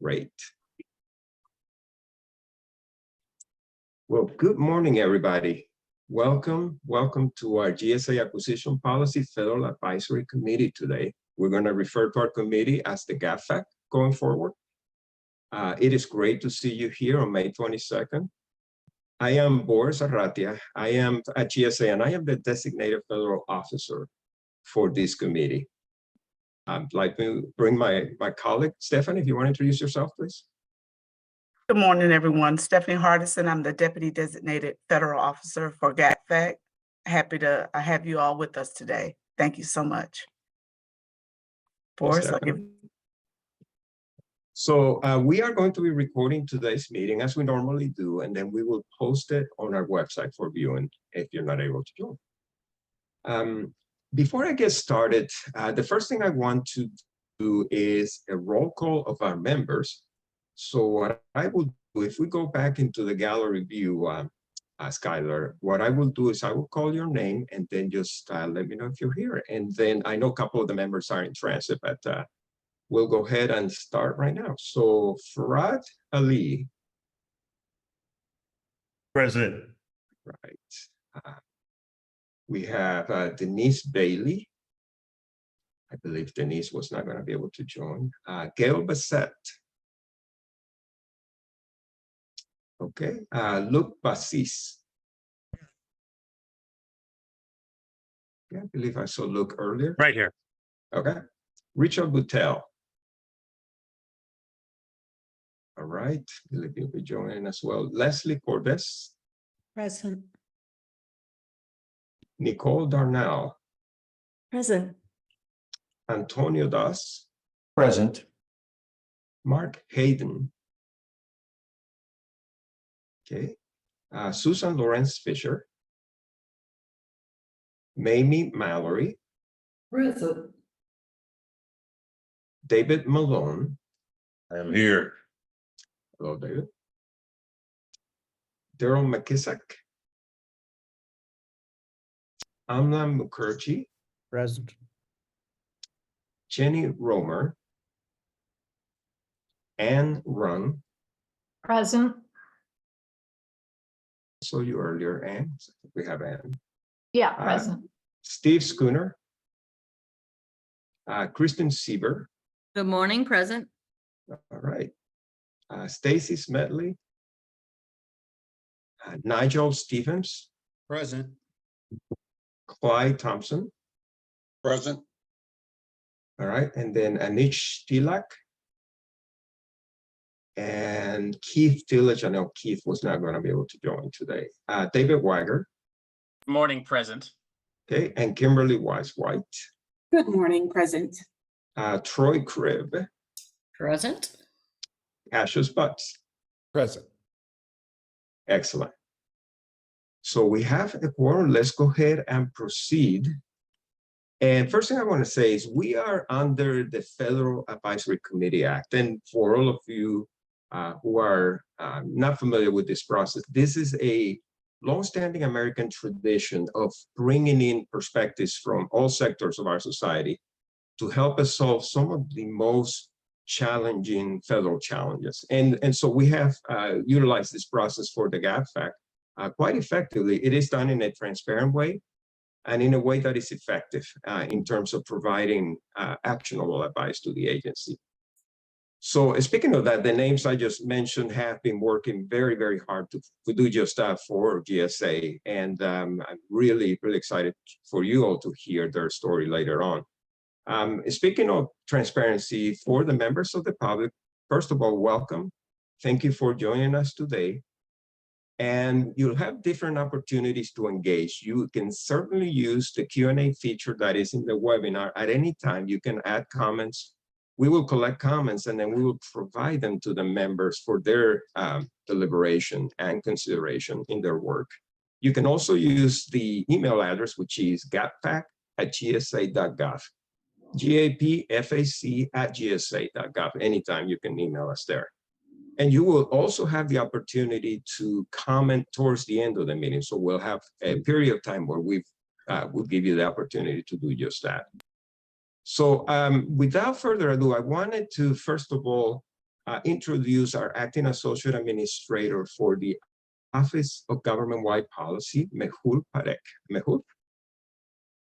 Great. Well, good morning, everybody. Welcome to our GSA Acquisition Policy Federal Advisory Committee today. We're going to refer to our committee as the GAP FAC going forward. It is great to see you here on May 22nd. I am Boris Arratia. I am at GSA, and I am the designated federal officer for this committee. I'd like to bring my colleague, Stephanie, if you want to introduce yourself, please. Good morning, everyone. Stephanie Hardison. I'm the Deputy Designated Federal Officer for GAP FAC. Happy to have you all with us today. Thank you so much. Boris, I'll give you. So we are going to be recording today's meeting as we normally do, and then we will post it on our website for viewing if you're not able to join. Before I get started, the first thing I want to do is a roll call of our members. So what I will do, if we go back into the gallery view, Skylar, what I will do is I will call your name and then just let me know if you're here. And then I know a couple of the members are in transit, but we'll go ahead and start right now. So Farad Ali. Present. Right. We have Denise Bailey. I believe Denise was not going to be able to join. Gail Bassett. Okay, Luke Bassis. Yeah, I believe I saw Luke earlier. Right here. Okay. Richard Boutel. All right, I believe you'll be joining as well. Leslie Cordes. Present. Nicole Darnell. Present. Antonio Das. Present. Mark Hayden. Okay, Susan Lawrence Fisher. Mamie Mallory. Present. David Malone. I am here. Hello, David. Daryl McKissack. Amlan Mukherjee. Present. Jenny Romer. Anne Run. Present. Saw you earlier, Anne. We have Anne. Yeah, present. Steve Schooner. Kristen Sieber. Good morning, present. All right. Stacy Smedley. Nigel Stevens. Present. Clyde Thompson. Present. All right. And then Anish Tilak. And Keith Tillage. I know Keith was not going to be able to join today. David Weiger. Good morning, present. Okay. And Kimberly Wise-White. Good morning, present. Troy Cribb. Present. Cassius Butts. Present. Excellent. So we have a quorum. Let's go ahead and proceed. And first thing I want to say is we are under the Federal Advisory Committee Act. And for all of you who are not familiar with this process, this is a longstanding American tradition of bringing in perspectives from all sectors of our society to help us solve some of the most challenging federal challenges. And so we have utilized this process for the GAP FAC quite effectively. It is done in a transparent way and in a way that is effective in terms of providing actionable advice to the agency. So speaking of that, the names I just mentioned have been working very, very hard to do just that for GSA. And I'm really, really excited for you all to hear their story later on. Speaking of transparency for the members of the public, first of all, welcome. Thank you for joining us today. And you'll have different opportunities to engage. You can certainly use the Q&A feature that is in the webinar at any time. You can add comments. We will collect comments and then we will provide them to the members for their deliberation and consideration in their work. You can also use the email address, which is gapfac@gsa.gov. GAPFAC@gsa.gov. Anytime you can email us there. And you will also have the opportunity to comment towards the end of the meeting. So we'll have a period of time where we'll give you the opportunity to do just that. So without further ado, I wanted to, first of all, introduce our acting associate administrator for the Office of Government-Wide Policy, Mehul Parekh. Mehul?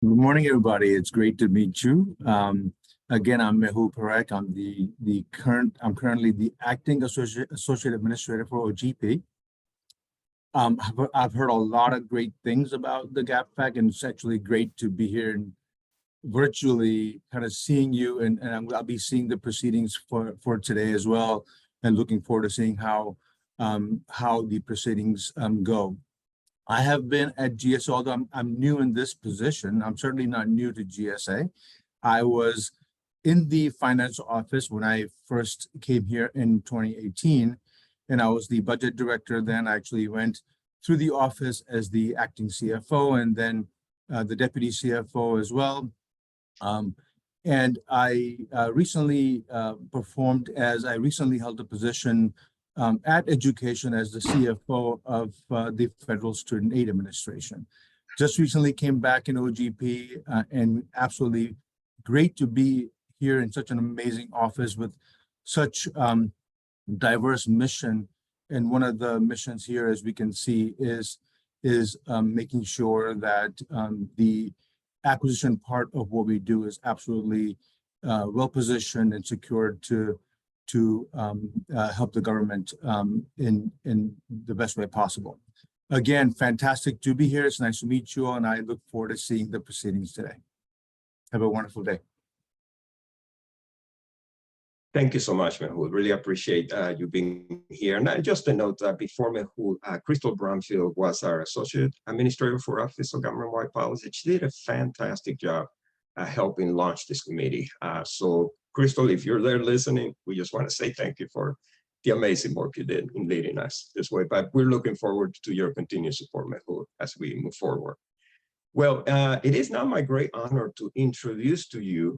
Good morning, everybody. It's great to meet you. Again, I'm Mehul Parekh. I'm currently the acting associate administrator for OGP. I've heard a lot of great things about the GAP FAC, and it's actually great to be here and virtually kind of seeing you, and I'll be seeing the proceedings for today as well, and looking forward to seeing how the proceedings go. I have been at GSA, although I'm new in this position. I'm certainly not new to GSA. I was in the finance office when I first came here in 2018, and I was the budget director then. I actually went through the office as the acting CFO, and then the deputy CFO as well. And I recently recently held a position at education as the CFO of the Federal Student Aid Administration. Just recently came back in OGP, and absolutely great to be here in such an amazing office with such diverse mission. And one of the missions here, as we can see, is making sure that the acquisition part of what we do is absolutely well positioned and secured to help the government in the best way possible. Again, fantastic to be here. It's nice to meet you all, and I look forward to seeing the proceedings today. Have a wonderful day. Thank you so much, Mehul. Really appreciate you being here. And just a note that before Mehul, Crystal Brumfield was our Associate Administrator for Office of Government-Wide Policy. She did a fantastic job helping launch this committee. So Crystal, if you're there listening, we just want to say thank you for the amazing work you did in leading us this way. But we're looking forward to your continued support, Mehul, as we move forward. Well, it is now my great honor to introduce to you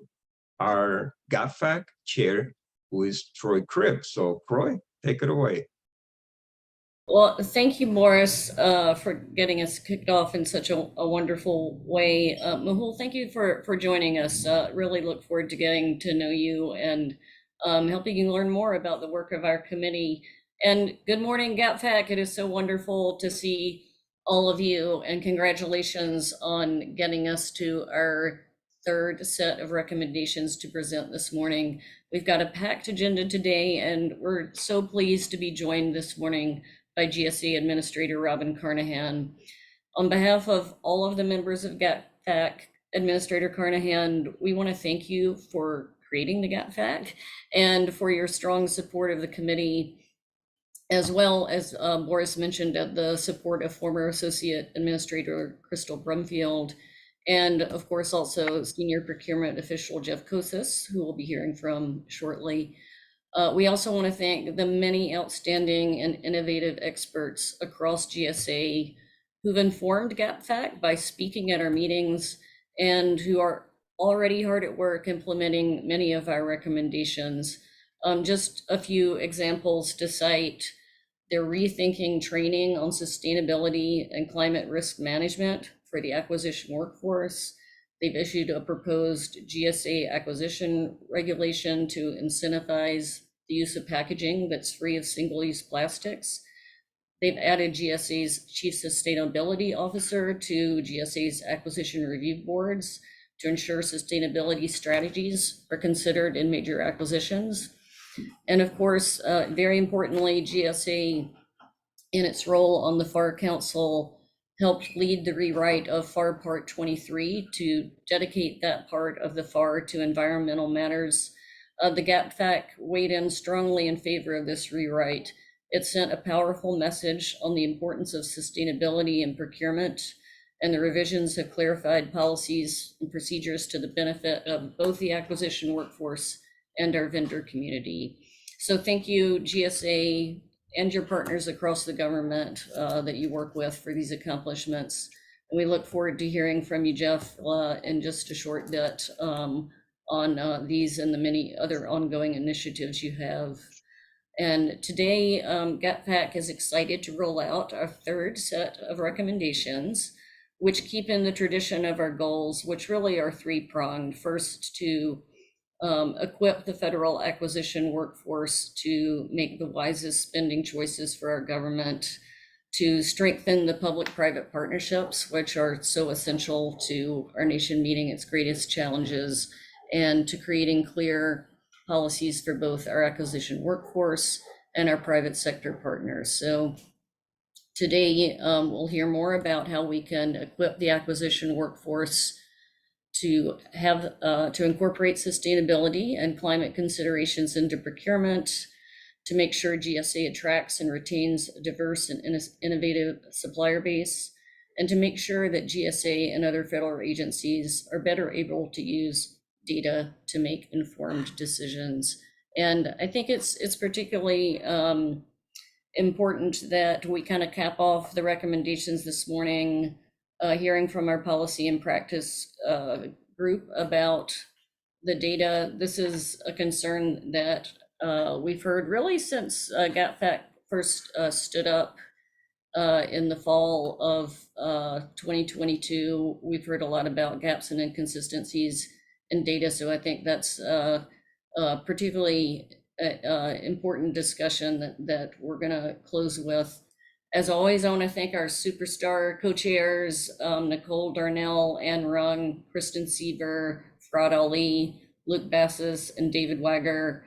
our GAP FAC chair, who is Troy Cribb. So Troy, take it away. Well, thank you, Morris, for getting us kicked off in such a wonderful way. Mehul, thank you for joining us. Really look forward to getting to know you and helping you learn more about the work of our committee. And good morning, GAP FAC. It is so wonderful to see all of you, and congratulations on getting us to our third set of recommendations to present this morning. We've got a packed agenda today, and we're so pleased to be joined this morning by GSA Administrator Robin Carnahan. On behalf of all of the members of GAP FAC, Administrator Carnahan, we want to thank you for creating the GAP FAC and for your strong support of the committee, as well as Boris mentioned, the support of former Associate Administrator Crystal Brumfield, and of course also Senior Procurement Official Jeff Kosis, who we'll be hearing from shortly. We also want to thank the many outstanding and innovative experts across GSA who've informed GAP FAC by speaking at our meetings and who are already hard at work implementing many of our recommendations. Just a few examples to cite: they're rethinking training on sustainability and climate risk management for the acquisition workforce. They've issued a proposed GSA acquisition regulation to incentivize the use of packaging that's free of single-use plastics. They've added GSA's Chief Sustainability Officer to GSA's acquisition review boards to ensure sustainability strategies are considered in major acquisitions. And of course, very importantly, GSA, in its role on the FAR Council, helped lead the rewrite of FAR Part 23 to dedicate that part of the FAR to environmental matters. The GAP FAC weighed in strongly in favor of this rewrite. It sent a powerful message on the importance of sustainability and procurement, and the revisions have clarified policies and procedures to the benefit of both the acquisition workforce and our vendor community. So thank you, GSA, and your partners across the government that you work with for these accomplishments. And we look forward to hearing from you, Jeff, in just a short bit on these and the many other ongoing initiatives you have. And today, GAP FAC is excited to roll out our third set of recommendations, which keep in the tradition of our goals, which really are three-pronged. First, to equip the federal acquisition workforce to make the wisest spending choices for our government, to strengthen the public-private partnerships, which are so essential to our nation meeting its greatest challenges, and to creating clear policies for both our acquisition workforce and our private sector partners. So today, we'll hear more about how we can equip the acquisition workforce to have to incorporate sustainability and climate considerations into procurement, to make sure GSA attracts and retains a diverse and innovative supplier base, and to make sure that GSA and other federal agencies are better able to use data to make informed decisions. And I think it's particularly important that we kind of cap off the recommendations this morning, hearing from our policy and practice group about the data. This is a concern that we've heard really since GAP FAC first stood up in the fall of 2022. We've heard a lot about gaps and inconsistencies in data. So I think that's particularly important discussion that we're going to close with. As always, I want to thank our superstar co-chairs, Nicole Darnell, Ann Rung, Kristen Sieber, Farad Ali, Luke Bassis, and David Wagger.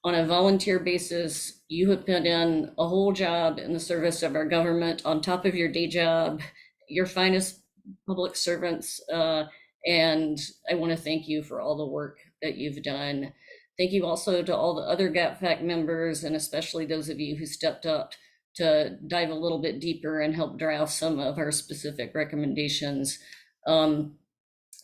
On a volunteer basis, you have put in a whole job in the service of our government on top of your day job, your finest public servants, and I want to thank you for all the work that you've done. Thank you also to all the other GAP FAC members, and especially those of you who stepped up to dive a little bit deeper and help draft some of our specific recommendations. And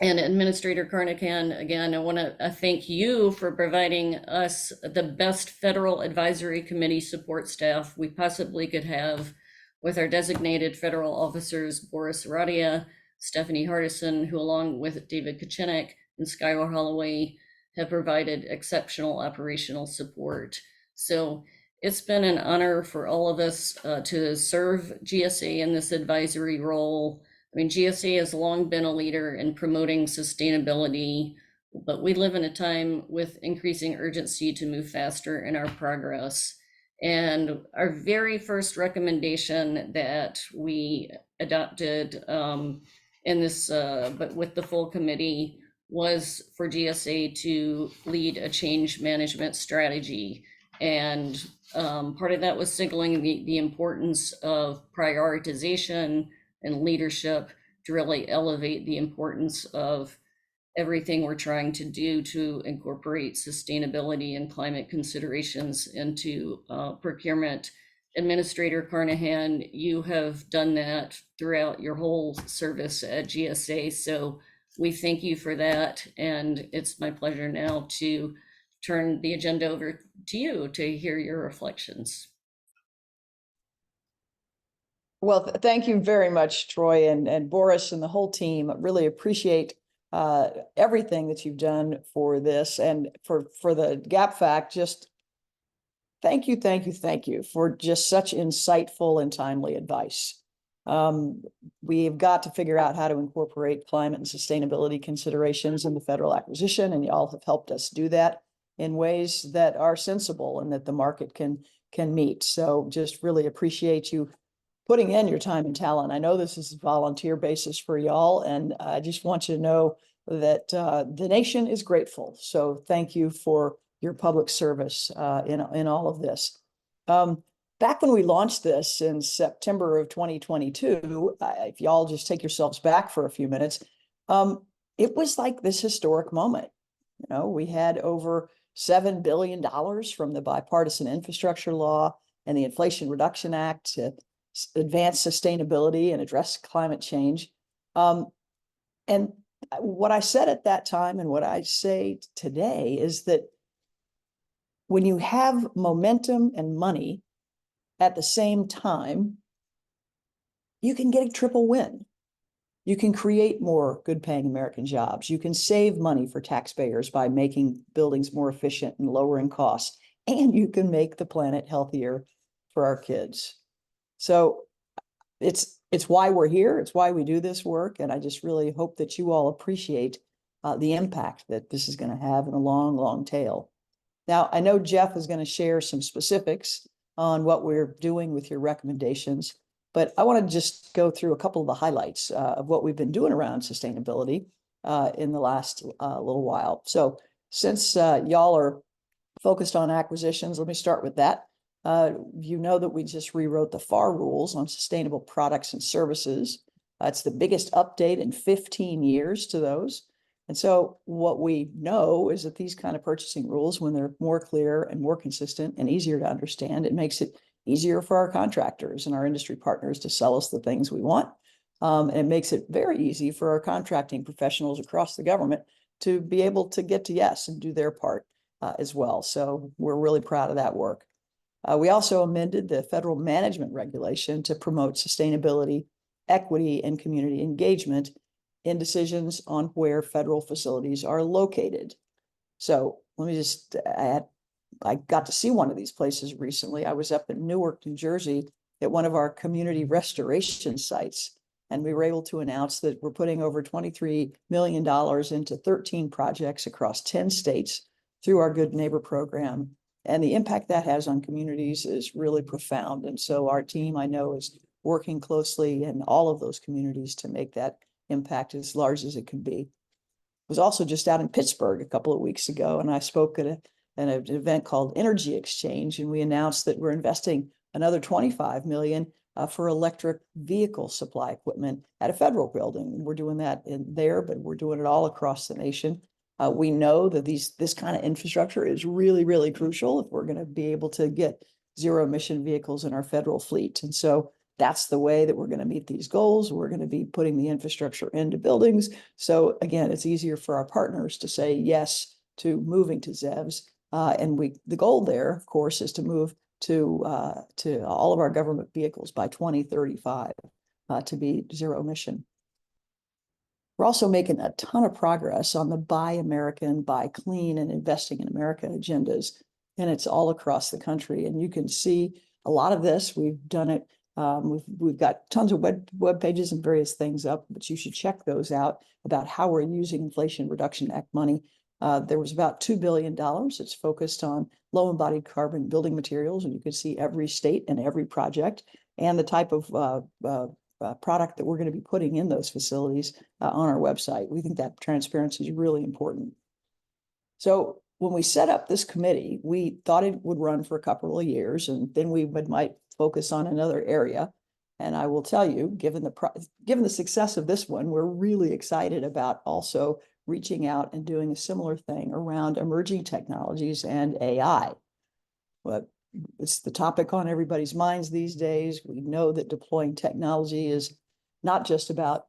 Administrator Carnacan, again, I want to thank you for providing us the best federal advisory committee support staff we possibly could have, with our designated federal officers, Boris Radia, Stephanie Hardison, who along with David Kachenik and Skylar Holloway have provided exceptional operational support. So it's been an honor for all of us to serve GSA in this advisory role. I mean, GSA has long been a leader in promoting sustainability, but we live in a time with increasing urgency to move faster in our progress. And our very first recommendation that we adopted in this, but with the full committee, was for GSA to lead a change management strategy. And part of that was signaling the importance of prioritization and leadership to really elevate the importance of everything we're trying to do to incorporate sustainability and climate considerations into procurement. Administrator Carnahan, you have done that throughout your whole service at GSA, so we thank you for that. And it's my pleasure now to turn the agenda over to you to hear your reflections. Well, thank you very much, Troy and Boris and the whole team. Really appreciate everything that you've done for this, and for the GAP FAC. Just thank you for just such insightful and timely advice. We've got to figure out how to incorporate climate and sustainability considerations in the federal acquisition, and y'all have helped us do that in ways that are sensible and that the market can meet. So just really appreciate you putting in your time and talent. I know this is a volunteer basis for y'all, and I just want you to know that the nation is grateful. So thank you for your public service in all of this. Back when we launched this in September of 2022, if y'all just take yourselves back for a few minutes, it was like this historic moment. You know, we had over $7 billion from the bipartisan infrastructure law and the Inflation Reduction Act to advance sustainability and address climate change. And what I said at that time and what I say today is that when you have momentum and money at the same time, you can get a triple win. You can create more good-paying American jobs. You can save money for taxpayers by making buildings more efficient and lowering costs, and you can make the planet healthier for our kids. So it's why we're here. It's why we do this work. And I just really hope that you all appreciate the impact that this is going to have in a long, long tail. Now, I know Jeff is going to share some specifics on what we're doing with your recommendations, but I want to just go through a couple of the highlights of what we've been doing around sustainability in the last little while. So since y'all are focused on acquisitions, let me start with that. You know that we just rewrote the FAR rules on sustainable products and services. It's the biggest update in 15 years to those. And so what we know is that these kind of purchasing rules, when they're more clear and more consistent and easier to understand, it makes it easier for our contractors and our industry partners to sell us the things we want. And it makes it very easy for our contracting professionals across the government to be able to get to yes and do their part as well. So we're really proud of that work. We also amended the federal management regulation to promote sustainability, equity, and community engagement in decisions on where federal facilities are located. So let me just add, I got to see one of these places recently. I was up in Newark, New Jersey at one of our community restoration sites, and we were able to announce that we're putting over $23 million into 13 projects across 10 states through our Good Neighbor program. And the impact that has on communities is really profound. And so our team, I know, is working closely in all of those communities to make that impact as large as it can be. I was also just out in Pittsburgh a couple of weeks ago, and I spoke at an event called Energy Exchange, and we announced that we're investing another $25 million for electric vehicle supply equipment at a federal building. We're doing that in there, but we're doing it all across the nation. We know that this kind of infrastructure is really, really crucial if we're going to be able to get zero emission vehicles in our federal fleet. And so that's the way that we're going to meet these goals. We're going to be putting the infrastructure into buildings. So again, it's easier for our partners to say yes to moving to ZEVs. And the goal there, of course, is to move to all of our government vehicles by 2035 to be zero emission. We're also making a ton of progress on the Buy American, Buy Clean, and Investing in America agendas. And it's all across the country. And you can see a lot of this. We've done it. We've got tons of web pages and various things up, but you should check those out about how we're using Inflation Reduction Act money. There was about $2 billion. It's focused on low embodied carbon building materials, and you can see every state and every project and the type of product that we're going to be putting in those facilities on our website. We think that transparency is really important. So when we set up this committee, we thought it would run for a couple of years, and then we might focus on another area. And I will tell you, given the success of this one, we're really excited about also reaching out and doing a similar thing around emerging technologies and AI. But it's the topic on everybody's minds these days. We know that deploying technology is not just about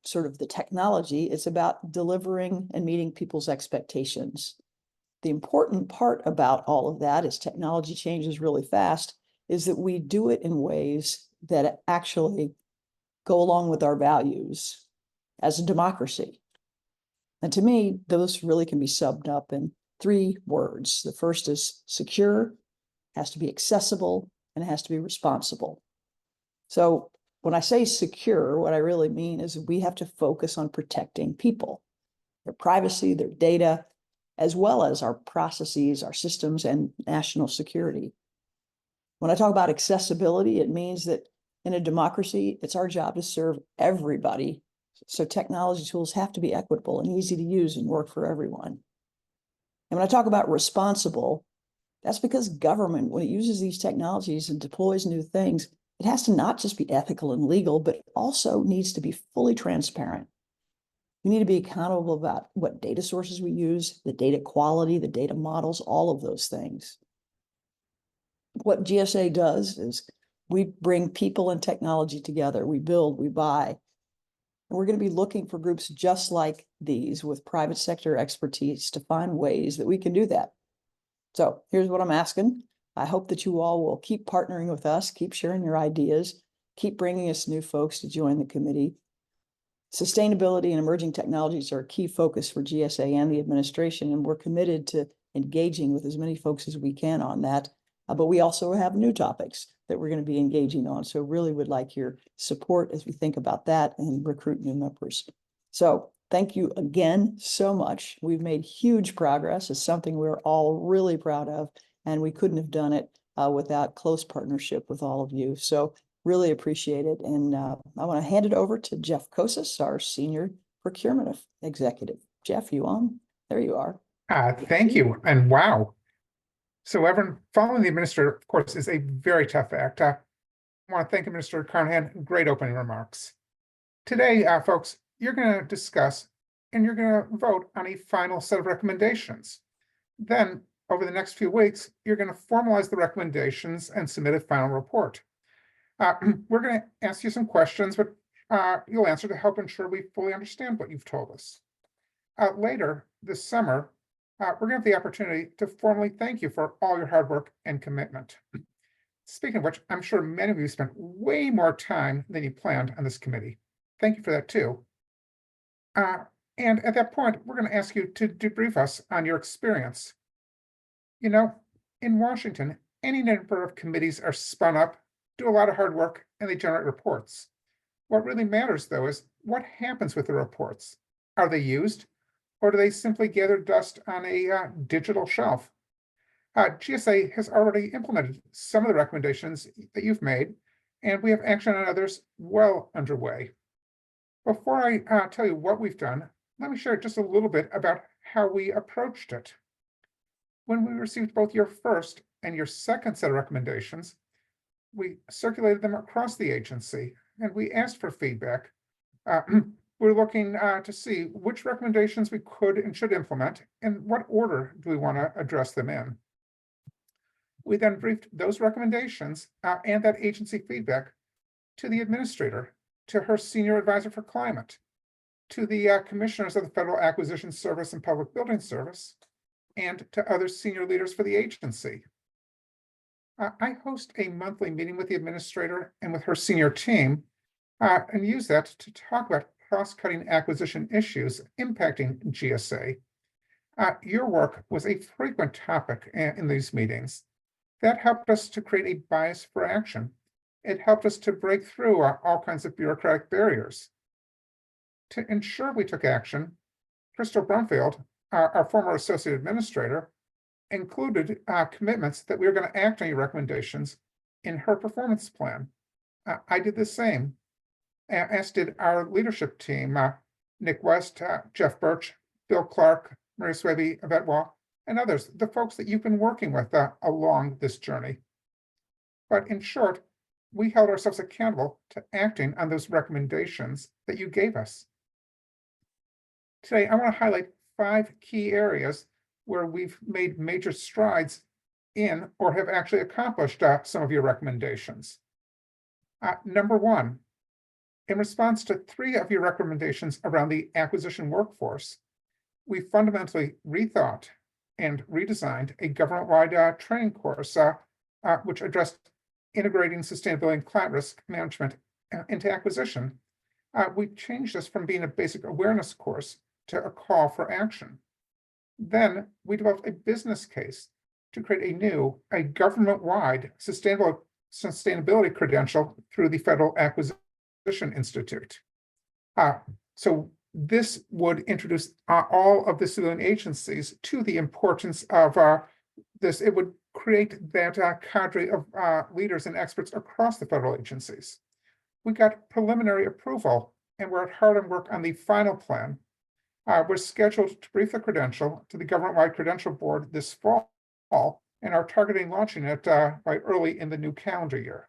sort of the technology, it's about delivering and meeting people's expectations. The important part about all of that, as technology changes really fast, is that we do it in ways that actually go along with our values as a democracy. And to me, those really can be summed up in 3 words. The first is secure, has to be accessible, and it has to be responsible. So when I say secure, what I really mean is we have to focus on protecting people, their privacy, their data, as well as our processes, our systems, and national security. When I talk about accessibility, it means that in a democracy, it's our job to serve everybody. So technology tools have to be equitable and easy to use and work for everyone. And when I talk about responsible, that's because government, when it uses these technologies and deploys new things, it has to not just be ethical and legal, but it also needs to be fully transparent. We need to be accountable about what data sources we use, the data quality, the data models, all of those things. What GSA does is we bring people and technology together. We build, we buy. And we're going to be looking for groups just like these with private sector expertise to find ways that we can do that. So here's what I'm asking. I hope that you all will keep partnering with us, keep sharing your ideas, keep bringing us new folks to join the committee. Sustainability and emerging technologies are a key focus for GSA and the administration, and we're committed to engaging with as many folks as we can on that. But we also have new topics that we're going to be engaging on. So really would like your support as we think about that and recruit new members. So thank you again so much. We've made huge progress. It's something we're all really proud of, and we couldn't have done it without close partnership with all of you. So really appreciate it. And I want to hand it over to Jeff Kosis, our Senior Procurement Executive. Jeff, you on? There you are. Thank you. And wow. So everyone, following the administrator, of course, is a very tough act. I want to thank Administrator Carnahan. Great opening remarks. Today, folks, you're going to discuss and you're going to vote on a final set of recommendations. Then, over the next few weeks, you're going to formalize the recommendations and submit a final report. We're going to ask you some questions, but you'll answer to help ensure we fully understand what you've told us. Later this summer, we're going to have the opportunity to formally thank you for all your hard work and commitment. Speaking of which, I'm sure many of you spent way more time than you planned on this committee. Thank you for that too. And at that point, we're going to ask you to debrief us on your experience. You know, in Washington, any number of committees are spun up, do a lot of hard work, and they generate reports. What really matters, though, is what happens with the reports. Are they used, or do they simply gather dust on a digital shelf? GSA has already implemented some of the recommendations that you've made, and we have action on others well underway. Before I tell you what we've done, let me share just a little bit about how we approached it. When we received both your first and your second set of recommendations, we circulated them across the agency, and we asked for feedback. We're looking to see which recommendations we could and should implement, and what order do we want to address them in. We then briefed those recommendations and that agency feedback to the administrator, to her senior advisor for climate, to the commissioners of the Federal Acquisition Service and Public Building Service, and to other senior leaders for the agency. I host a monthly meeting with the administrator and with her senior team, and use that to talk about cross-cutting acquisition issues impacting GSA. Your work was a frequent topic in these meetings. That helped us to create a bias for action. It helped us to break through all kinds of bureaucratic barriers. To ensure we took action, Crystal Brumfield, our former associate administrator, included commitments that we were going to act on your recommendations in her performance plan. I did the same, as did our leadership team, Nick West, Jeff Birch, Bill Clark, Maria Swaby, Yvette Wall, and others, the folks that you've been working with along this journey. But in short, we held ourselves accountable to acting on those recommendations that you gave us. Today, I want to highlight 5 key areas where we've made major strides in or have actually accomplished some of your recommendations. Number 1, in response to 3 of your recommendations around the acquisition workforce, we fundamentally rethought and redesigned a government-wide training course which addressed integrating sustainability and climate risk management into acquisition. We changed this from being a basic awareness course to a call for action. Then we developed a business case to create a government-wide sustainability credential through the Federal Acquisition Institute. So this would introduce all of the civilian agencies to the importance of this. It would create that cadre of leaders and experts across the federal agencies. We got preliminary approval, and we're hard at work on the final plan. We're scheduled to brief the credential to the government-wide credential board this fall, and are targeting launching it by early in the new calendar year.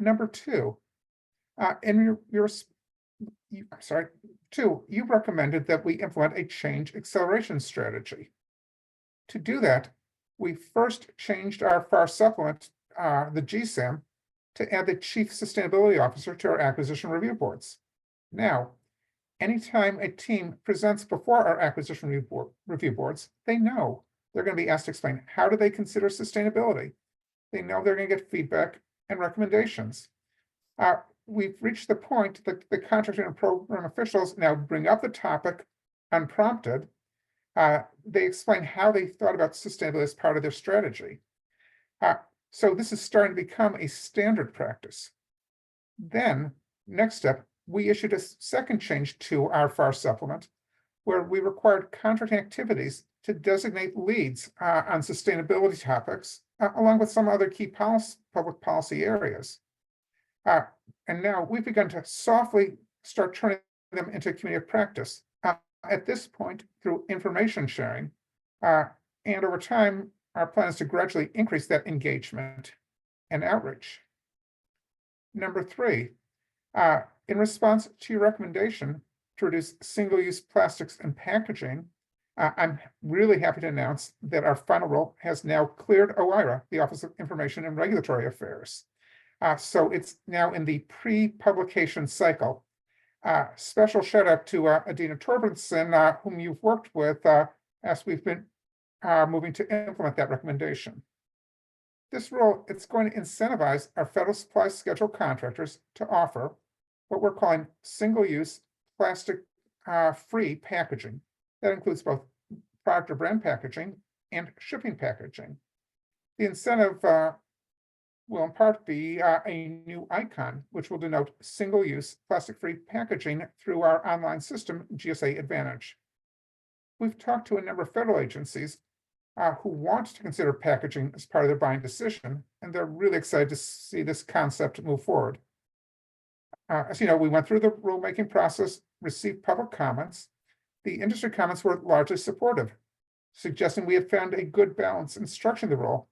Number 2, you recommended that we implement a change acceleration strategy. To do that, we first changed our FAR supplement, the GSAM, to add the Chief Sustainability Officer to our acquisition review boards. Now, anytime a team presents before our acquisition review boards, they know they're going to be asked to explain how do they consider sustainability. They know they're going to get feedback and recommendations. We've reached the point that the contracting and program officials now bring up the topic unprompted. They explain how they thought about sustainability as part of their strategy. So this is starting to become a standard practice. Then, next step, we issued a second change to our FAR supplement, where we required contract activities to designate leads on sustainability topics, along with some other key public policy areas. And now we've begun to softly start turning them into community practice. At this point, through information sharing, and over time, our plan is to gradually increase that engagement and outreach. Number 3, in response to your recommendation to reduce single-use plastics and packaging, I'm really happy to announce that our final rule has now cleared OIRA, the Office of Information and Regulatory Affairs. So it's now in the pre-publication cycle. Special shout out to Adina Torbenson, whom you've worked with as we've been moving to implement that recommendation. This rule, it's going to incentivize our federal supply schedule contractors to offer what we're calling single-use plastic-free packaging. That includes both product or brand packaging and shipping packaging. The incentive will in part be a new icon, which will denote single-use plastic-free packaging through our online system, GSA Advantage. We've talked to a number of federal agencies who want to consider packaging as part of their buying decision, and they're really excited to see this concept move forward. As you know, we went through the rulemaking process, received public comments. The industry comments were largely supportive, suggesting we had found a good balance in structuring the rule.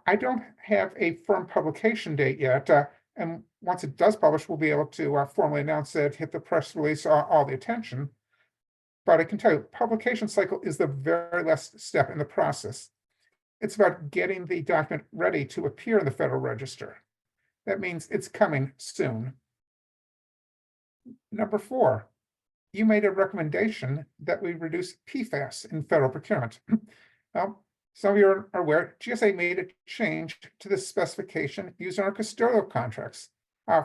I don't have a firm publication date yet, and once it does publish, we'll be able to formally announce it, hit the press release, all the attention. But I can tell you, publication cycle is the very last step in the process. It's about getting the document ready to appear in the Federal Register. That means it's coming soon. Number 4, you made a recommendation that we reduce PFAS in federal procurement. Well, some of you are aware, GSA made a change to the specification used in our custodial contracts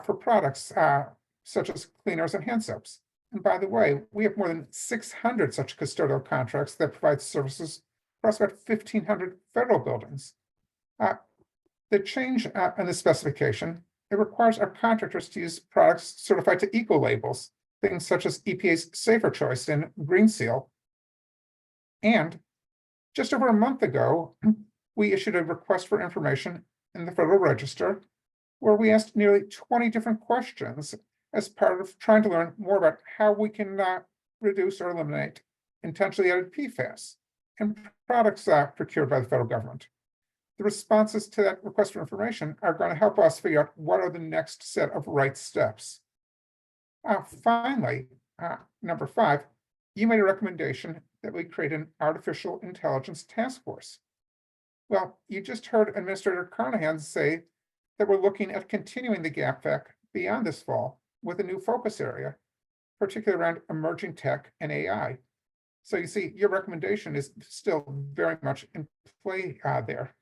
for products such as cleaners and hand soaps. And by the way, we have more than 600 such custodial contracts that provide services across about 1,500 federal buildings. The change in the specification, it requires our contractors to use products certified to eco-labels, things such as EPA's Safer Choice and Green Seal. And just over a month ago, we issued a request for information in the Federal Register, where we asked nearly 20 different questions as part of trying to learn more about how we can reduce or eliminate intentionally added PFAS in products procured by the federal government. The responses to that request for information are going to help us figure out what are the next set of right steps. Finally, number 5, you made a recommendation that we create an artificial intelligence task force. Well, you just heard Administrator Carnahan say that we're looking at continuing the GAP FAC beyond this fall with a new focus area, particularly around emerging tech and AI. So you see, your recommendation is still very much in play there.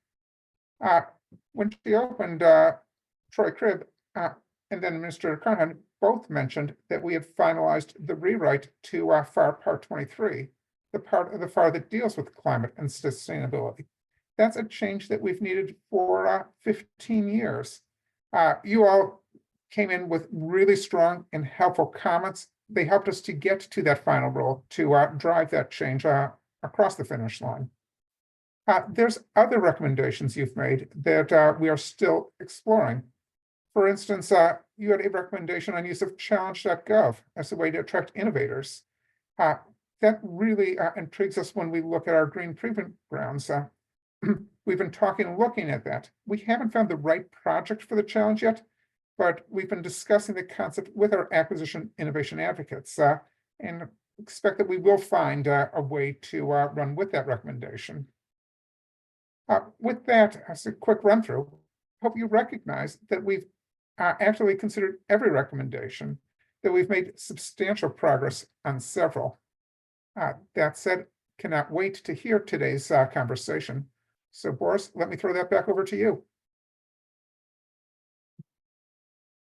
When she opened, Troy Cribb and then Administrator Carnahan both mentioned that we had finalized the rewrite to FAR Part 23, the part of the FAR that deals with climate and sustainability. That's a change that we've needed for 15 years. You all came in with really strong and helpful comments. They helped us to get to that final rule to drive that change across the finish line. There's other recommendations you've made that we are still exploring. For instance, you had a recommendation on use of challenge.gov as a way to attract innovators. That really intrigues us when we look at our green proving grounds. We've been talking and looking at that. We haven't found the right project for the challenge yet, but we've been discussing the concept with our acquisition innovation advocates and expect that we will find a way to run with that recommendation. With that, as a quick run through, hope you recognize that we've actually considered every recommendation, that we've made substantial progress on several. That said, cannot wait to hear today's conversation. So Boris, let me throw that back over to you.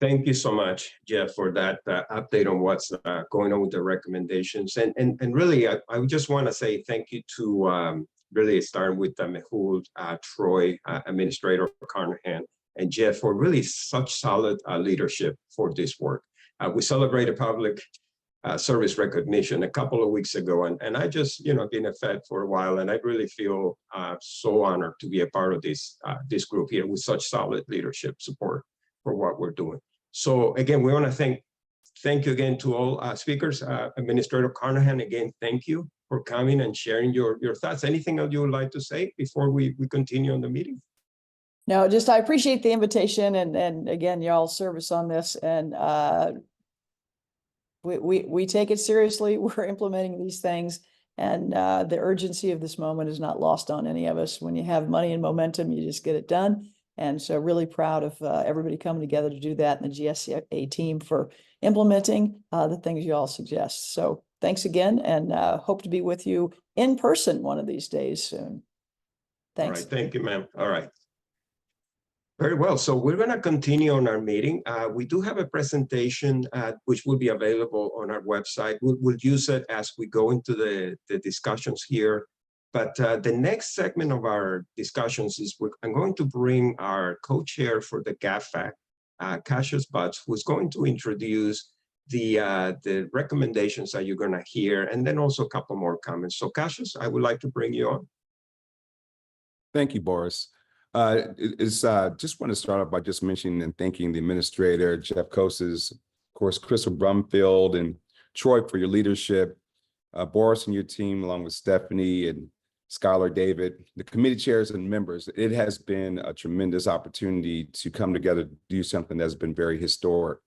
Thank you so much, Jeff, for that update on what's going on with the recommendations. And really, I would just want to say thank you to really starting with Mehul, Troy, Administrator Carnahan, and Jeff for really such solid leadership for this work. We celebrated public service recognition a couple of weeks ago, and I just, been a Fed for a while, and I really feel so honored to be a part of this group here with such solid leadership support for what we're doing. So again, we want to thank you again to all speakers. Administrator Carnahan, again, thank you for coming and sharing your thoughts. Anything else you would like to say before we continue on the meeting? No, just I appreciate the invitation and again, y'all's service on this, and we take it seriously. We're implementing these things, and the urgency of this moment is not lost on any of us. When you have money and momentum, you just get it done. And so really proud of everybody coming together to do that, and the GSA team for implementing the things you all suggest. So thanks again, and hope to be with you in person one of these days soon. Thanks. All right, thank you, ma'am. All right. Very well. So we're going to continue on our meeting. We do have a presentation which will be available on our website. We'll use it as we go into the discussions here. But the next segment of our discussions is I'm going to bring our co-chair for the GAP FAC, Cassius Butts, who's going to introduce the recommendations that you're going to hear, and then also a couple more comments. So Cassius, I would like to bring you on. Thank you, Boris. Just want to start off by just mentioning and thanking the administrator, Jeff Koses, of course, Crystal Brumfield and Troy for your leadership, Boris and your team, along with Stephanie and Skylar David, the committee chairs and members. It has been a tremendous opportunity to come together to do something that's been very historic.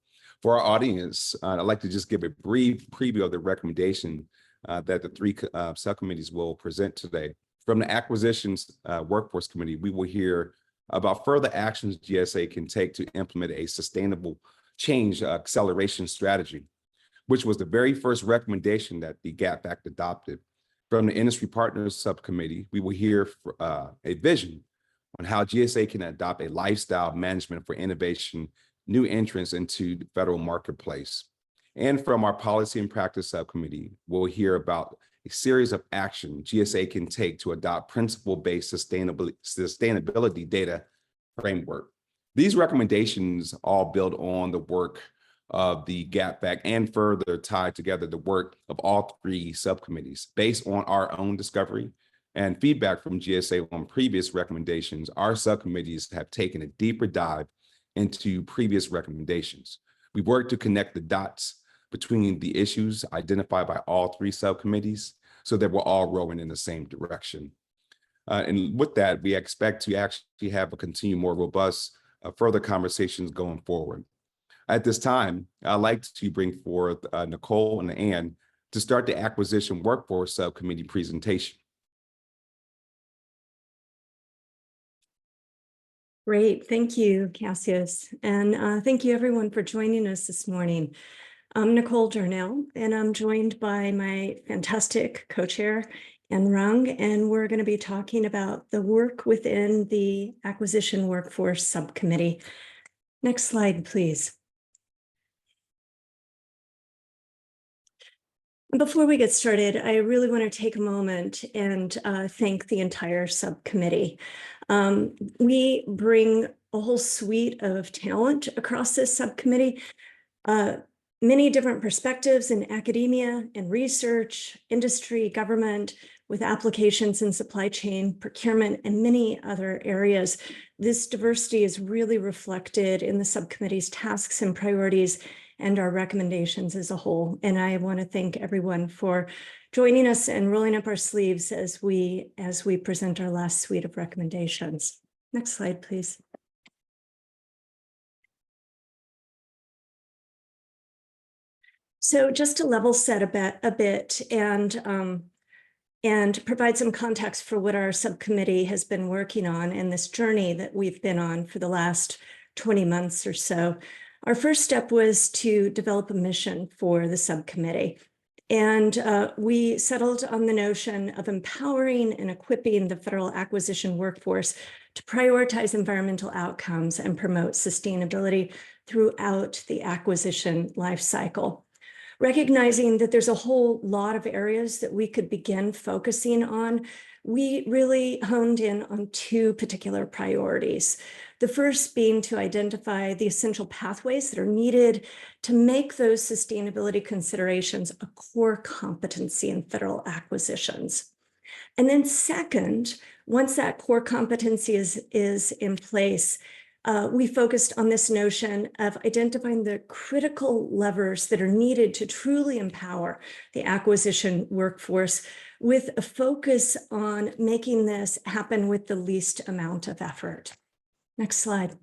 For our audience, I'd like to just give a brief preview of the recommendation that the three subcommittees will present today. From the Acquisitions Workforce Committee, we will hear about further actions GSA can take to implement a sustainable change acceleration strategy, which was the very first recommendation that the GAP FAC adopted. From the Industry Partners Subcommittee, we will hear a vision on how GSA can adopt a lifestyle management for innovation, new entrants into the federal marketplace. And from our Policy and Practice Subcommittee, we'll hear about a series of action GSA can take to adopt principle-based sustainability data framework. These recommendations all build on the work of the GAP FAC and further tie together the work of all three subcommittees. Based on our own discovery and feedback from GSA on previous recommendations, our subcommittees have taken a deeper dive into previous recommendations. We've worked to connect the dots between the issues identified by all three subcommittees so that we're all rowing in the same direction. And with that, we expect to actually have a continued more robust further conversations going forward. At this time, I'd like to bring forth Nicole and Ann to start the Acquisition Workforce Subcommittee presentation. Great, thank you, Cassius. And thank you everyone for joining us this morning. I'm Nicole Darnell, and I'm joined by my fantastic co-chair, Ann Rung, and we're going to be talking about the work within the Acquisition Workforce Subcommittee. Next slide, please. Before we get started, I really want to take a moment and thank the entire subcommittee. We bring a whole suite of talent across this subcommittee, many different perspectives in academia and research, industry, government, with applications in supply chain, procurement, and many other areas. This diversity is really reflected in the subcommittee's tasks and priorities and our recommendations as a whole. And I want to thank everyone for joining us and rolling up our sleeves as we present our last suite of recommendations. Next slide, please. So just to level set a bit and provide some context for what our subcommittee has been working on and this journey that we've been on for the last 20 months or so. Our first step was to develop a mission for the subcommittee. And we settled on the notion of empowering and equipping the federal acquisition workforce to prioritize environmental outcomes and promote sustainability throughout the acquisition lifecycle. Recognizing that there's a whole lot of areas that we could begin focusing on, we really honed in on two particular priorities. The first being to identify the essential pathways that are needed to make those sustainability considerations a core competency in federal acquisitions. And then second, once that core competency is in place, we focused on this notion of identifying the critical levers that are needed to truly empower the acquisition workforce, with a focus on making this happen with the least amount of effort. Next slide.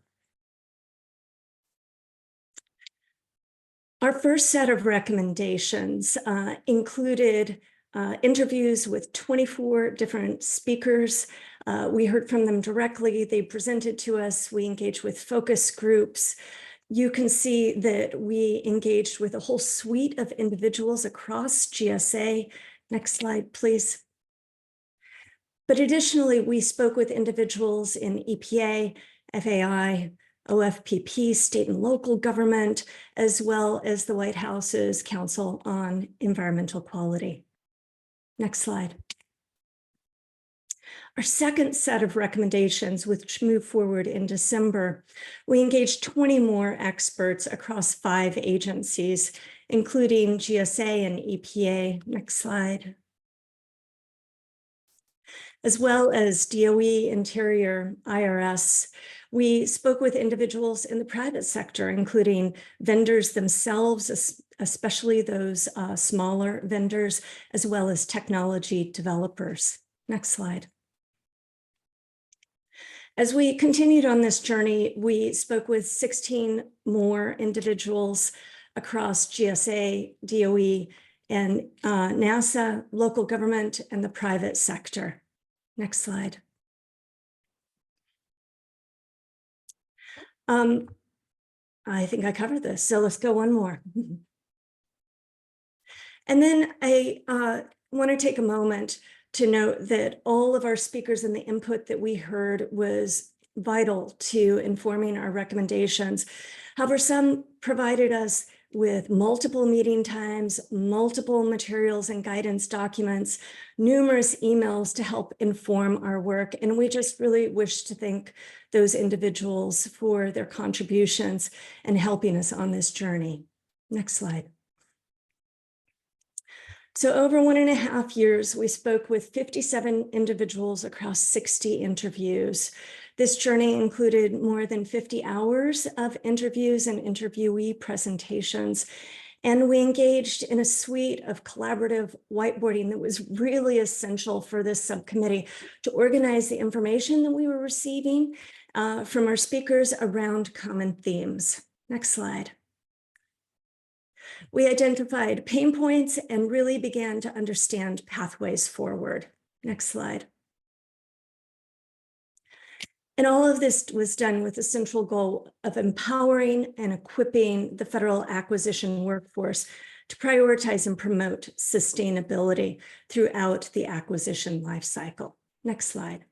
Our first set of recommendations included interviews with 24 different speakers. We heard from them directly. They presented to us. We engaged with focus groups. You can see that we engaged with a whole suite of individuals across GSA. Next slide, please. But additionally, we spoke with individuals in EPA, FAI, OFPP, state and local government, as well as the White House's Council on Environmental Quality. Next slide. Our second set of recommendations, which moved forward in December, we engaged 20 more experts across 5 agencies, including GSA and EPA. Next slide. As well as DOE, Interior, IRS. We spoke with individuals in the private sector, including vendors themselves, especially those smaller vendors, as well as technology developers. Next slide. As we continued on this journey, we spoke with 16 more individuals across GSA, DOE, and NASA, local government, and the private sector. Next slide. I think I covered this, so let's go one more. And then I want to take a moment to note that all of our speakers and the input that we heard was vital to informing our recommendations. However, some provided us with multiple meeting times, multiple materials and guidance documents, numerous emails to help inform our work. And we just really wish to thank those individuals for their contributions and helping us on this journey. Next slide. So over 1.5 years, we spoke with 57 individuals across 60 interviews. This journey included more than 50 hours of interviews and interviewee presentations. And we engaged in a suite of collaborative whiteboarding that was really essential for this subcommittee to organize the information that we were receiving from our speakers around common themes. Next slide. We identified pain points and really began to understand pathways forward. Next slide. And all of this was done with the central goal of empowering and equipping the federal acquisition workforce to prioritize and promote sustainability throughout the acquisition lifecycle. Next slide.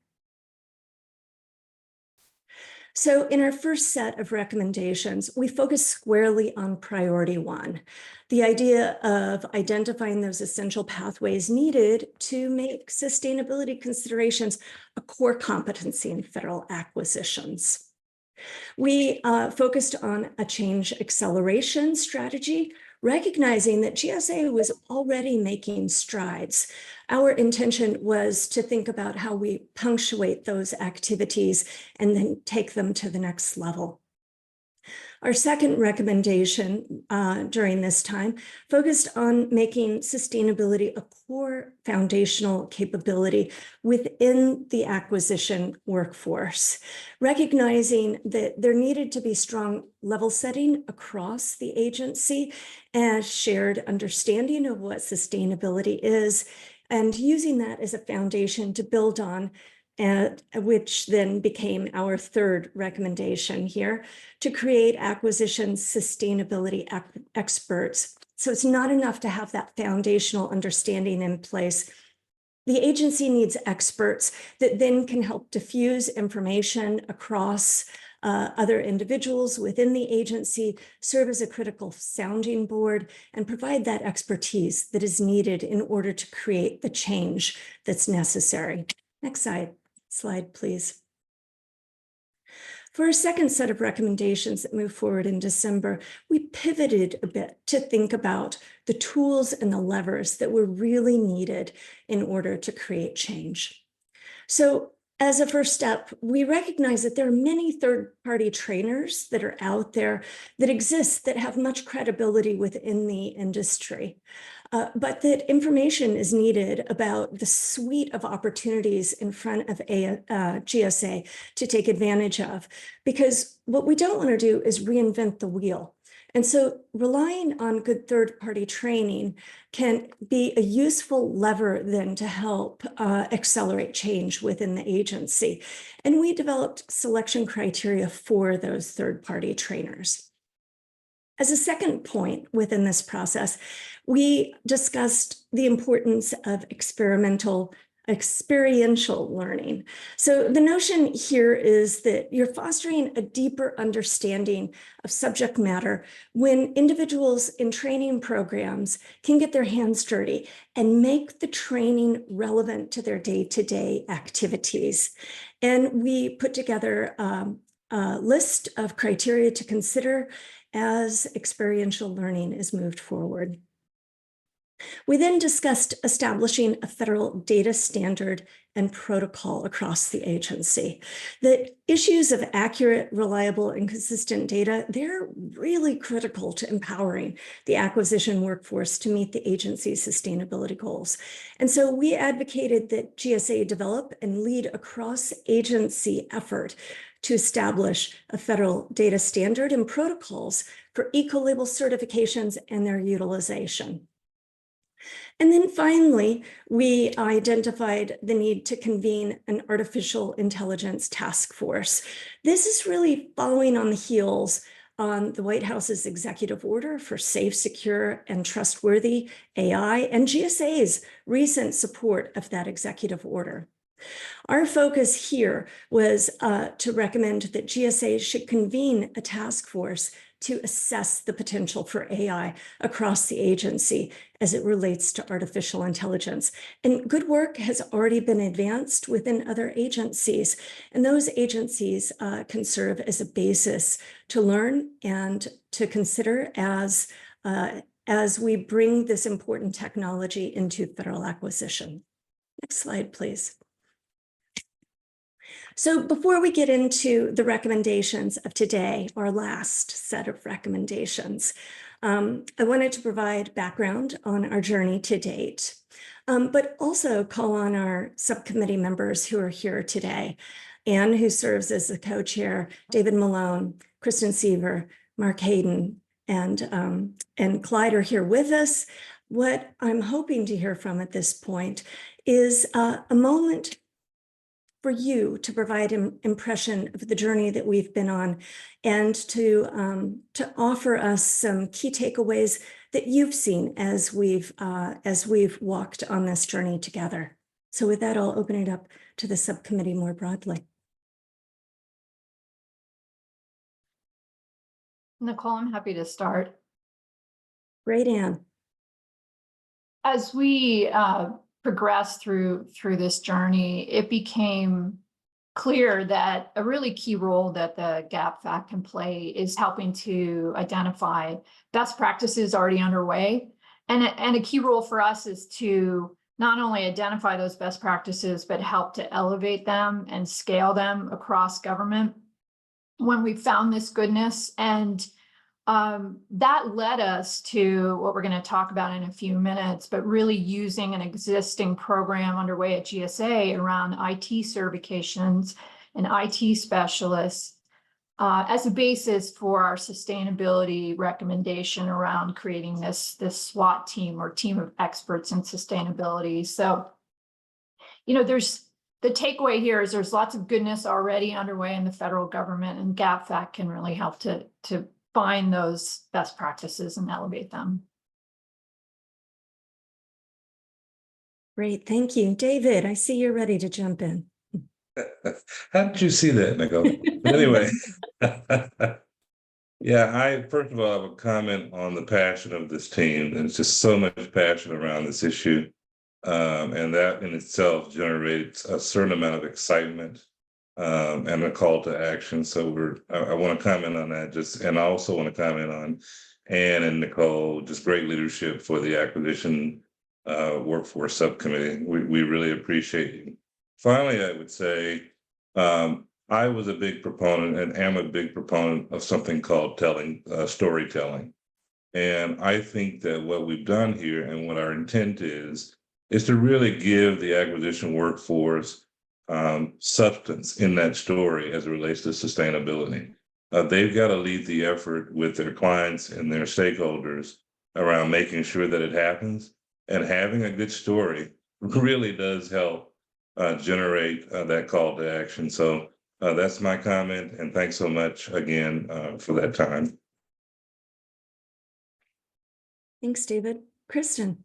So in our first set of recommendations, we focused squarely on priority 1, the idea of identifying those essential pathways needed to make sustainability considerations a core competency in federal acquisitions. We focused on a change acceleration strategy, recognizing that GSA was already making strides. Our intention was to think about how we punctuate those activities and then take them to the next level. Our second recommendation during this time focused on making sustainability a core foundational capability within the acquisition workforce, recognizing that there needed to be strong level setting across the agency and shared understanding of what sustainability is, and using that as a foundation to build on, which then became our third recommendation here, to create acquisition sustainability experts. So it's not enough to have that foundational understanding in place. The agency needs experts that then can help diffuse information across Other individuals within the agency serve as a critical sounding board and provide that expertise that is needed in order to create the change that's necessary. Next slide, please. For our second set of recommendations that move forward in December, we pivoted a bit to think about the tools and the levers that were really needed in order to create change. So as a first step, we recognize that there are many third-party trainers that are out there that exist that have much credibility within the industry. But that information is needed about the suite of opportunities in front of GSA to take advantage of, because what we don't want to do is reinvent the wheel. And so relying on good third-party training can be a useful lever then to help accelerate change within the agency. And we developed selection criteria for those third-party trainers. As a second point within this process, we discussed the importance of experiential learning. So the notion here is that you're fostering a deeper understanding of subject matter when individuals in training programs can get their hands dirty and make the training relevant to their day-to-day activities. And we put together a list of criteria to consider as experiential learning is moved forward. We then discussed establishing a federal data standard and protocol across the agency. The issues of accurate, reliable, and consistent data, they're really critical to empowering the acquisition workforce to meet the agency's sustainability goals. And so we advocated that GSA develop and lead a cross-agency effort to establish a federal data standard and protocols for eco-label certifications and their utilization. And then finally, we identified the need to convene an artificial intelligence task force. This is really following on the heels on the White House's executive order for safe, secure, and trustworthy AI and GSA's recent support of that executive order. Our focus here was to recommend that GSA should convene a task force to assess the potential for AI across the agency as it relates to artificial intelligence. And good work has already been advanced within other agencies, and those agencies can serve as a basis to learn and to consider as we bring this important technology into federal acquisition. Next slide, please. So before we get into the recommendations of today, our last set of recommendations, I wanted to provide background on our journey to date, but also call on our subcommittee members who are here today. Anne, who serves as the co-chair, David Malone, Kristen Seaver, Mark Hayden, and Clyde are here with us. What I'm hoping to hear from at this point is a moment for you to provide an impression of the journey that we've been on and to offer us some key takeaways that you've seen as we've walked on this journey together. So with that, I'll open it up to the subcommittee more broadly. Nicole, I'm happy to start. Great, Anne. As we progressed through this journey, it became clear that a really key role that the GAP FAC can play is helping to identify best practices already underway. And a key role for us is to not only identify those best practices, but help to elevate them and scale them across government when we found this goodness. And that led us to what we're going to talk about in a few minutes, but really using an existing program underway at GSA around IT certifications and IT specialists as a basis for our sustainability recommendation around creating this SWAT team or team of experts in sustainability. So, you know, the takeaway here is there's lots of goodness already underway in the federal government, and GAP FAC can really help to find those best practices and elevate them. Great, thank you. David, I see you're ready to jump in. How did you see that, Nicole? But anyway, yeah, I first of all have a comment on the passion of this team. There's just so much passion around this issue. And that in itself generates a certain amount of excitement and a call to action. So I want to comment on that and I also want to comment on Ann and Nicole, just great leadership for the acquisition workforce subcommittee. We really appreciate you. Finally, I would say I was a big proponent and am a big proponent of something called storytelling. And I think that what we've done here and what our intent is to really give the acquisition workforce substance in that story as it relates to sustainability. They've got to lead the effort with their clients and their stakeholders around making sure that it happens. And having a good story really does help generate that call to action. So that's my comment. And thanks so much again for that time. Thanks, David. Kristen.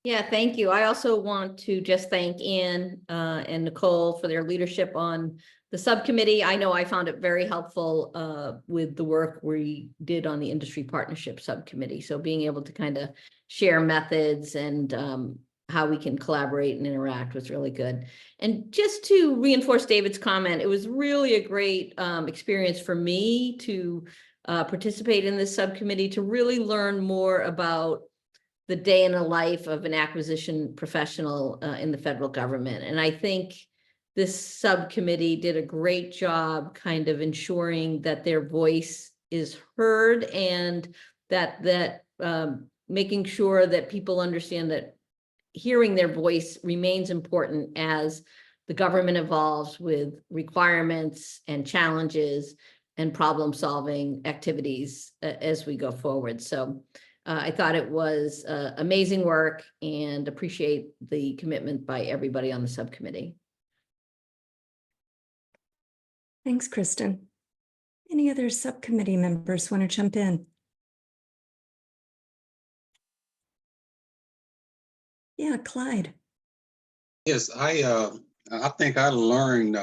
Yeah, thank you. I also want to just thank Ann and Nicole for their leadership on the subcommittee. I know I found it very helpful with the work we did on the industry partnership subcommittee. So being able to kind of share methods and how we can collaborate and interact was really good. And just to reinforce David's comment, it was really a great experience for me to participate in this subcommittee, to really learn more about the day in the life of an acquisition professional in the federal government. And I think this subcommittee did a great job kind of ensuring that their voice is heard and that making sure that people understand that hearing their voice remains important as the government evolves with requirements and challenges and problem-solving activities as we go forward. So I thought it was amazing work and appreciate the commitment by everybody on the subcommittee. Thanks, Kristen. Any other subcommittee members want to jump in? Yeah, Clyde. Yes, I think I learned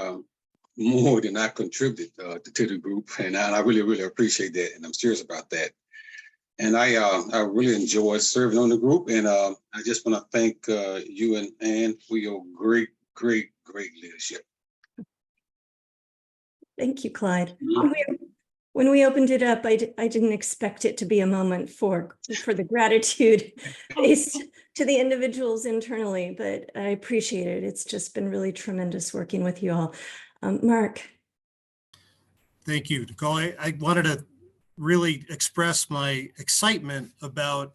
more than I contributed to the group, and I really, really appreciate that, and I'm serious about that. And I really enjoyed serving on the group, and I just want to thank you and Ann for your great leadership. Thank you, Clyde. When we opened it up, I didn't expect it to be a moment for the gratitude based to the individuals internally, but I appreciate it. It's just been really tremendous working with you all. Mark. Thank you, Nicole. I wanted to really express my excitement about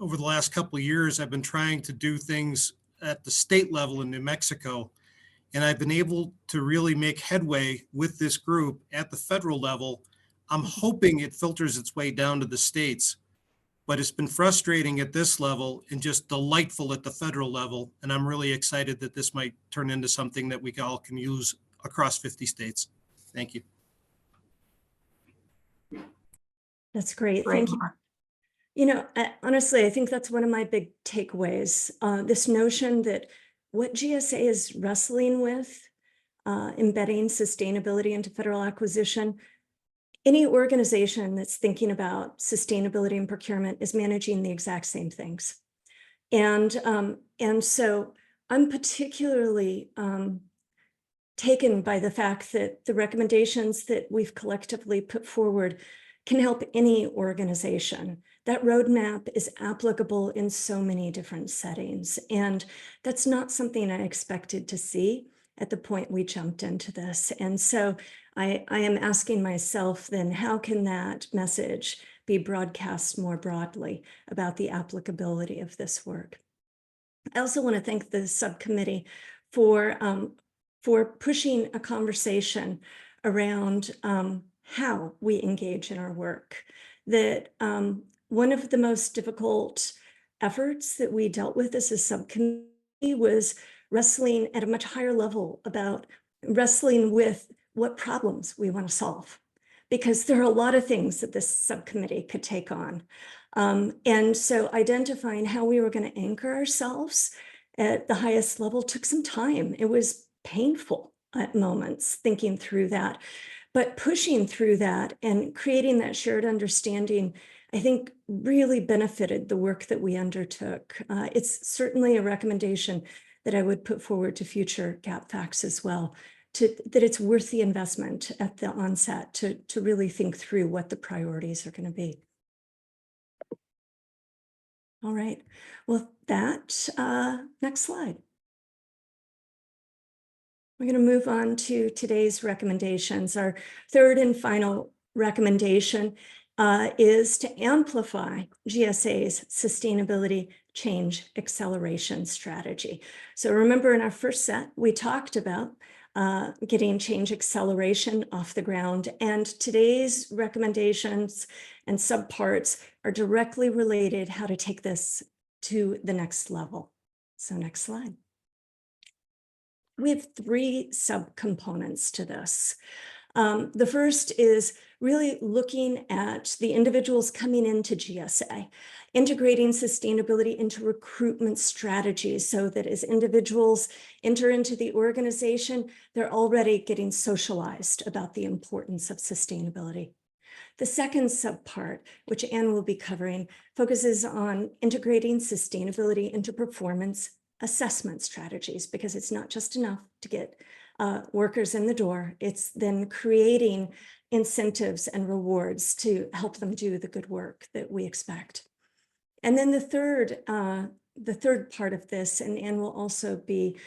over the last couple of years. I've been trying to do things at the state level in New Mexico, and I've been able to really make headway with this group at the federal level. I'm hoping it filters its way down to the states, but it's been frustrating at this level and just delightful at the federal level. And I'm really excited that this might turn into something that we all can use across 50 states. Thank you. That's great. Thank you. You know, honestly, I think that's one of my big takeaways. This notion that what GSA is wrestling with, embedding sustainability into federal acquisition, any organization that's thinking about sustainability and procurement is managing the exact same things. And so I'm particularly taken by the fact that the recommendations that we've collectively put forward can help any organization. That roadmap is applicable in so many different settings. And that's not something I expected to see at the point we jumped into this. And so I am asking myself then, how can that message be broadcast more broadly about the applicability of this work? I also want to thank the subcommittee for pushing a conversation around how we engage in our work. That one of the most difficult efforts that we dealt with as a subcommittee was wrestling at a much higher level about wrestling with what problems we want to solve, because there are a lot of things that this subcommittee could take on. And so identifying how we were going to anchor ourselves at the highest level took some time. It was painful at moments, thinking through that. But pushing through that and creating that shared understanding, I think, really benefited the work that we undertook. It's certainly a recommendation that I would put forward to future GAP FACs as well, that it's worth the investment at the onset to really think through what the priorities are going to be. All right, well, that, next slide. We're going to move on to today's recommendations. Our third and final recommendation is to amplify GSA's sustainability change acceleration strategy. So remember, in our first set, we talked about getting change acceleration off the ground, and today's recommendations and subparts are directly related how to take this to the next level. So next slide. We have three subcomponents to this. The first is really looking at the individuals coming into GSA, integrating sustainability into recruitment strategies so that as individuals enter into the organization, they're already getting socialized about the importance of sustainability. The second subpart, which Anne will be covering, focuses on integrating sustainability into performance assessment strategies, because it's not just enough to get workers in the door. It's then creating incentives and rewards to help them do the good work that we expect. And then the third part of this, and Anne will also be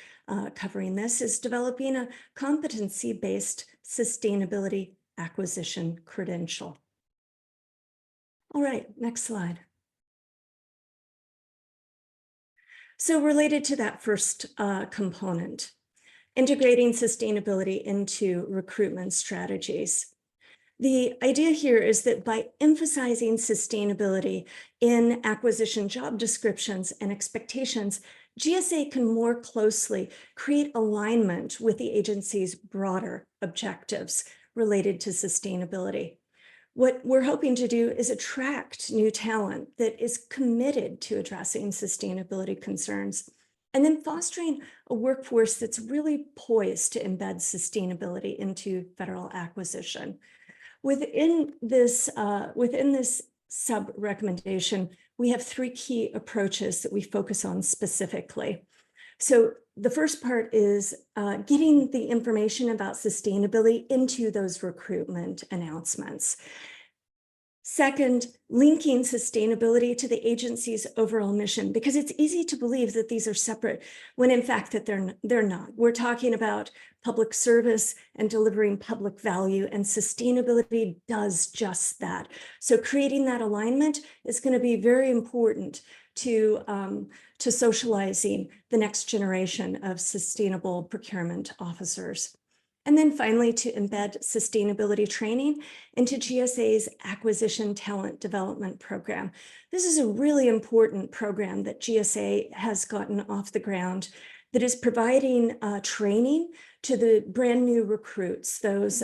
covering this, is developing a competency-based sustainability acquisition credential. All right, next slide. So related to that first component, integrating sustainability into recruitment strategies. The idea here is that by emphasizing sustainability in acquisition job descriptions and expectations, GSA can more closely create alignment with the agency's broader objectives related to sustainability. What we're hoping to do is attract new talent that is committed to addressing sustainability concerns, and then fostering a workforce that's really poised to embed sustainability into federal acquisition. Within this sub-recommendation, we have three key approaches that we focus on specifically. So the first part is getting the information about sustainability into those recruitment announcements. Second, linking sustainability to the agency's overall mission, because it's easy to believe that these are separate when in fact that they're not. We're talking about public service and delivering public value, and sustainability does just that. So creating that alignment is going to be very important to socializing the next generation of sustainable procurement officers. And then finally, to embed sustainability training into GSA's acquisition talent development program. This is a really important program that GSA has gotten off the ground that is providing training to the brand new recruits, those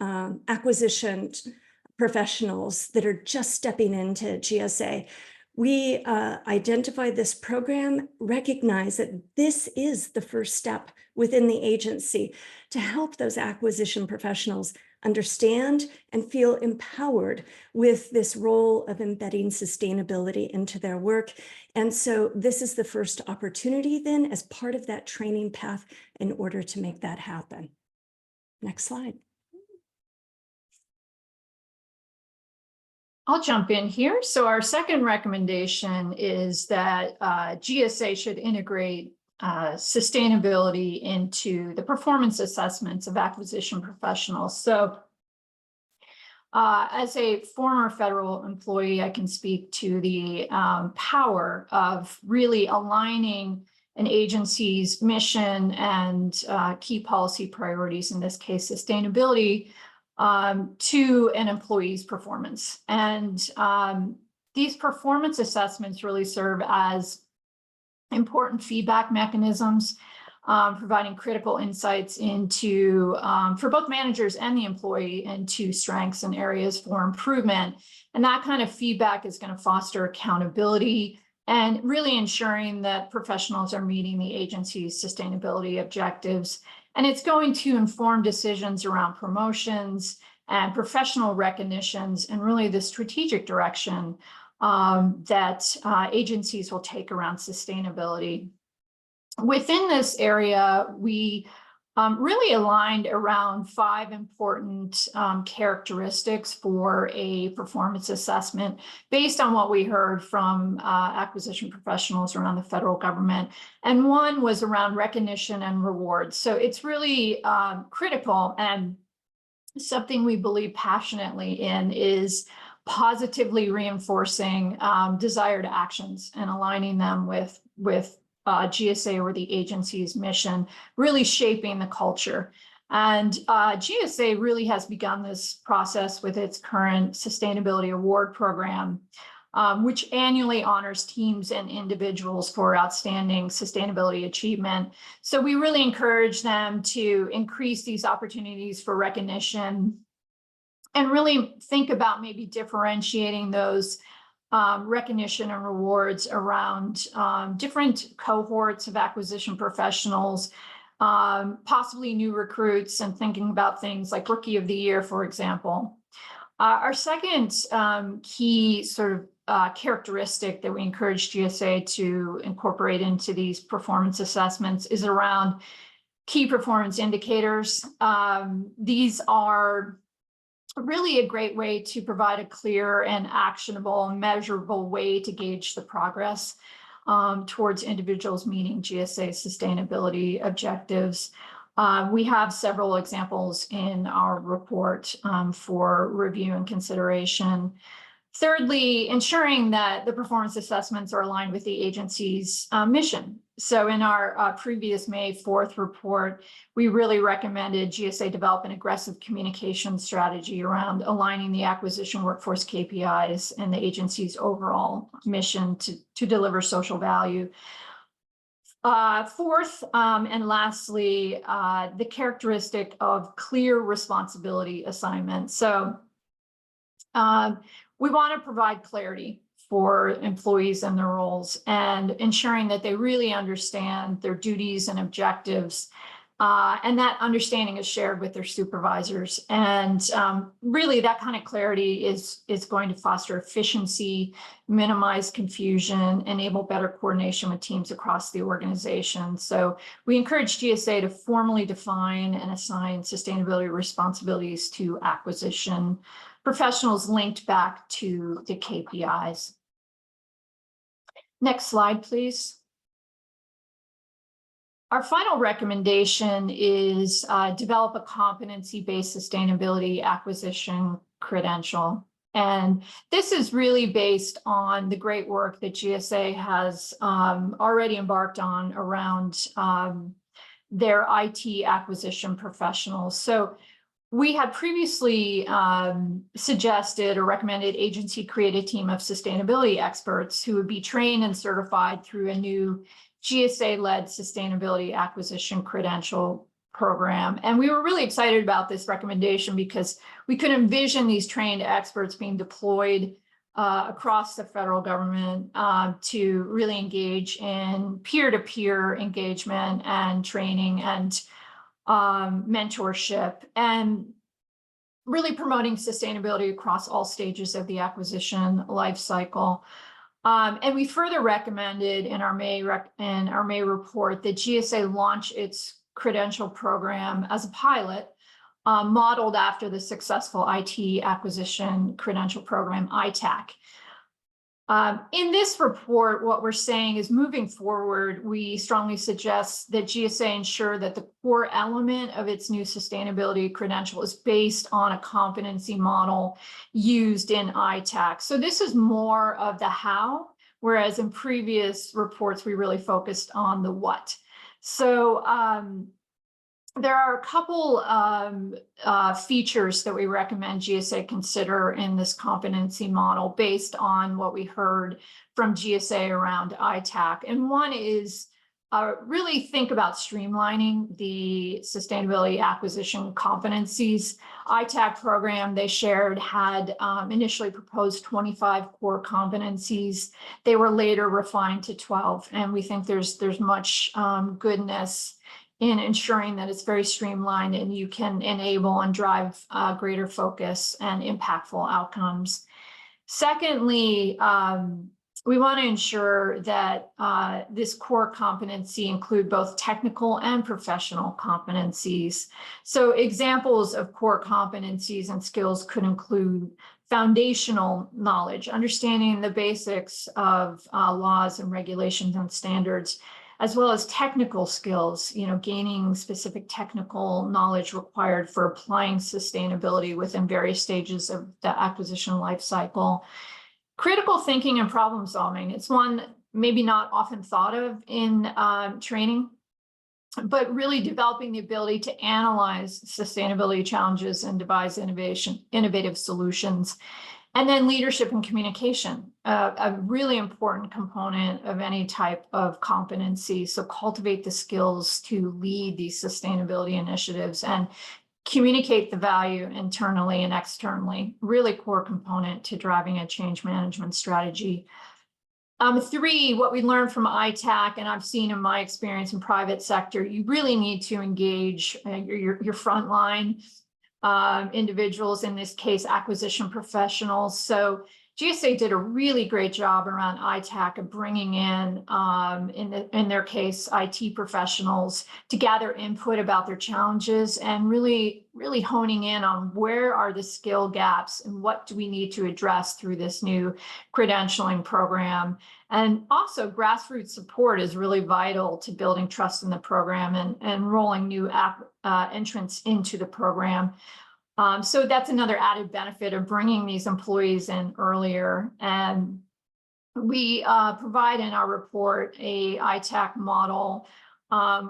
acquisition professionals that are just stepping into GSA. We identified this program, recognize that this is the first step within the agency to help those acquisition professionals understand and feel empowered with this role of embedding sustainability into their work. And so this is the first opportunity then as part of that training path in order to make that happen. Next slide. I'll jump in here. So our second recommendation is that GSA should integrate sustainability into the performance assessments of acquisition professionals. So as a former federal employee, I can speak to the power of really aligning an agency's mission and key policy priorities, in this case, sustainability, to an employee's performance. And these performance assessments really serve as important feedback mechanisms, providing critical insights into, for both managers and the employee, into strengths and areas for improvement. And that kind of feedback is going to foster accountability and really ensuring that professionals are meeting the agency's sustainability objectives. And it's going to inform decisions around promotions and professional recognitions and really the strategic direction that agencies will take around sustainability. Within this area, we really aligned around 5 important characteristics for a performance assessment based on what we heard from acquisition professionals around the federal government. And one was around recognition and rewards. So it's really critical, and something we believe passionately in is positively reinforcing desired actions and aligning them with GSA or the agency's mission, really shaping the culture. And GSA really has begun this process with its current Sustainability Award Program, which annually honors teams and individuals for outstanding sustainability achievement. So we really encourage them to increase these opportunities for recognition and really think about maybe differentiating those recognition and rewards around different cohorts of acquisition professionals, possibly new recruits, and thinking about things like Rookie of the Year, for example. Our second key sort of characteristic that we encourage GSA to incorporate into these performance assessments is around key performance indicators. These are really a great way to provide a clear and actionable and measurable way to gauge the progress towards individuals meeting GSA sustainability objectives. We have several examples in our report for review and consideration. Thirdly, ensuring that the performance assessments are aligned with the agency's mission. So in our previous May 4th report, we really recommended GSA develop an aggressive communication strategy around aligning the acquisition workforce KPIs and the agency's overall mission to deliver social value. Fourth, and lastly, the characteristic of clear responsibility assignment. So we want to provide clarity for employees and their roles and ensuring that they really understand their duties and objectives, and that understanding is shared with their supervisors. And really that kind of clarity is going to foster efficiency, minimize confusion, enable better coordination with teams across the organization. So we encourage GSA to formally define and assign sustainability responsibilities to acquisition professionals linked back to the KPIs. Next slide, please. Our final recommendation is develop a competency-based sustainability acquisition credential. And this is really based on the great work that GSA has already embarked on around their IT acquisition professionals. So we had previously suggested or recommended agency create a team of sustainability experts who would be trained and certified through a new GSA-led sustainability acquisition credential program. And we were really excited about this recommendation because we could envision these trained experts being deployed across the federal government to really engage in peer-to-peer engagement and training and mentorship, and really promoting sustainability across all stages of the acquisition life cycle. And we further recommended in our May report that GSA launch its credential program as a pilot, modeled after the successful IT acquisition credential program, ITAC. In this report, what we're saying is moving forward, we strongly suggest that GSA ensure that the core element of its new sustainability credential is based on a competency model used in ITAC. So this is more of the how, whereas in previous reports, we really focused on the what. So there are a couple features that we recommend GSA consider in this competency model based on what we heard from GSA around ITAC. And one is really think about streamlining the sustainability acquisition competencies. ITAC program they shared had initially proposed 25 core competencies. They were later refined to 12. And we think there's much goodness in ensuring that it's very streamlined and you can enable and drive greater focus and impactful outcomes. Secondly, we want to ensure that this core competency include both technical and professional competencies. So examples of core competencies and skills could include foundational knowledge, understanding the basics of laws and regulations and standards, as well as technical skills, gaining specific technical knowledge required for applying sustainability within various stages of the acquisition life cycle. Critical thinking and problem solving, it's one maybe not often thought of in training, but really developing the ability to analyze sustainability challenges and devise innovative solutions. And then leadership and communication, a really important component of any type of competency. So cultivate the skills to lead these sustainability initiatives and communicate the value internally and externally, really core component to driving a change management strategy. 3, what we learned from ITAC, and I've seen in my experience in private sector, you really need to engage your frontline individuals, in this case, acquisition professionals. So GSA did a really great job around ITAC of bringing in their case, IT professionals to gather input about their challenges and really honing in on where are the skill gaps and what do we need to address through this new credentialing program. And also grassroots support is really vital to building trust in the program and enrolling new entrants into the program. So that's another added benefit of bringing these employees in earlier. And we provide in our report a ITAC model,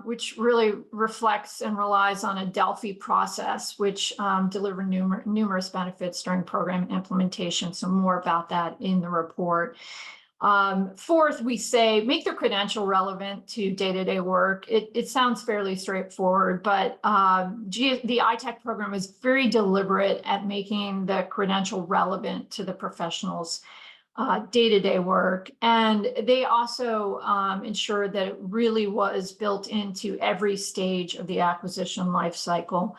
which really reflects and relies on a Delphi process, which deliver numerous benefits during program implementation. So more about that in the report. 4th, we say make the credential relevant to day-to-day work. It sounds fairly straightforward, but the ITAC program is very deliberate at making the credential relevant to the professionals' day-to-day work. And they also ensure that it really was built into every stage of the acquisition life cycle.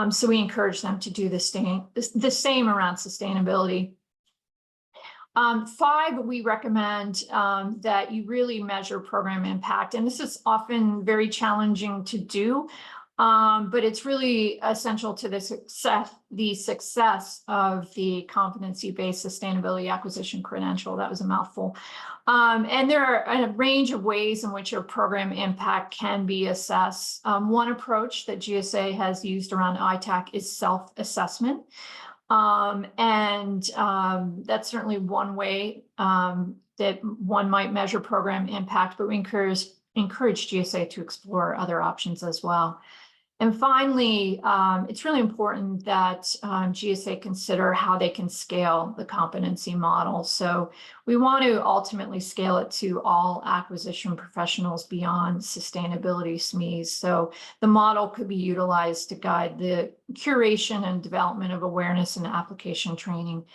So we encourage them to do the same around sustainability. 5, we recommend that you really measure program impact. And this is often very challenging to do, but it's really essential to the success of the competency-based sustainability acquisition credential. That was a mouthful. And there are a range of ways in which your program impact can be assessed. One approach that GSA has used around ITAC is self-assessment. That's certainly one way that one might measure program impact, but we encourage GSA to explore other options as well. And finally, it's really important that GSA consider how they can scale the competency model. So we want to ultimately scale it to all acquisition professionals beyond sustainability SMEs. So the model could be utilized to guide the curation and development of awareness and application training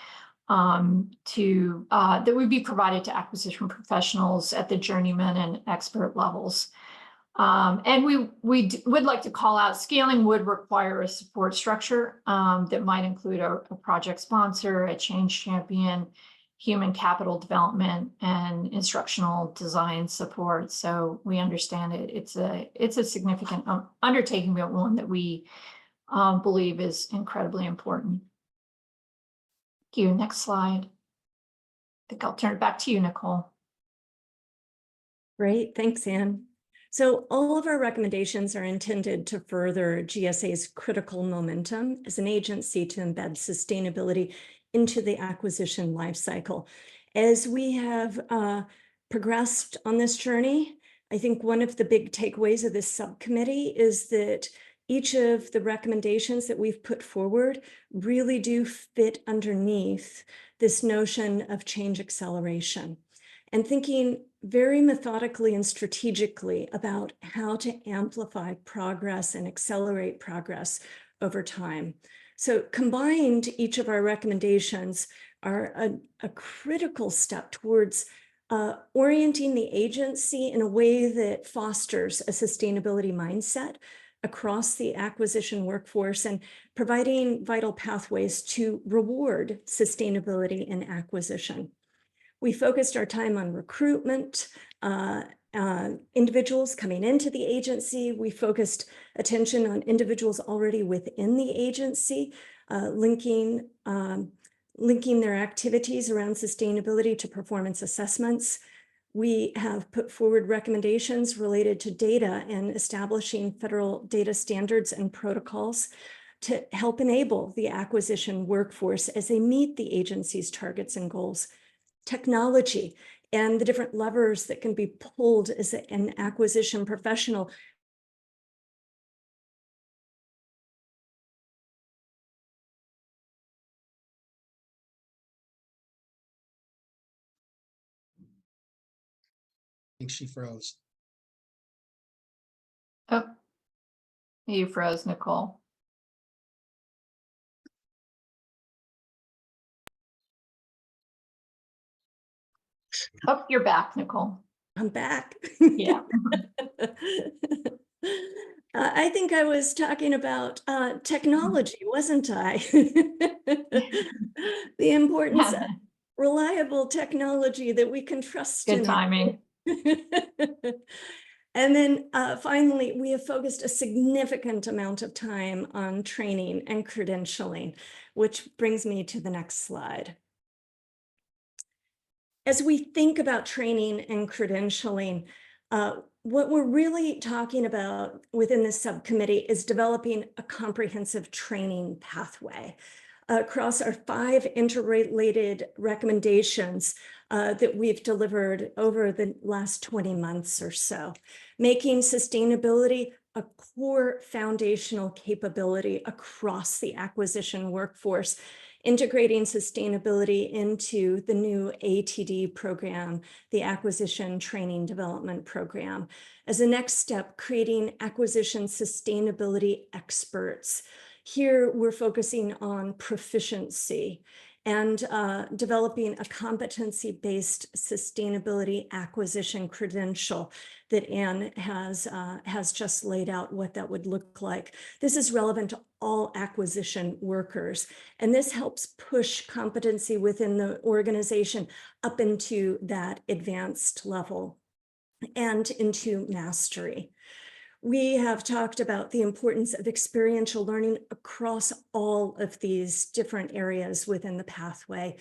that would be provided to acquisition professionals at the journeyman and expert levels. And we would like to call out scaling would require a support structure that might include a project sponsor, a change champion, human capital development, and instructional design support. So we understand it's a significant undertaking, but one that we believe is incredibly important. Thank you. Next slide. I think I'll turn it back to you, Nicole. Great. Thanks, Anne. So all of our recommendations are intended to further GSA's critical momentum as an agency to embed sustainability into the acquisition lifecycle. As we have progressed on this journey, I think one of the big takeaways of this subcommittee is that each of the recommendations that we've put forward really do fit underneath this notion of change acceleration and thinking very methodically and strategically about how to amplify progress and accelerate progress over time. So combined, each of our recommendations are a critical step towards orienting the agency in a way that fosters a sustainability mindset across the acquisition workforce and providing vital pathways to reward sustainability in acquisition. We focused our time on recruitment, individuals coming into the agency. We focused attention on individuals already within the agency, linking their activities around sustainability to performance assessments. We have put forward recommendations related to data and establishing federal data standards and protocols to help enable the acquisition workforce as they meet the agency's targets and goals. Technology and the different levers that can be pulled as an acquisition professional. I think she froze. Oh, you froze, Nicole. Oh, you're back, Nicole. I'm back. Yeah. I think I was talking about technology, wasn't I? The importance of reliable technology that we can trust in. Good timing. And then finally, we have focused a significant amount of time on training and credentialing, which brings me to the next slide. As we think about training and credentialing, what we're really talking about within this subcommittee is developing a comprehensive training pathway across our 5 interrelated recommendations that we've delivered over the last 20 months or so, making sustainability a core foundational capability across the acquisition workforce, integrating sustainability into the new ATD program, the Acquisition Training Development Program. As a next step, creating acquisition sustainability experts. Here, we're focusing on proficiency and developing a competency-based sustainability acquisition credential that Anne has just laid out what that would look like. This is relevant to all acquisition workers, and this helps push competency within the organization up into that advanced level and into mastery. We have talked about the importance of experiential learning across all of these different areas within the pathway.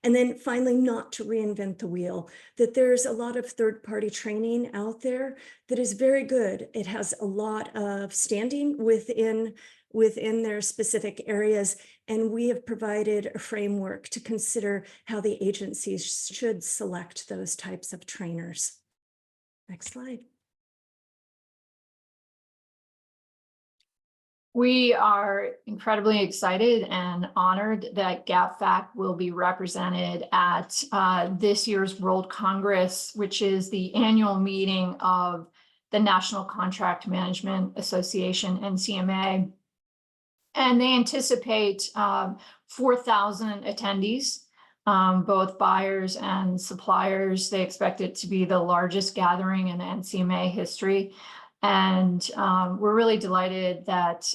And then finally, not to reinvent the wheel, that there's a lot of third-party training out there that is very good. It has a lot of standing within their specific areas, and we have provided a framework to consider how the agencies should select those types of trainers. Next slide. We are incredibly excited and honored that GAP FAC will be represented at this year's World Congress, which is the annual meeting of the National Contract Management Association, NCMA. And they anticipate 4,000 attendees, both buyers and suppliers. They expect it to be the largest gathering in NCMA history. And we're really delighted that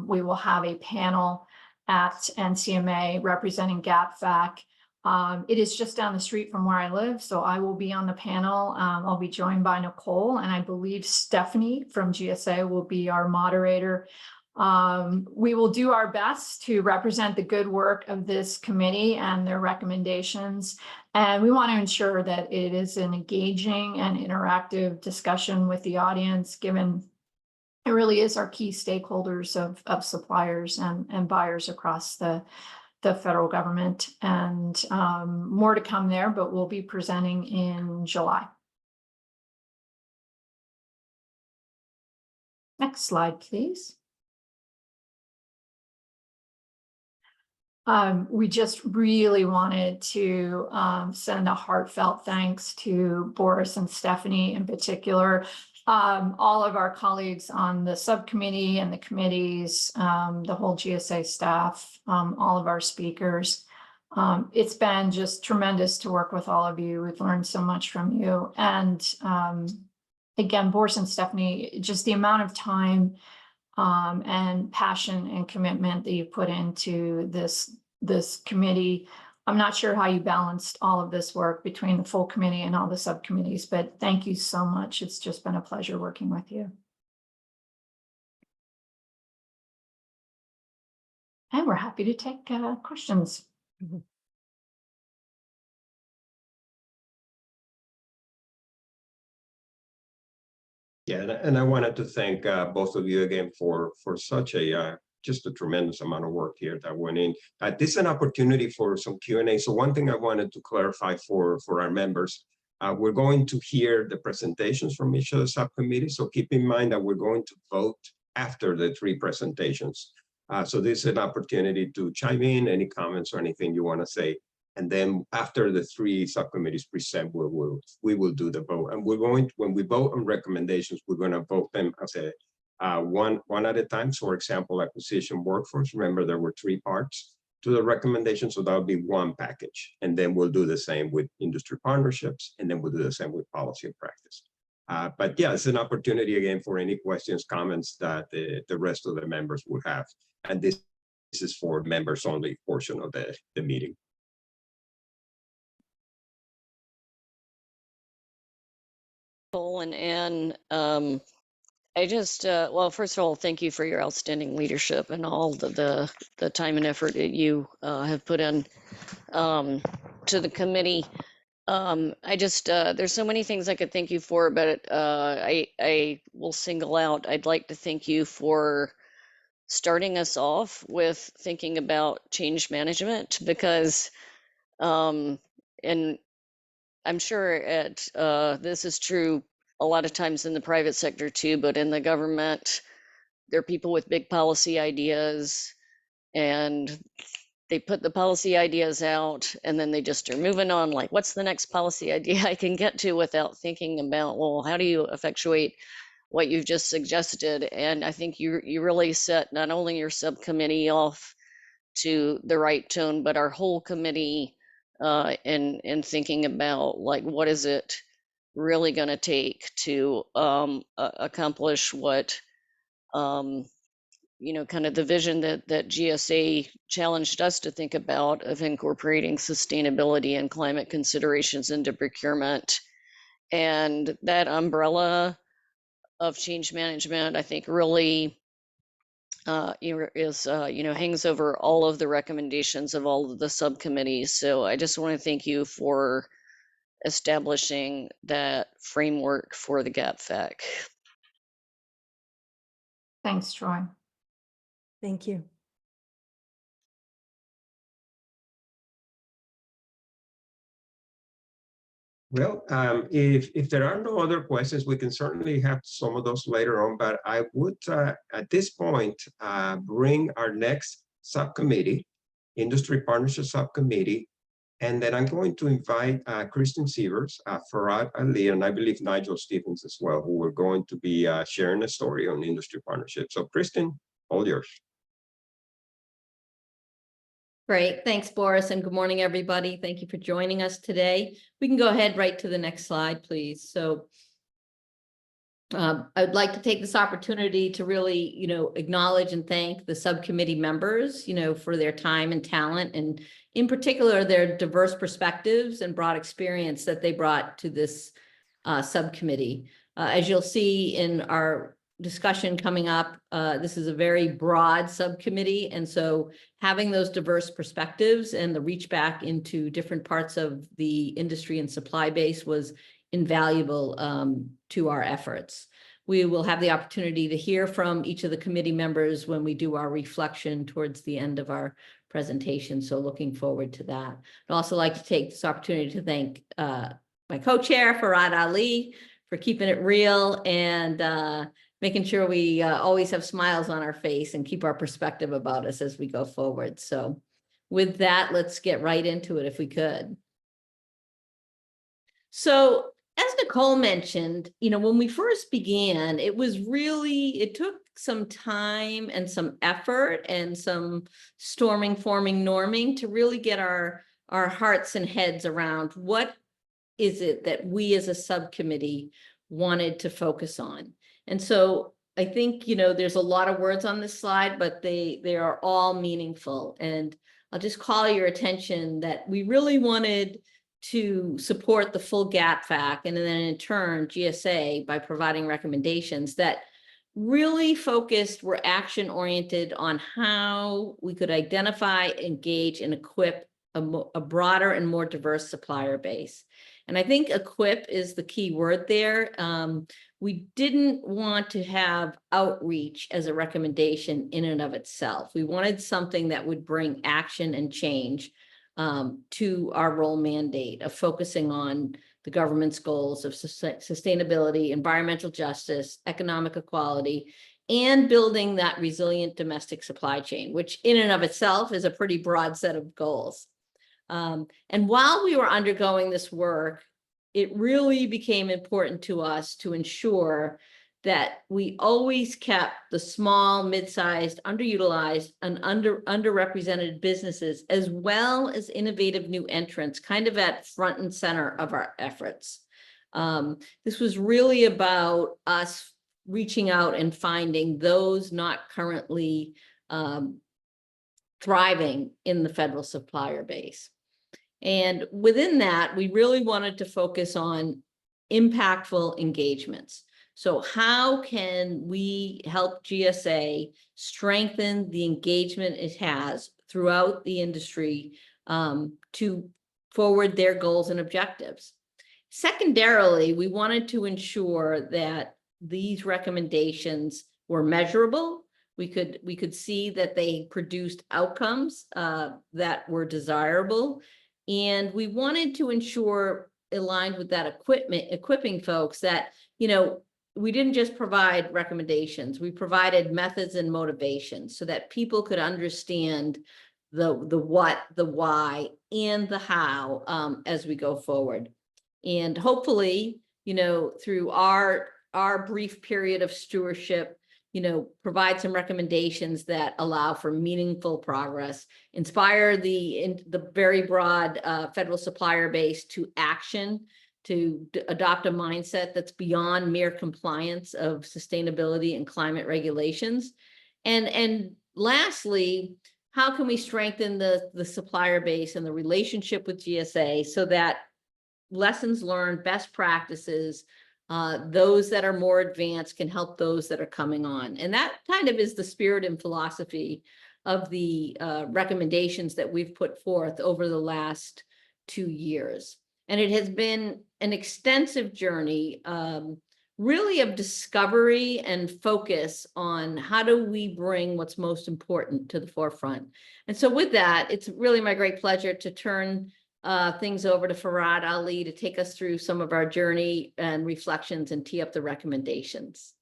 we will have a panel at NCMA representing GAP FAC. It is just down the street from where I live, so I will be on the panel. I'll be joined by Nicole, and I believe Stephanie from GSA will be our moderator. We will do our best to represent the good work of this committee and their recommendations. And we want to ensure that it is an engaging and interactive discussion with the audience, given it really is our key stakeholders of suppliers and buyers across the federal government. And more to come there, but we'll be presenting in July. Next slide, please. We just really wanted to send a heartfelt thanks to Boris and Stephanie in particular, all of our colleagues on the subcommittee and the committees, the whole GSA staff, all of our speakers. It's been just tremendous to work with all of you. We've learned so much from you. And again, Boris and Stephanie, just the amount of time and passion and commitment that you put into this committee. I'm not sure how you balanced all of this work between the full committee and all the subcommittees, but thank you so much. It's just been a pleasure working with you. And we're happy to take questions. Yeah, and I wanted to thank both of you again for such a just a tremendous amount of work here that went in. This is an opportunity for some Q&A. So one thing I wanted to clarify for our members, we're going to hear the presentations from each of the subcommittees. So keep in mind that we're going to vote after the 3 presentations. So this is an opportunity to chime in, any comments or anything you want to say. And then after the 3 subcommittees present, we will do the vote. And we're going to, when we vote on recommendations, we're going to vote them as a one at a time. So for example, acquisition workforce, remember there were 3 parts to the recommendation. So that'll be one package. And then we'll do the same with industry partnerships. And then we'll do the same with policy and practice. But yeah, it's an opportunity again for any questions, comments that the rest of the members would have. And this is for members only portion of the meeting. And Anne, I just, well, first of all, thank you for your outstanding leadership and all the time and effort that you have put in to the committee. I just, there's so many things I could thank you for, but I will single out, I'd like to thank you for starting us off with thinking about change management, because, and I'm sure this is true a lot of times in the private sector too, but in the government, there are people with big policy ideas and they put the policy ideas out and then they just are moving on, like, what's the next policy idea I can get to, without thinking about, well, how do you effectuate what you've just suggested? And I think you really set not only your subcommittee off to the right tone, but our whole committee in thinking about, like, what is it really going to take to accomplish what you know, kind of the vision that GSA challenged us to think about, of incorporating sustainability and climate considerations into procurement. And that umbrella of change management, I think, really is you know, hangs over all of the recommendations of all of the subcommittees. So I just want to thank you for establishing that framework for the GAP FAC. Thanks, Troy. Thank you. Well, if there are no other questions, we can certainly have some of those later on, but I would, at this point, bring our next subcommittee, Industry Partnership Subcommittee, and then I'm going to invite Kristen Sievers, Farad Ali, and I believe Nigel Stephens as well, who are going to be sharing a story on industry partnership. So Kristen, all yours. Great. Thanks, Boris, and good morning, everybody. Thank you for joining us today. We can go ahead right to the next slide, please. So I'd like to take this opportunity to really, acknowledge and thank the subcommittee members, for their time and talent, and in particular, their diverse perspectives and broad experience that they brought to this subcommittee. As you'll see in our discussion coming up, this is a very broad subcommittee, and so having those diverse perspectives and the reach back into different parts of the industry and supply base was invaluable to our efforts. We will have the opportunity to hear from each of the committee members when we do our reflection towards the end of our presentation, so looking forward to that. I'd also like to take this opportunity to thank my co-chair, Farad Ali, for keeping it real and making sure we always have smiles on our face and keep our perspective about us as we go forward. So with that, let's get right into it if we could. So as Nicole mentioned, when we first began, it took some time and some effort and some forming, norming to really get our hearts and heads around what is it that we as a subcommittee wanted to focus on. And so I think, you know, there's a lot of words on this slide, but they are all meaningful. And I'll just call your attention that we really wanted to support the full GAP FAC and then in turn GSA by providing recommendations that really focused, were action oriented on how we could identify, engage, and equip a broader and more diverse supplier base. And I think equip is the key word there. We didn't want to have outreach as a recommendation in and of itself. We wanted something that would bring action and change to our role mandate of focusing on the government's goals of sustainability, environmental justice, economic equality, and building that resilient domestic supply chain, which in and of itself is a pretty broad set of goals. And while we were undergoing this work, it really became important to us to ensure that we always kept the small, mid-sized, underutilized, and underrepresented businesses, as well as innovative new entrants, kind of at front and center of our efforts. This was really about us reaching out and finding those not currently thriving in the federal supplier base. And within that, we really wanted to focus on impactful engagements. So how can we help GSA strengthen the engagement it has throughout the industry to forward their goals and objectives? Secondarily, we wanted to ensure that these recommendations were measurable. We could see that they produced outcomes that were desirable. And we wanted to ensure, aligned with that equipping folks, that, you know, we didn't just provide recommendations, we provided methods and motivations so that people could understand the what, the why, and the how as we go forward. And hopefully, you know, through our brief period of stewardship, you know, provide some recommendations that allow for meaningful progress, inspire the very broad federal supplier base to action, to adopt a mindset that's beyond mere compliance of sustainability and climate regulations. And lastly, how can we strengthen the supplier base and the relationship with GSA so that lessons learned, best practices, those that are more advanced can help those that are coming on. And that kind of is the spirit and philosophy of the recommendations that we've put forth over the last 2 years. And it has been an extensive journey, really of discovery and focus on how do we bring what's most important to the forefront. And so with that, it's really my great pleasure to turn things over to Farad Ali to take us through some of our journey and reflections and tee up the recommendations.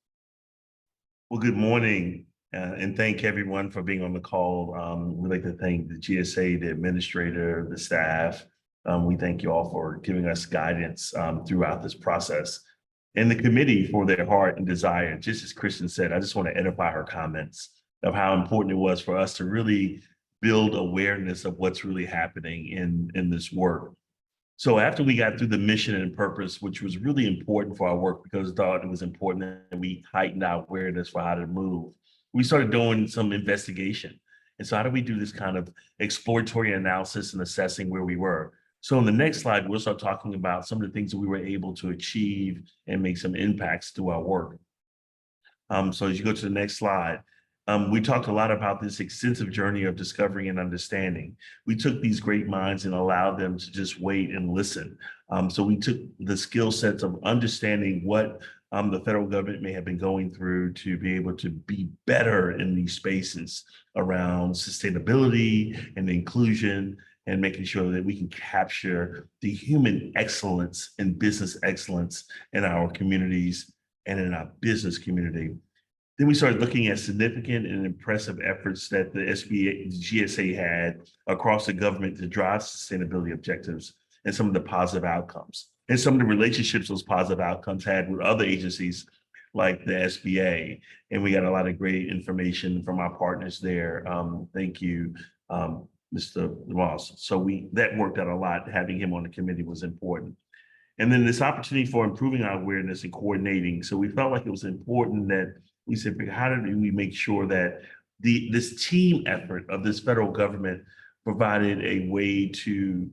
Well, good morning, and thank everyone for being on the call. We'd like to thank the GSA, the administrator, the staff. We thank you all for giving us guidance throughout this process, and the committee for their heart and desire. Just as Kristen said, I just want to edify her comments of how important it was for us to really build awareness of what's really happening in this work. So after we got through the mission and purpose, which was really important for our work because I thought it was important that we heightened our awareness for how to move, we started doing some investigation. And so how do we do this kind of exploratory analysis and assessing where we were? So in the next slide, we'll start talking about some of the things that we were able to achieve and make some impacts through our work. So as you go to the next slide, we talked a lot about this extensive journey of discovery and understanding. We took these great minds and allowed them to just wait and listen. So we took the skill sets of understanding what the federal government may have been going through to be able to be better in these spaces around sustainability and inclusion, and making sure that we can capture the human excellence and business excellence in our communities and in our business community. Then we started looking at significant and impressive efforts that the GSA had across the government to drive sustainability objectives and some of the positive outcomes and some of the relationships those positive outcomes had with other agencies like the SBA. And we got a lot of great information from our partners there. Thank you, Mr. Ross. So that worked out a lot. Having him on the committee was important. And then this opportunity for improving our awareness and coordinating. So we felt like it was important that we said, how do we make sure that this team effort of this federal government provided a way to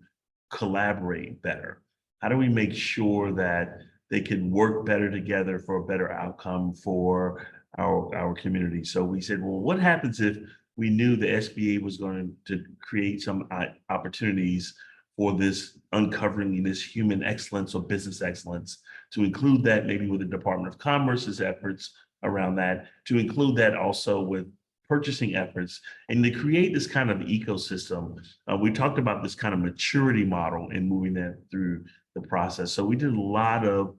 collaborate better? How do we make sure that they can work better together for a better outcome for our community? So we said, well, what happens if we knew the SBA was going to create some opportunities for this uncovering this human excellence or business excellence, to include that maybe with the Department of Commerce's efforts around that, to include that also with purchasing efforts, and to create this kind of ecosystem. We talked about this kind of maturity model and moving that through the process. So we did a lot of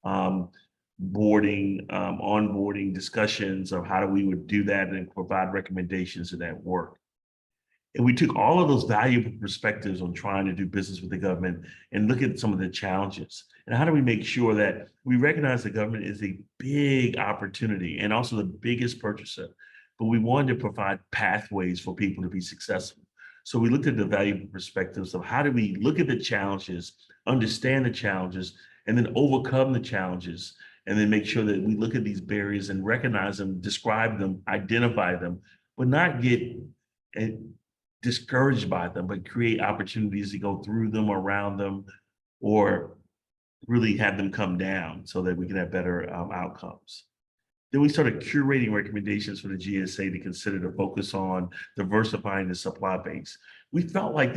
onboarding discussions of how we would do that and provide recommendations in that work. And we took all of those valuable perspectives on trying to do business with the government and look at some of the challenges. And how do we make sure that we recognize the government is a big opportunity and also the biggest purchaser, but we wanted to provide pathways for people to be successful. So we looked at the valuable perspectives of how do we look at the challenges, understand the challenges, and then overcome the challenges, and then make sure that we look at these barriers and recognize them, describe them, identify them, but not get discouraged by them, but create opportunities to go through them, around them, or really have them come down so that we can have better outcomes. Then we started curating recommendations for the GSA to consider to focus on diversifying the supply base. We felt like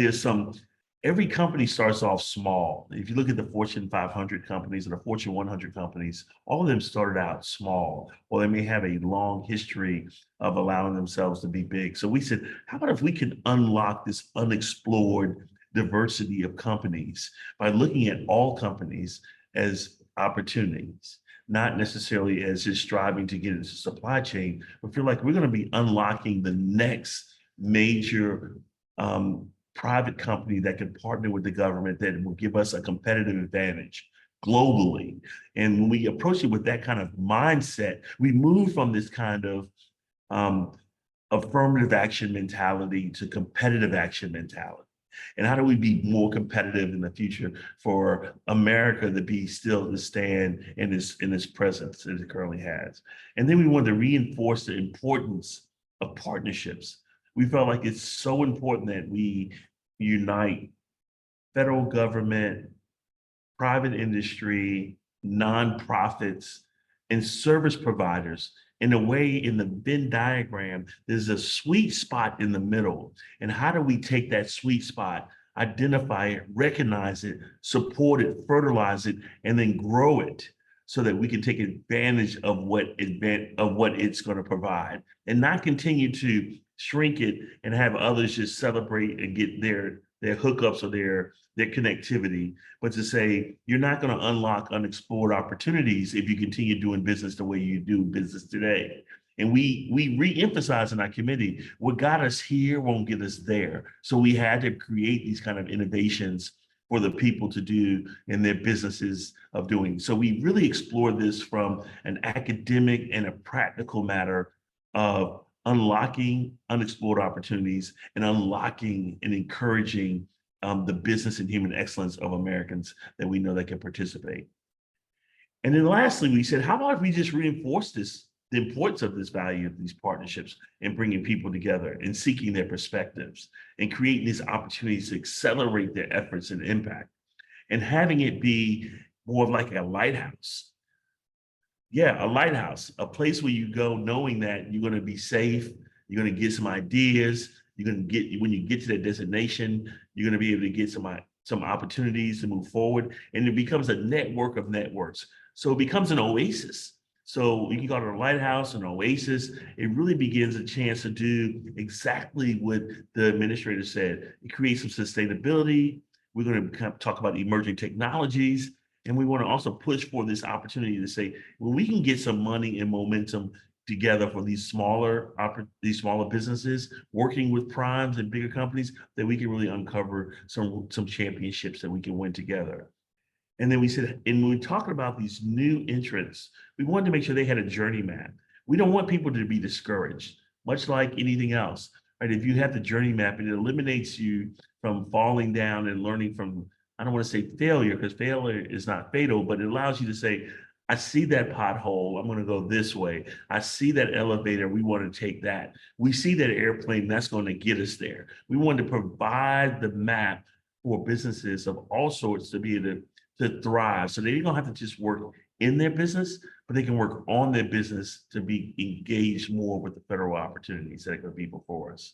every company starts off small. If you look at the Fortune 500 companies and the Fortune 100 companies, all of them started out small, or they may have a long history of allowing themselves to be big. So we said, how about if we can unlock this unexplored diversity of companies by looking at all companies as opportunities, not necessarily as just striving to get into the supply chain, but feel like we're going to be unlocking the next major private company that can partner with the government that will give us a competitive advantage globally. And when we approach it with that kind of mindset, we move from this kind of affirmative action mentality to competitive action mentality. And how do we be more competitive in the future for America to be still to stand in this presence as it currently has? And then we wanted to reinforce the importance of partnerships. We felt like it's so important that we unite federal government, private industry, nonprofits, and service providers. In a way, in the Venn diagram, there's a sweet spot in the middle. And how do we take that sweet spot, identify it, recognize it, support it, fertilize it, and then grow it so that we can take advantage of what it's going to provide, and not continue to shrink it and have others just celebrate and get their hookups or their connectivity, but to say, you're not going to unlock unexplored opportunities if you continue doing business the way you do business today. And we re-emphasize in our committee, what got us here won't get us there. So we had to create these kind of innovations for the people to do in their businesses of doing. So we really explored this from an academic and a practical matter of unlocking unexplored opportunities and unlocking and encouraging the business and human excellence of Americans that we know that can participate. And then lastly, we said, how about if we just reinforce the importance of this value of these partnerships and bringing people together and seeking their perspectives and creating these opportunities to accelerate their efforts and impact, and having it be more of like a lighthouse. Yeah, a lighthouse, a place where you go knowing that you're going to be safe, you're going to get some ideas, you're going to get, when you get to that destination, you're going to be able to get some opportunities to move forward, and it becomes a network of networks. So it becomes an oasis. So you can call it a lighthouse, an oasis. It really begins a chance to do exactly what the administrator said. It creates some sustainability. We're going to talk about emerging technologies. And we want to also push for this opportunity to say, well, we can get some money and momentum together for these smaller businesses, working with primes and bigger companies, that we can really uncover some championships that we can win together. And then we said, and when we're talking about these new entrants, we wanted to make sure they had a journey map. We don't want people to be discouraged, much like anything else, right? If you have the journey map, it eliminates you from falling down and learning from, I don't want to say failure, because failure is not fatal, but it allows you to say, I see that pothole, I'm going to go this way. I see that elevator, we want to take that. We see that airplane, that's going to get us there. We want to provide the map for businesses of all sorts to be able to thrive. So they don't have to just work in their business, but they can work on their business to be engaged more with the federal opportunities that are going to be before us.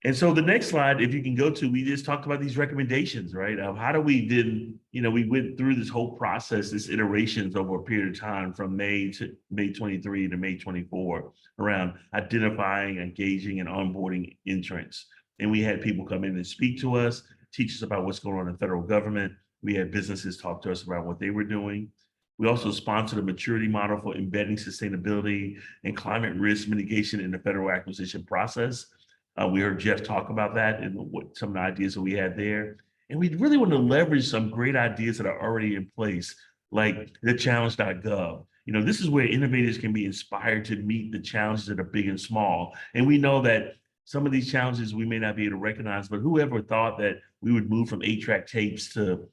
And so the next slide, if you can go to, we just talked about these recommendations, right? Of how do we then, we went through this whole process, this iterations over a period of time from May 23 to May 24 around identifying, engaging, and onboarding entrants. And we had people come in and speak to us, teach us about what's going on in the federal government. We had businesses talk to us about what they were doing. We also sponsored a maturity model for embedding sustainability and climate risk mitigation in the federal acquisition process. We heard Jeff talk about that and what some of the ideas that we had there. And we really want to leverage some great ideas that are already in place, like the challenge.gov. This is where innovators can be inspired to meet the challenges that are big and small. And we know that some of these challenges we may not be able to recognize, but whoever thought that we would move from 8-track tapes to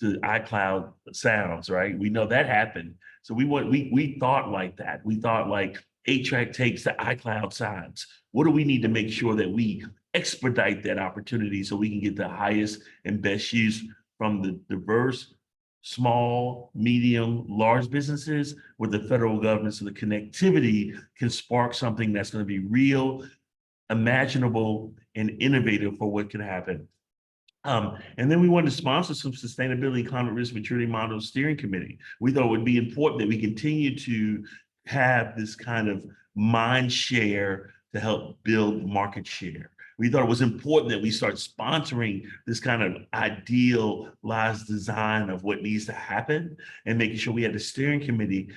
iCloud sounds, right? We know that happened. So we thought like that. We thought like 8-track tapes to iCloud sounds. What do we need to make sure that we expedite that opportunity so we can get the highest and best use from the diverse, small, medium, large businesses with the federal government, so the connectivity can spark something that's going to be real, imaginable, and innovative for what can happen. And then we wanted to sponsor some sustainability climate risk maturity model steering committee. We thought it would be important that we continue to have this kind of mind share to help build market share. We thought it was important that we start sponsoring this kind of idealized design of what needs to happen and making sure we had a steering committee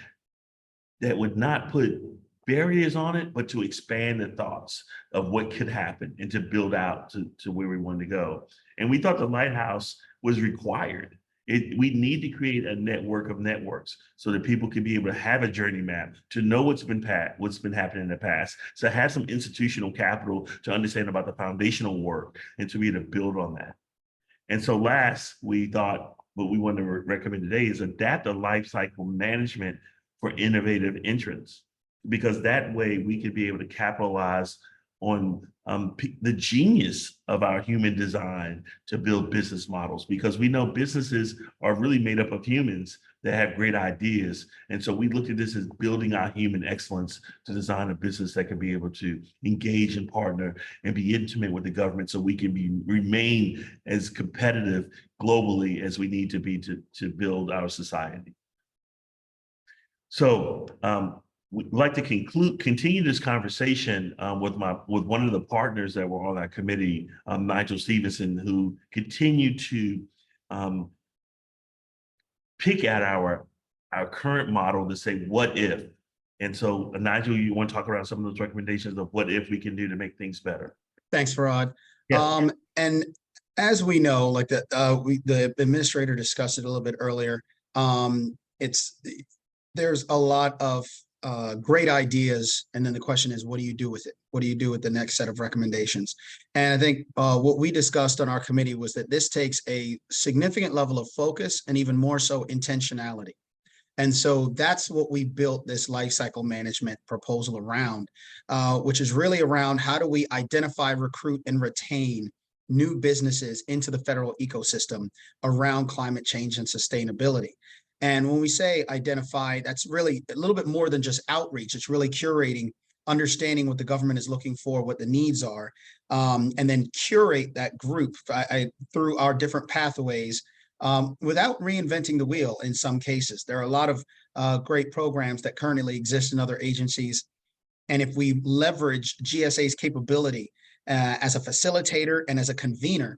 that would not put barriers on it, but to expand the thoughts of what could happen and to build out to where we wanted to go. And we thought the Lighthouse was required. We need to create a network of networks so that people can be able to have a journey map, to know what's been happening in the past, to have some institutional capital to understand about the foundational work and to be able to build on that. And so last, we thought what we want to recommend today is adapt a life cycle management for innovative entrants, because that way we could be able to capitalize on the genius of our human design to build business models, because we know businesses are really made up of humans that have great ideas. And so we looked at this as building our human excellence to design a business that can be able to engage and partner and be intimate with the government so we can remain as competitive globally as we need to be to build our society. So we'd like to continue this conversation with one of the partners that were on our committee, Nigel Stevenson, who continued to pick at our current model to say, what if? And so Nigel, you want to talk about some of those recommendations of what if we can do to make things better? Thanks, Farad. Yeah. And as we know, like the administrator discussed it a little bit earlier, there's a lot of great ideas. And then the question is, what do you do with it? What do you do with the next set of recommendations? And I think what we discussed on our committee was that this takes a significant level of focus and even more so intentionality. And so that's what we built this life cycle management proposal around, which is really around how do we identify, recruit, and retain new businesses into the federal ecosystem around climate change and sustainability. And when we say identify, that's really a little bit more than just outreach. It's really curating, understanding what the government is looking for, what the needs are, and then curate that group through our different pathways without reinventing the wheel in some cases. There are a lot of great programs that currently exist in other agencies. And if we leverage GSA's capability as a facilitator and as a convener,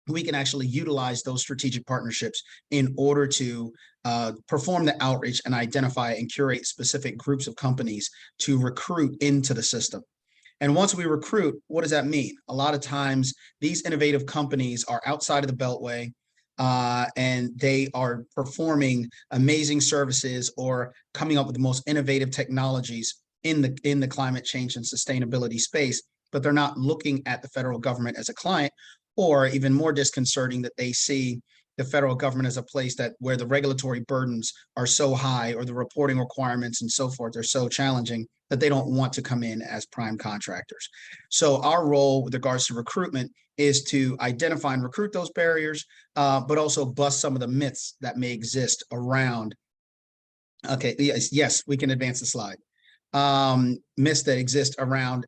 we can actually utilize those strategic partnerships in order to perform the outreach and identify and curate specific groups of companies to recruit into the system. And once we recruit, what does that mean? A lot of times these innovative companies are outside of the Beltway. and they are performing amazing services or coming up with the most innovative technologies in the climate change and sustainability space, but they're not looking at the federal government as a client, or even more disconcerting that they see the federal government as a place that where the regulatory burdens are so high or the reporting requirements and so forth are so challenging that they don't want to come in as prime contractors. So our role with regards to recruitment is to identify and recruit those barriers, but also bust some of the myths that may exist around. Okay, yes, we can advance the slide. Myths that exist around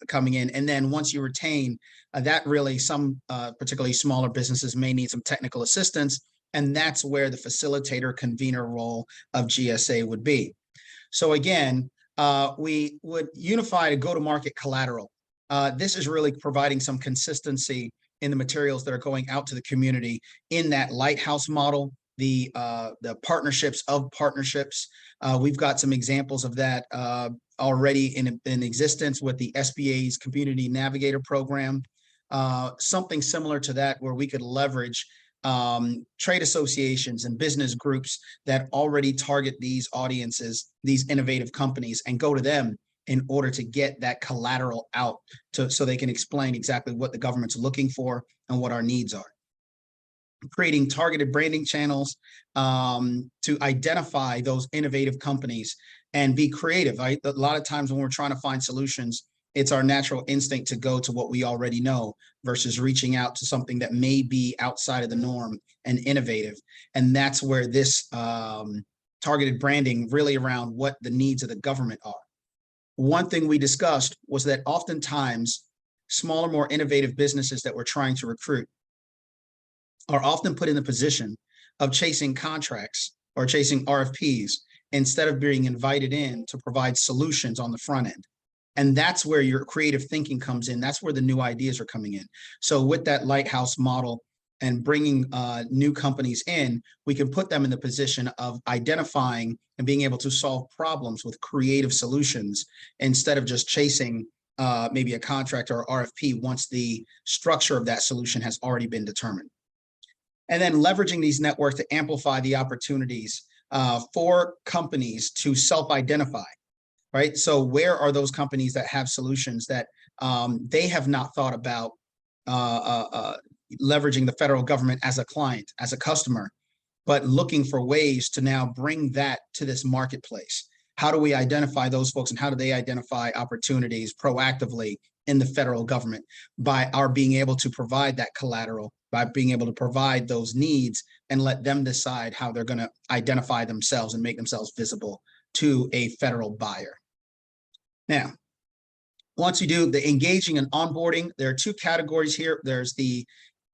coming in. And then once you retain that, really some particularly smaller businesses may need some technical assistance. And that's where the facilitator convener role of GSA would be. So again, we would unify a go-to-market collateral. This is really providing some consistency in the materials that are going out to the community in that lighthouse model, the partnerships of partnerships. We've got some examples of that already in existence with the SBA's Community Navigator program. Something similar to that where we could leverage trade associations and business groups that already target these audiences, these innovative companies, and go to them in order to get that collateral out so they can explain exactly what the government's looking for and what our needs are. Creating targeted branding channels to identify those innovative companies and be creative. A lot of times when we're trying to find solutions, it's our natural instinct to go to what we already know versus reaching out to something that may be outside of the norm and innovative. And that's where this targeted branding really around what the needs of the government are. One thing we discussed was that oftentimes smaller, more innovative businesses that we're trying to recruit are often put in the position of chasing contracts or chasing RFPs instead of being invited in to provide solutions on the front end. And that's where your creative thinking comes in. That's where the new ideas are coming in. So with that lighthouse model and bringing new companies in, we can put them in the position of identifying and being able to solve problems with creative solutions instead of just chasing maybe a contract or RFP once the structure of that solution has already been determined. And then leveraging these networks to amplify the opportunities for companies to self-identify, right? So where are those companies that have solutions that they have not thought about leveraging the federal government as a client, as a customer, but looking for ways to now bring that to this marketplace? How do we identify those folks and how do they identify opportunities proactively in the federal government by our being able to provide that collateral, by being able to provide those needs and let them decide how they're going to identify themselves and make themselves visible to a federal buyer. Now, once you do the engaging and onboarding, there are two categories here. There's the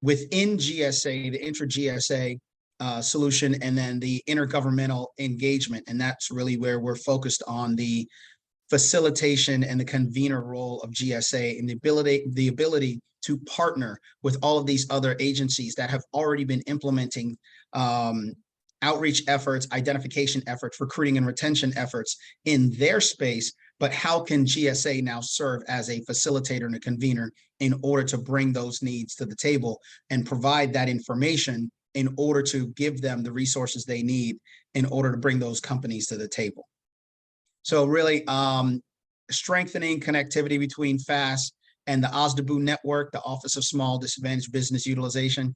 within GSA, the intra-GSA solution, and then the intergovernmental engagement. And that's really where we're focused on the facilitation and the convener role of GSA and the ability to partner with all of these other agencies that have already been implementing outreach efforts, identification efforts, recruiting and retention efforts in their space. But how can GSA now serve as a facilitator and a convener in order to bring those needs to the table and provide that information in order to give them the resources they need in order to bring those companies to the table? So really strengthening connectivity between FAST and the OSDBU network, the Office of Small Disadvantaged Business Utilization,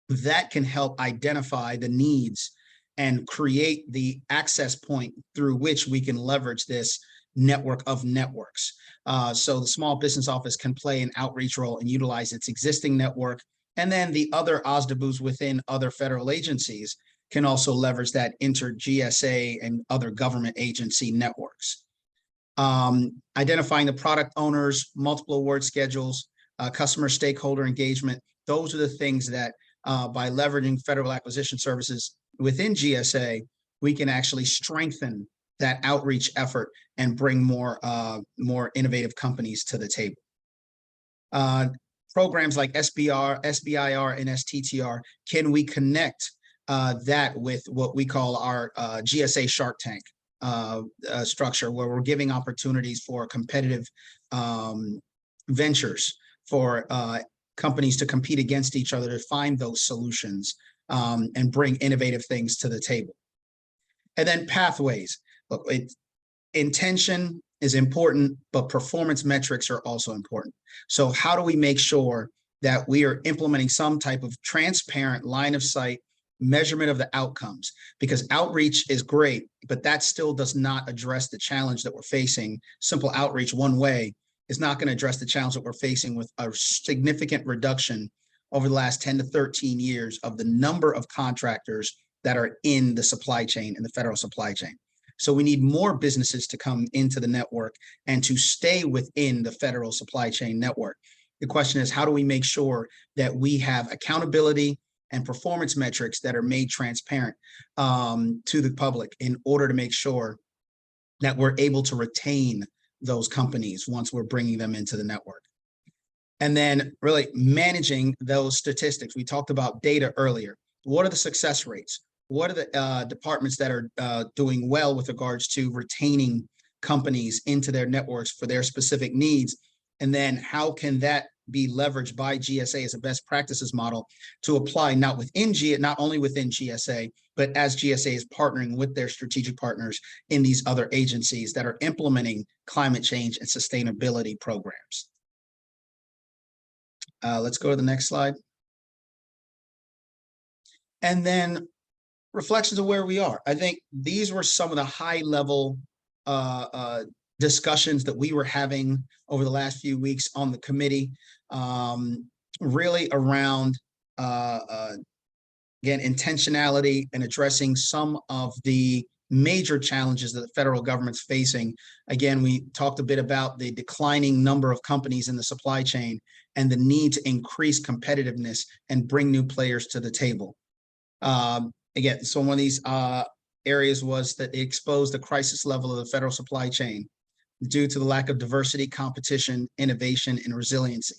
that can help identify the needs and create the access point through which we can leverage this network of networks. So the Small Business Office can play an outreach role and utilize its existing network. And then the other OSDBUs within other federal agencies can also leverage that inter-GSA and other government agency networks. Identifying the product owners, multiple award schedules, customer stakeholder engagement. Those are the things that by leveraging federal acquisition services within GSA, we can actually strengthen that outreach effort and bring more innovative companies to the table. Programs like SBIR, and STTR, can we connect that with what we call our GSA Shark Tank structure, where we're giving opportunities for competitive ventures for companies to compete against each other to find those solutions and bring innovative things to the table. And then pathways. Look, intention is important, but performance metrics are also important. So how do we make sure that we are implementing some type of transparent line of sight measurement of the outcomes? Because outreach is great, but that still does not address the challenge that we're facing. Simple outreach one way is not going to address the challenge that we're facing with a significant reduction over the last 10 to 13 years of the number of contractors that are in the supply chain, in the federal supply chain. So we need more businesses to come into the network and to stay within the federal supply chain network. The question is, how do we make sure that we have accountability and performance metrics that are made transparent to the public in order to make sure that we're able to retain those companies once we're bringing them into the network? And then really managing those statistics. We talked about data earlier. What are the success rates? What are the departments that are doing well with regards to retaining companies into their networks for their specific needs? And then how can that be leveraged by GSA as a best practices model to apply not only within GSA, but as GSA is partnering with their strategic partners in these other agencies that are implementing climate change and sustainability programs. Let's go to the next slide. And then reflections of where we are. I think these were some of the high level discussions that we were having over the last few weeks on the committee, really around, again, intentionality and addressing some of the major challenges that the federal government's facing. Again, we talked a bit about the declining number of companies in the supply chain and the need to increase competitiveness and bring new players to the table. Again, so one of these areas was that it exposed the crisis level of the federal supply chain due to the lack of diversity, competition, innovation, and resiliency.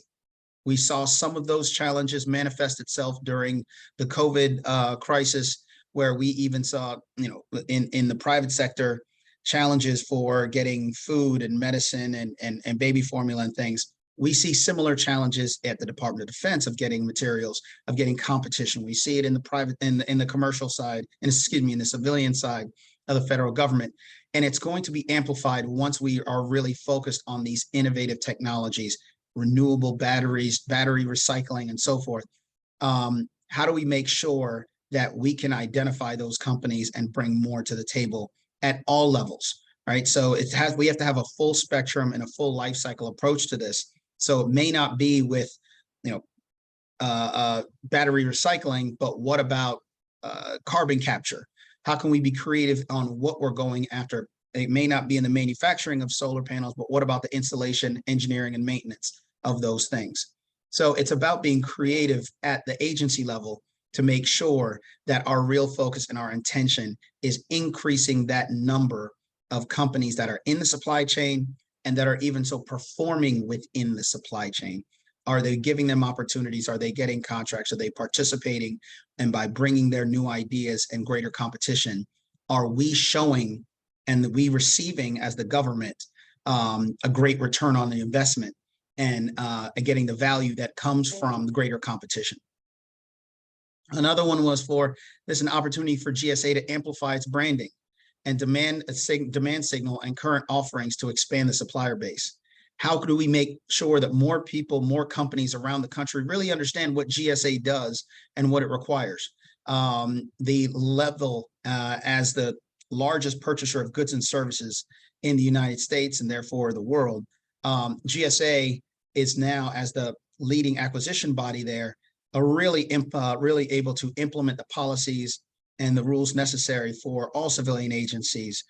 We saw some of those challenges manifest itself during the COVID crisis, where we even saw, in the private sector, challenges for getting food and medicine and baby formula and things. We see similar challenges at the Department of Defense of getting materials, of getting competition. We see it in the private, in the commercial side, and in the civilian side of the federal government. And it's going to be amplified once we are really focused on these innovative technologies, renewable batteries, battery recycling, and so forth. How do we make sure that we can identify those companies and bring more to the table at all levels, right? So we have to have a full spectrum and a full life cycle approach to this. So it may not be with, battery recycling, but what about carbon capture? How can we be creative on what we're going after? It may not be in the manufacturing of solar panels, but what about the installation, engineering, and maintenance of those things? So it's about being creative at the agency level to make sure that our real focus and our intention is increasing that number of companies that are in the supply chain and that are even so performing within the supply chain. Are they giving them opportunities? Are they getting contracts? Are they participating? And by bringing their new ideas and greater competition, are we showing and we receiving as the government a great return on the investment and getting the value that comes from the greater competition? Another one was there's an opportunity for GSA to amplify its branding and demand signal and current offerings to expand the supplier base. How do we make sure that more people, more companies around the country really understand what GSA does and what it requires? The level as the largest purchaser of goods and services in the United States and therefore the world, GSA is now, as the leading acquisition body there, really able to implement the policies and the rules necessary for all civilian agencies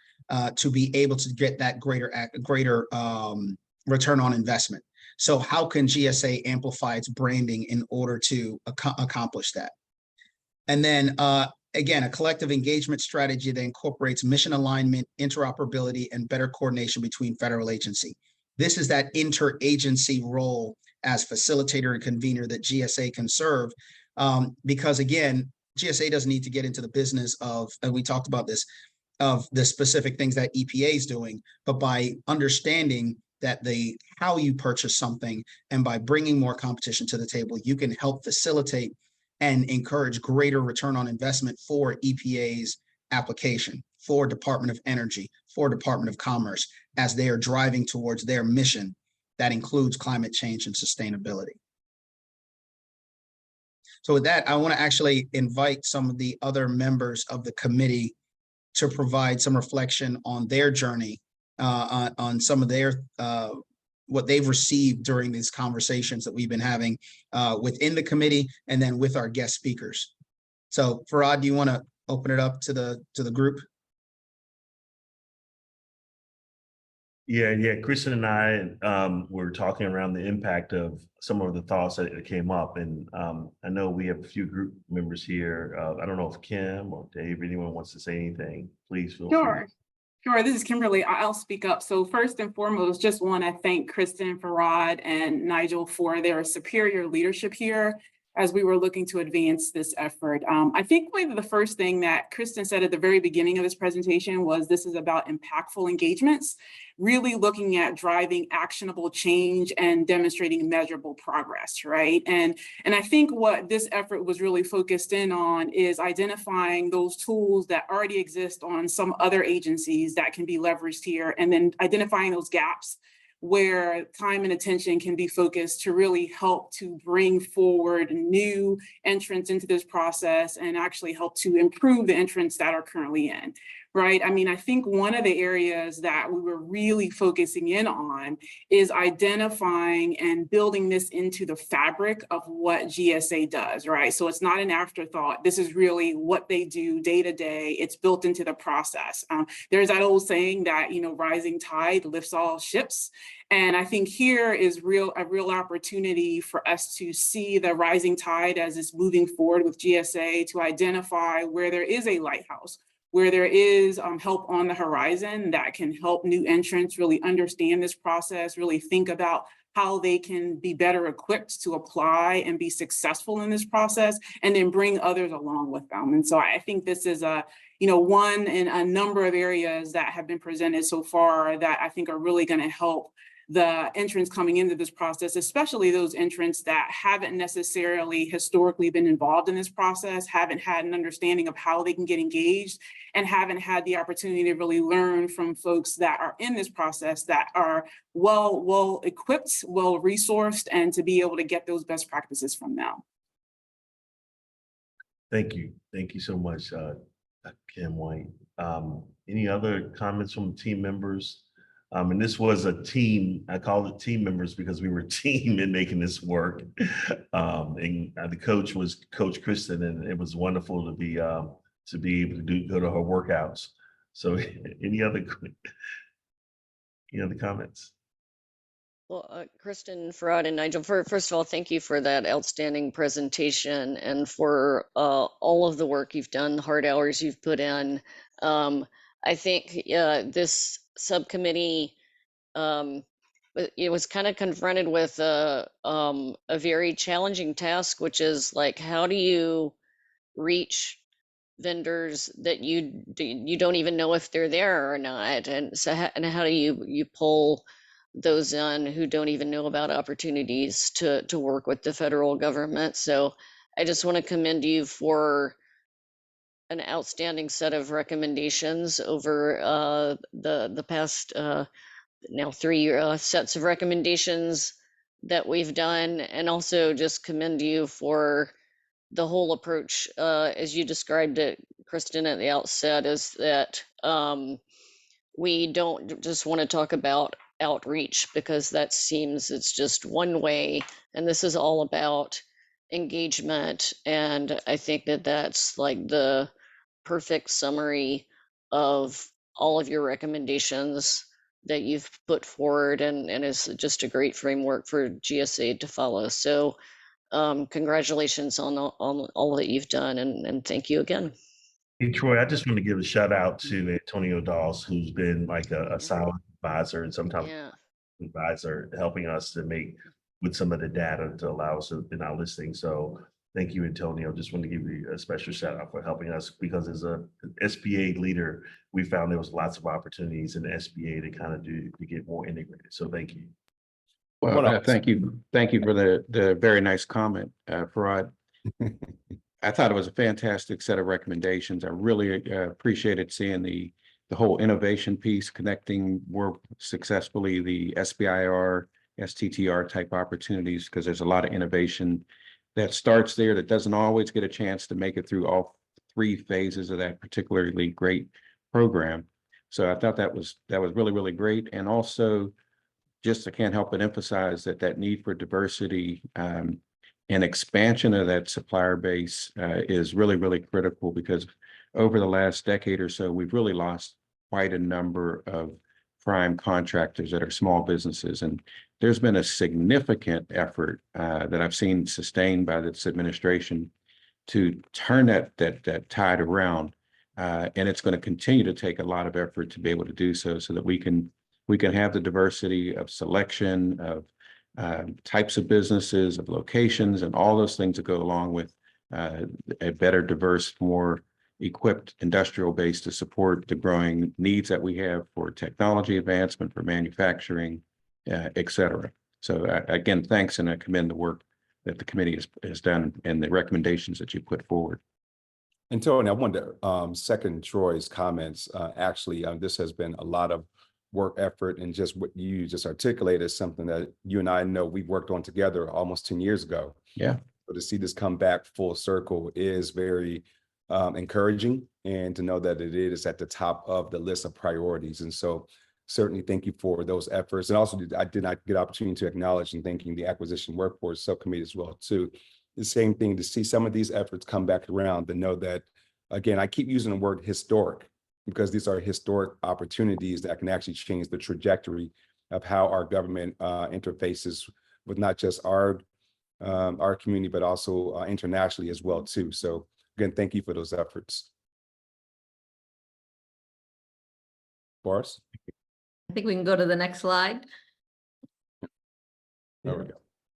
to be able to get that greater return on investment. So how can GSA amplify its branding in order to accomplish that? And then again, a collective engagement strategy that incorporates mission alignment, interoperability, and better coordination between federal agency. This is that interagency role as facilitator and convener that GSA can serve, because again, GSA doesn't need to get into the business of, and we talked about this, of the specific things that EPA is doing, but by understanding that how you purchase something, and by bringing more competition to the table, you can help facilitate and encourage greater return on investment for EPA's application, for Department of Energy, for Department of Commerce, as they are driving towards their mission that includes climate change and sustainability. So with that, I want to actually invite some of the other members of the committee to provide some reflection on their journey, on some of their what they've received during these conversations that we've been having within the committee, and then with our guest speakers. So Farad, do you want to open it up to the group? Yeah. Kristen and I were talking around the impact of some of the thoughts that came up, and I know we have a few group members here. I don't know if Kim or Dave, anyone wants to say anything. Please feel free. Sure. This is Kimberly. I'll speak up. So first and foremost, just want to thank Kristen, Farad, and Nigel for their superior leadership here as we were looking to advance this effort. I think maybe the first thing that Kristen said at the very beginning of this presentation was this is about impactful engagements, really looking at driving actionable change and demonstrating measurable progress, right? And I think what this effort was really focused in on is identifying those tools that already exist on some other agencies that can be leveraged here, and then identifying those gaps where time and attention can be focused to really help to bring forward new entrants into this process and actually help to improve the entrants that are currently in, right? I mean, I think one of the areas that we were really focusing in on is identifying and building this into the fabric of what GSA does, right? So it's not an afterthought. This is really what they do day to day. It's built into the process. There's that old saying that, rising tide lifts all ships. And I think here is a real opportunity for us to see the rising tide as it's moving forward with GSA, to identify where there is a lighthouse, where there is help on the horizon that can help new entrants really understand this process, really think about how they can be better equipped to apply and be successful in this process, and then bring others along with them. And so I think this is one in a number of areas that have been presented so far that I think are really going to help the entrants coming into this process, especially those entrants that haven't necessarily historically been involved in this process, haven't had an understanding of how they can get engaged, and haven't had the opportunity to really learn from folks that are in this process that are well equipped, well resourced, and to be able to get those best practices from them. Thank you. Thank you so much, Kim White. Any other comments from team members? And this was a team, I call it team members because we were a team in making this work. And the coach was Coach Kristen, and it was wonderful to be able to go to her workouts. So any other comments? Well, Kristen, Farad, and Nigel, first of all, thank you for that outstanding presentation and for all of the work you've done, the hard hours you've put in. I think this subcommittee, it was kind of confronted with a very challenging task, which is like, how do you reach vendors that you don't even know if they're there or not, and so how do you pull those in who don't even know about opportunities to work with the federal government? So I just want to commend you for an outstanding set of recommendations over the past now 3 sets of recommendations that we've done, and also just commend you for the whole approach as you described it, Kristen, at the outset, is that we don't just want to talk about outreach, because that seems it's just one way, and this is all about engagement. And I think that that's like the perfect summary of all of your recommendations that you've put forward, and is just a great framework for GSA to follow. So congratulations on all that you've done, and thank you again. Hey, Troy, I just want to give a shout out to Antonio Dawes, who's been like a silent advisor and sometimes advisor, helping us to make with some of the data to allow us in our listing. So thank you, Antonio. Just want to give you a special shout out for helping us, because as a SBA leader, we found there was lots of opportunities in the SBA to kind of to get more integrated. So thank you. Well, thank you. Thank you for the very nice comment, Farad. I thought it was a fantastic set of recommendations. I really appreciated seeing the whole innovation piece, connecting more successfully the SBIR, STTR type opportunities, because there's a lot of innovation that starts there that doesn't always get a chance to make it through all three phases of that particularly great program. So I thought that was really, really great. And also, just I can't help but emphasize that need for diversity and expansion of that supplier base is really, really critical, because over the last decade or so, we've really lost quite a number of prime contractors that are small businesses. And there's been a significant effort that I've seen sustained by this administration to turn that tide around. And it's going to continue to take a lot of effort to be able to do so that we can have the diversity of selection, of types of businesses, of locations, and all those things that go along with a better, diverse, more equipped industrial base to support the growing needs that we have for technology advancement, for manufacturing, et cetera. So again, thanks, and I commend the work that the committee has done and the recommendations that you put forward. And Tony, I wanted to second Troy's comments. Actually, this has been a lot of work effort, and just what you just articulated is something that you and I know we've worked on together almost 10 years ago. Yeah. So to see this come back full circle is very encouraging, and to know that it is at the top of the list of priorities. And so certainly thank you for those efforts. And also, I did not get opportunity to acknowledge and thanking the Acquisition Workforce Subcommittee as well too. The same thing, to see some of these efforts come back around, to know that, again, I keep using the word historic, because these are historic opportunities that can actually change the trajectory of how our government interfaces with not just our community, but also internationally as well too. So again, thank you for those efforts. Boris? I think we can go to the next slide. There we go.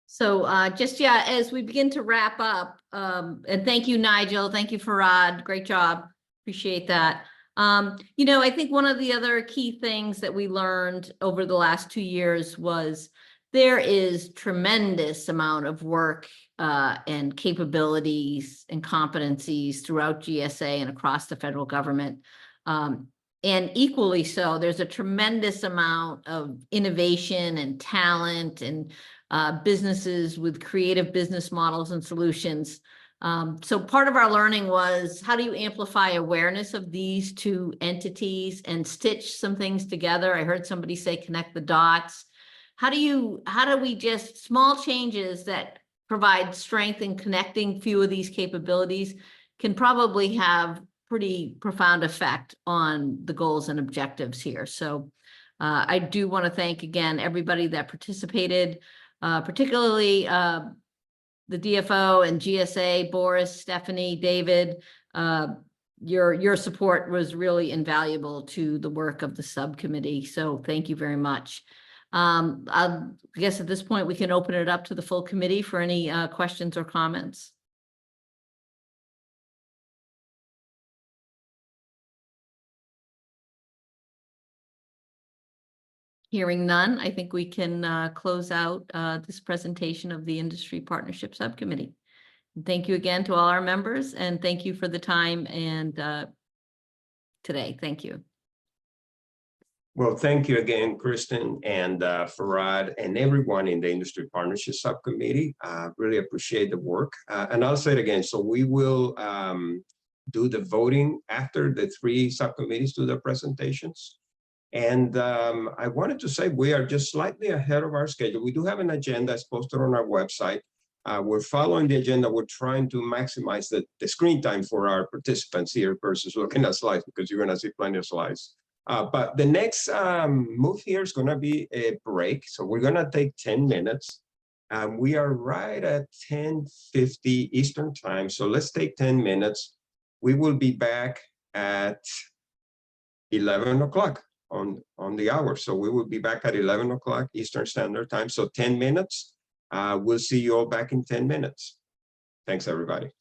So as we begin to wrap up, and thank you, Nigel, thank you, Farad, great job, appreciate that. I think one of the other key things that we learned over the last 2 years was there is tremendous amount of work and capabilities and competencies throughout GSA and across the federal government. And equally so, there's a tremendous amount of innovation and talent and businesses with creative business models and solutions. So part of our learning was, how do you amplify awareness of these two entities and stitch some things together? I heard somebody say connect the dots. How do we just small changes that provide strength in connecting few of these capabilities can probably have pretty profound effect on the goals and objectives here. So I do want to thank again everybody that participated, particularly the DFO and GSA, Boris, Stephanie, David. Your support was really invaluable to the work of the subcommittee. So thank you very much. I guess at this point we can open it up to the full committee for any questions or comments. Hearing none, I think we can close out this presentation of the Industry Partnership Subcommittee. Thank you again to all our members, and thank you for the time and today. Thank you. Well, thank you again, Kristen and Farad, and everyone in the Industry Partnership Subcommittee. Really appreciate the work. And I'll say it again, so we will do the voting after the 3 subcommittees do their presentations. And I wanted to say we are just slightly ahead of our schedule. We do have an agenda that's posted on our website. We're following the agenda. We're trying to maximize the screen time for our participants here versus looking at slides, because you're going to see plenty of slides. But the next move here is going to be a break. So we're going to take 10 minutes. We are right at 10:50 Eastern time. So let's take 10 minutes. We will be back at 11 o'clock. On the hour. So we will be back at 11 o'clock Eastern Standard Time. So 10 minutes. We'll see you all back in 10 minutes. Thanks, everybody.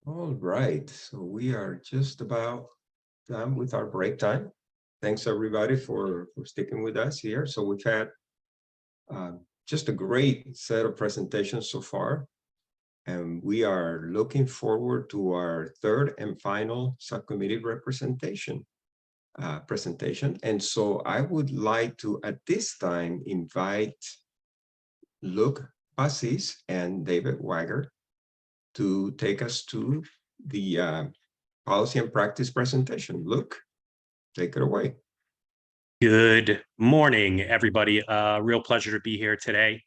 All right, so we are just about done with our break time. Thanks everybody for sticking with us here. So we've had just a great set of presentations so far. And we are looking forward to our third and final subcommittee presentation. And so I would like to, at this time, invite Luke Bassis and David Wagger to take us to the policy and practice presentation. Luke, take it away. Good morning, everybody. Real pleasure to be here today.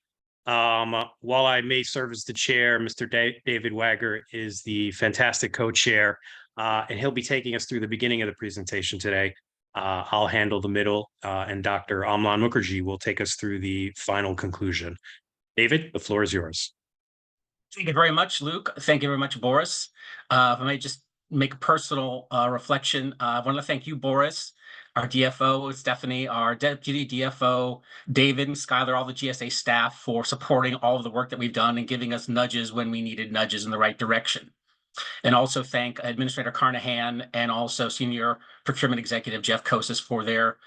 While I may serve as the chair, Mr. David Wagger is the fantastic co-chair, and he'll be taking us through the beginning of the presentation today. I'll handle the middle, and Dr. Amlan Mukherjee will take us through the final conclusion. David, the floor is yours. Thank you very much, Luke. Thank you very much, Boris. If I may just make a personal reflection, I want to thank you, Boris, our DFO, Stephanie, our deputy DFO, David and Skylar, all the GSA staff for supporting all of the work that we've done and giving us nudges when we needed nudges in the right direction. And also thank Administrator Carnahan and also Senior Procurement Executive Jeff Kosis for their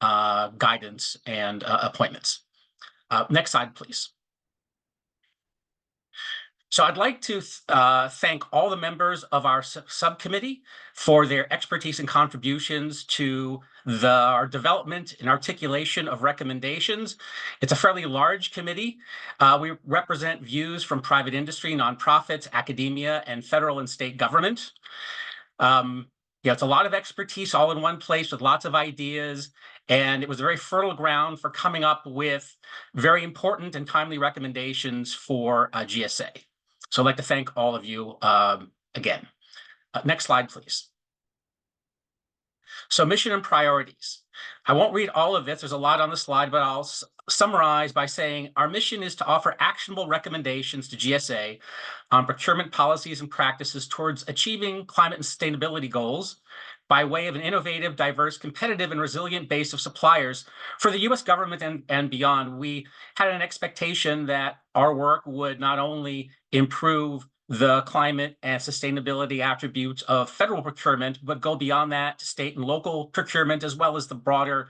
guidance and appointments. Next slide, please. So I'd like to thank all the members of our subcommittee for their expertise and contributions to our development and articulation of recommendations. It's a fairly large committee. We represent views from private industry, nonprofits, academia, and federal and state government. It's a lot of expertise all in one place with lots of ideas, and it was a very fertile ground for coming up with very important and timely recommendations for GSA. So I'd like to thank all of you again. Next slide, please. So mission and priorities. I won't read all of this. There's a lot on the slide, but I'll summarize by saying our mission is to offer actionable recommendations to GSA on procurement policies and practices towards achieving climate and sustainability goals by way of an innovative, diverse, competitive, and resilient base of suppliers for the U.S. government and beyond. We had an expectation that our work would not only improve the climate and sustainability attributes of federal procurement, but go beyond that to state and local procurement, as well as the broader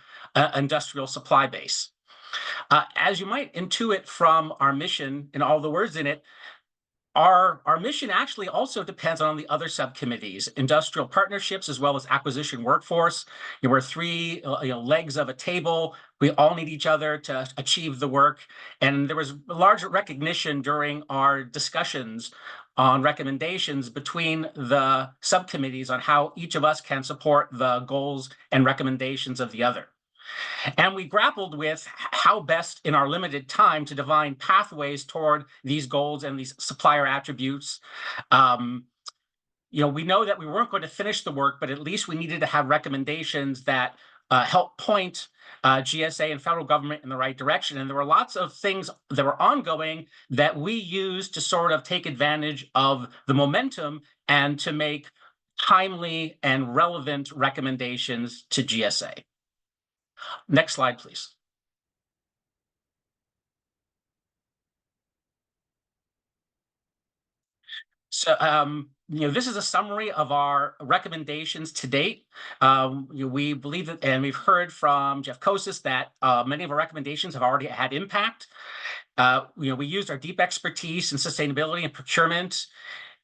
industrial supply base. As you might intuit from our mission and all the words in it, our mission actually also depends on the other subcommittees, industrial partnerships, as well as acquisition workforce. We're three legs of a table. We all need each other to achieve the work. And there was large recognition during our discussions on recommendations between the subcommittees on how each of us can support the goals and recommendations of the other. And we grappled with how best in our limited time to define pathways toward these goals and these supplier attributes. We know that we weren't going to finish the work, but at least we needed to have recommendations that help point GSA and federal government in the right direction. And there were lots of things that were ongoing that we used to sort of take advantage of the momentum and to make timely and relevant recommendations to GSA. Next slide, please. So, this is a summary of our recommendations to date. We believe that, and we've heard from Jeff Kosis that many of our recommendations have already had impact. We used our deep expertise in sustainability and procurement.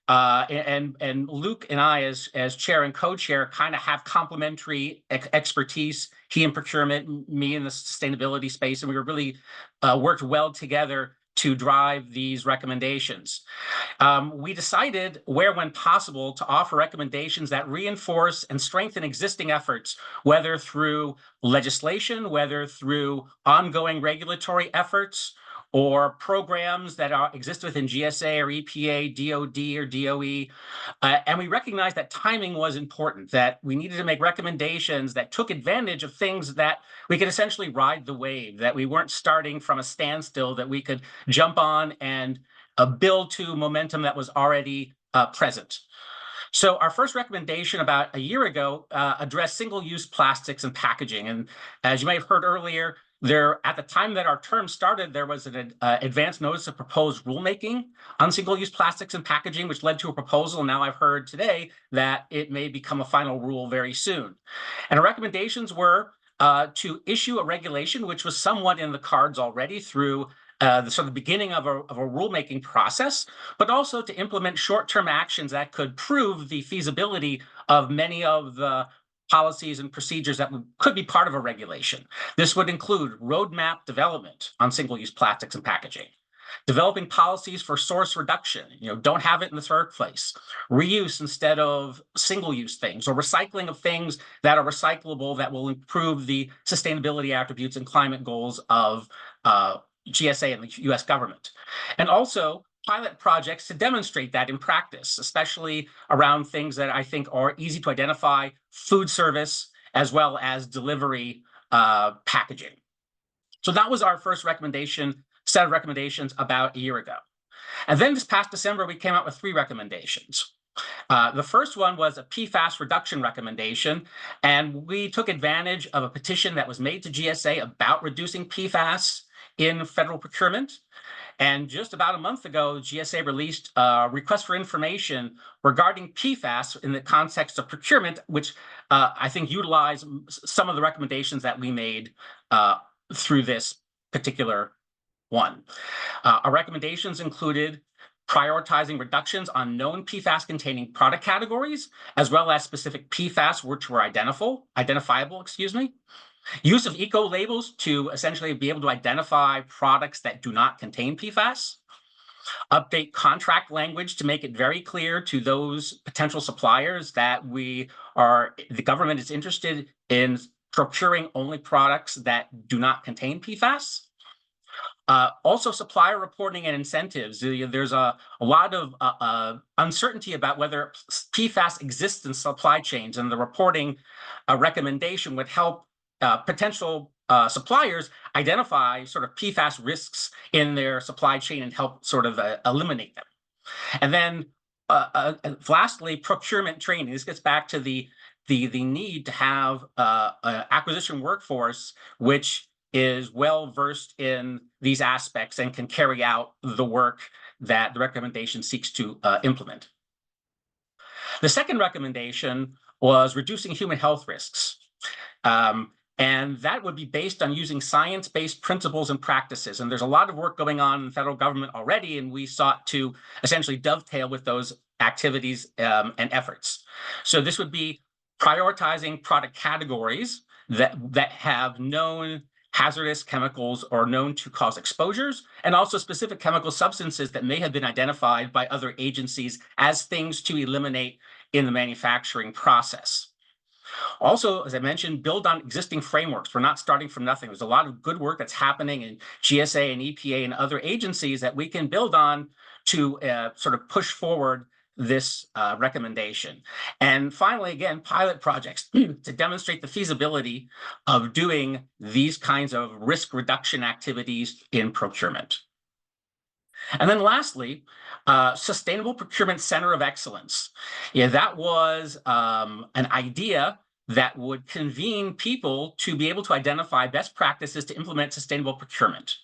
And Luke and I, as chair and co-chair, kind of have complementary expertise. He in procurement, me in the sustainability space, and we were really worked well together to drive these recommendations. We decided, where when possible, to offer recommendations that reinforce and strengthen existing efforts, whether through legislation, whether through ongoing regulatory efforts, or programs that exist within GSA or EPA, DOD, or DOE. And we recognized that timing was important, that we needed to make recommendations that took advantage of things that we could essentially ride the wave, that we weren't starting from a standstill, that we could jump on and build to momentum that was already present. So our first recommendation about a year ago addressed single-use plastics and packaging. And as you may have heard earlier, at the time that our term started, there was an advance notice of proposed rulemaking on single-use plastics and packaging, which led to a proposal. Now I've heard today that it may become a final rule very soon. And our recommendations were to issue a regulation, which was somewhat in the cards already through the sort of beginning of a rulemaking process, but also to implement short-term actions that could prove the feasibility of many of the policies and procedures that could be part of a regulation. This would include roadmap development on single-use plastics and packaging, developing policies for source reduction, don't have it in the first place, reuse instead of single-use things, or recycling of things that are recyclable that will improve the sustainability attributes and climate goals of GSA and the US government. And also pilot projects to demonstrate that in practice, especially around things that I think are easy to identify, food service, as well as delivery packaging. So that was our first set of recommendations about a year ago. And then this past December, we came out with 3 recommendations. The first one was a PFAS reduction recommendation, and we took advantage of a petition that was made to GSA about reducing PFAS in federal procurement. And just about a month ago, GSA released a request for information regarding PFAS in the context of procurement, which I think utilized some of the recommendations that we made through this particular one. Our recommendations included prioritizing reductions on known PFAS-containing product categories, as well as specific PFAS which were identifiable, use of eco-labels to essentially be able to identify products that do not contain PFAS, update contract language to make it very clear to those potential suppliers that the government is interested in procuring only products that do not contain PFAS. Also, supplier reporting and incentives. There's a lot of uncertainty about whether PFAS exists in supply chains, and the reporting recommendation would help potential suppliers identify sort of PFAS risks in their supply chain and help sort of eliminate them. And then lastly, procurement training. This gets back to the need to have an acquisition workforce which is well versed in these aspects and can carry out the work that the recommendation seeks to implement. The second recommendation was reducing human health risks. And that would be based on using science-based principles and practices. And there's a lot of work going on in the federal government already, and we sought to essentially dovetail with those activities and efforts. So this would be prioritizing product categories that have known hazardous chemicals or known to cause exposures, and also specific chemical substances that may have been identified by other agencies as things to eliminate in the manufacturing process. Also, as I mentioned, build on existing frameworks. We're not starting from nothing. There's a lot of good work that's happening in GSA and EPA and other agencies that we can build on to sort of push forward this recommendation. And finally, again, pilot projects to demonstrate the feasibility of doing these kinds of risk reduction activities in procurement. And then lastly, Sustainable Procurement Center of Excellence. That was an idea that would convene people to be able to identify best practices to implement sustainable procurement.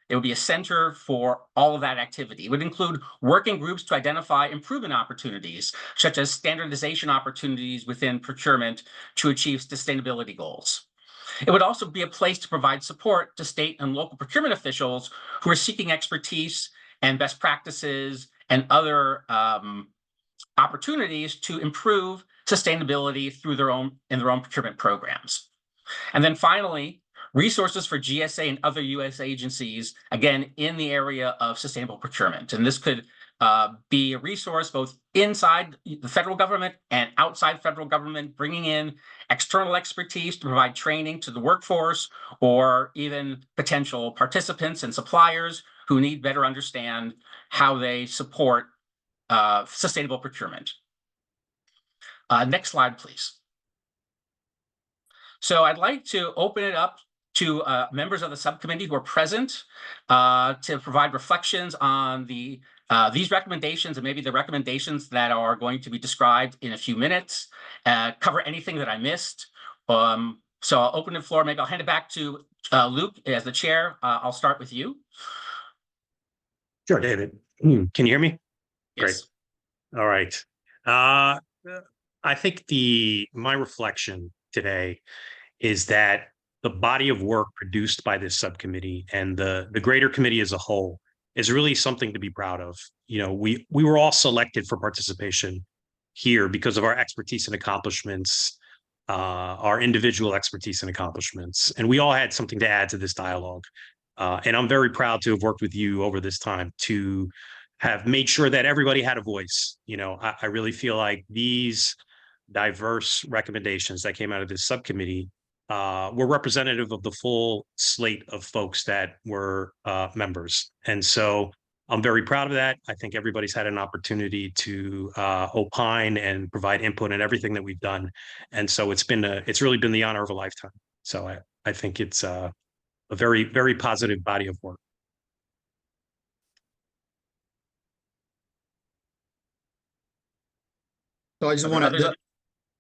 It would be a center for all of that activity. It would include working groups to identify improvement opportunities, such as standardization opportunities within procurement to achieve sustainability goals. It would also be a place to provide support to state and local procurement officials who are seeking expertise and best practices and other opportunities to improve sustainability through their own procurement programs. And then finally, resources for GSA and other U.S. agencies, again, in the area of sustainable procurement. And this could be a resource both inside the federal government and outside federal government, bringing in external expertise to provide training to the workforce, or even potential participants and suppliers who need better understand how they support sustainable procurement. Next slide, please. So I'd like to open it up to members of the subcommittee who are present to provide reflections on these recommendations and maybe the recommendations that are going to be described in a few minutes, cover anything that I missed. So I'll open the floor. Maybe I'll hand it back to Luke, as the chair, I'll start with you. Sure, David. Can you hear me? Yes. Great. All right. I think my reflection today is that the body of work produced by this subcommittee and the greater committee as a whole is really something to be proud of. You know, we were all selected for participation here because of our expertise and accomplishments, our individual expertise and accomplishments, and we all had something to add to this dialogue. And I'm very proud to have worked with you over this time to have made sure that everybody had a voice. You know, I really feel like these diverse recommendations that came out of this subcommittee were representative of the full slate of folks that were members. And so I'm very proud of that. I think everybody's had an opportunity to opine and provide input in everything that we've done. And so it's really been the honor of a lifetime. So I think it's a very, very positive body of work. So I just want to,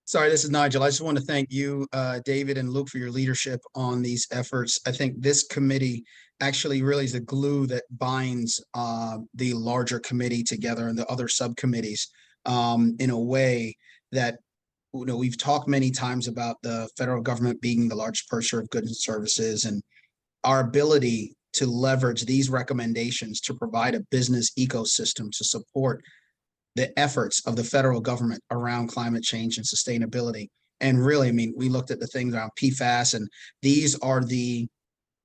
sorry, this is Nigel. I just want to thank you, David and Luke, for your leadership on these efforts. I think this committee actually really is the glue that binds the larger committee together and the other subcommittees in a way that, you know, we've talked many times about the federal government being the largest purchaser of goods and services, and our ability to leverage these recommendations to provide a business ecosystem to support the efforts of the federal government around climate change and sustainability. And really, I mean, we looked at the things around PFAS, and these are the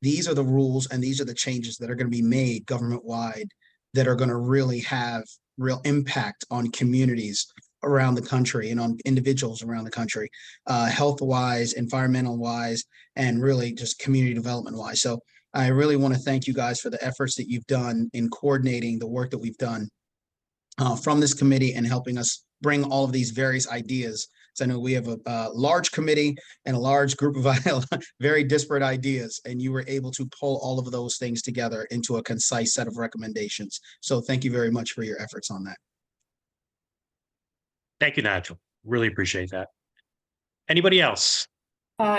rules and these are the changes that are going to be made government-wide that are going to really have real impact on communities around the country and on individuals around the country, health-wise, environmental-wise, and really just community development-wise. So I really want to thank you guys for the efforts that you've done in coordinating the work that we've done from this committee and helping us bring all of these various ideas. So I know we have a large committee and a large group of very disparate ideas, and you were able to pull all of those things together into a concise set of recommendations. So thank you very much for your efforts on that. Thank you, Nigel. Really appreciate that. Anybody else?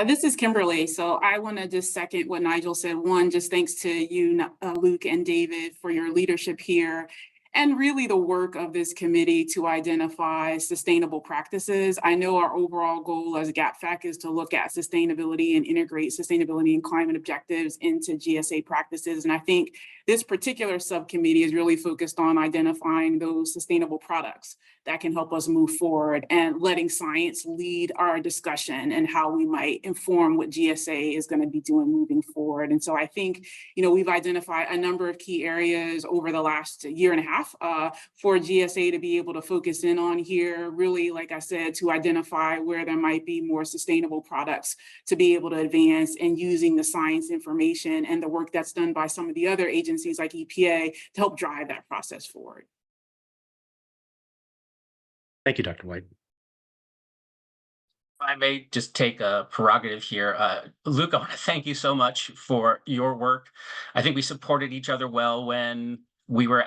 This is Kimberly. So I want to just second what Nigel said. One, just thanks to you, Luke and David, for your leadership here, and really the work of this committee to identify sustainable practices. I know our overall goal as GAP FAC is to look at sustainability and integrate sustainability and climate objectives into GSA practices. And I think this particular subcommittee is really focused on identifying those sustainable products that can help us move forward and letting science lead our discussion and how we might inform what GSA is going to be doing moving forward. And so I think, you know, we've identified a number of key areas over the last year and a half for GSA to be able to focus in on here, really, like I said, to identify where there might be more sustainable products to be able to advance, and using the science information and the work that's done by some of the other agencies like EPA to help drive that process forward. Thank you, Dr. White. I may just take a prerogative here. Luke, I want to thank you so much for your work. I think we supported each other well when we were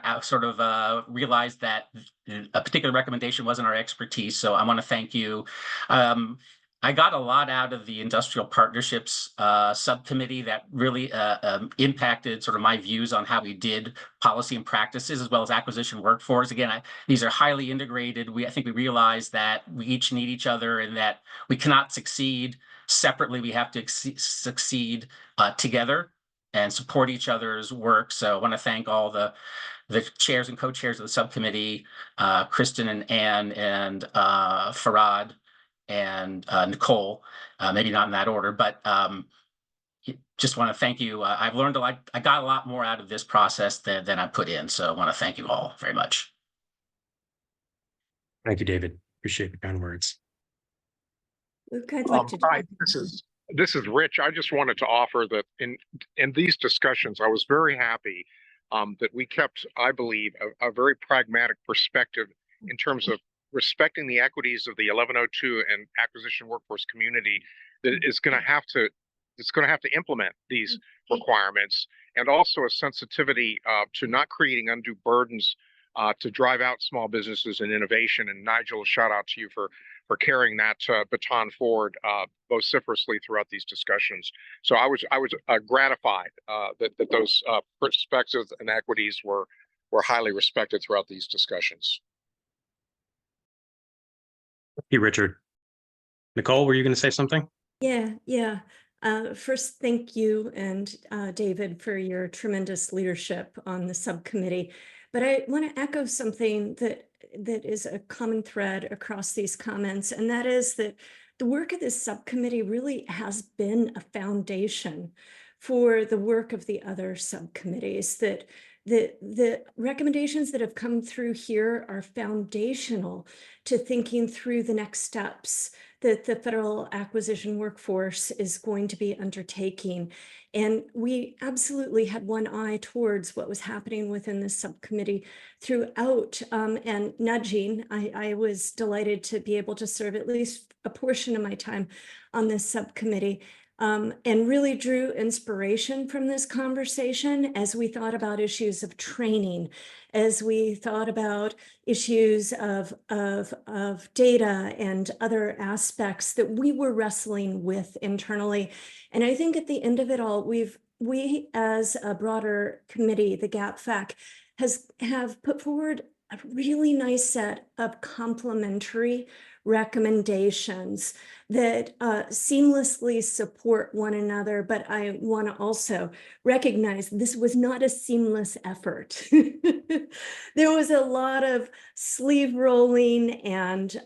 realized that a particular recommendation wasn't our expertise. So I want to thank you. I got a lot out of the industrial partnerships subcommittee that really impacted sort of my views on how we did policy and practices, as well as acquisition workforce. Again, these are highly integrated. I think we realized that we each need each other and that we cannot succeed separately. We have to succeed together and support each other's work. So I want to thank all the chairs and co-chairs of the subcommittee, Kristen and Ann and Farad and Nicole, maybe not in that order, but just want to thank you. I've learned a lot. I got a lot more out of this process than I put in. So I want to thank you all very much. Thank you, David. Appreciate the kind words. Luke, I'd like to. Hi, this is Rich. I just wanted to offer that in these discussions, I was very happy that we kept, I believe, a very pragmatic perspective in terms of respecting the equities of the 1102 and acquisition workforce community that is going to have to implement these requirements, and also a sensitivity to not creating undue burdens to drive out small businesses and innovation. And Nigel, a shout out to you for carrying that baton forward vociferously throughout these discussions. So I was gratified that those perspectives and equities were highly respected throughout these discussions. Thank you, Richard. Nicole, were you going to say something? Yeah. First, thank you and David for your tremendous leadership on the subcommittee. But I want to echo something that is a common thread across these comments, and that is that the work of this subcommittee really has been a foundation for the work of the other subcommittees, that the recommendations that have come through here are foundational to thinking through the next steps that the federal acquisition workforce is going to be undertaking. And we absolutely had one eye towards what was happening within this subcommittee throughout, and nudging. I was delighted to be able to serve at least a portion of my time on this subcommittee. And really drew inspiration from this conversation as we thought about issues of training, as we thought about issues of data and other aspects that we were wrestling with internally. And I think at the end of it all, we as a broader committee, the GAP FAC, have put forward a really nice set of complementary recommendations that seamlessly support one another. But I want to also recognize this was not a seamless effort. There was a lot of sleeve rolling and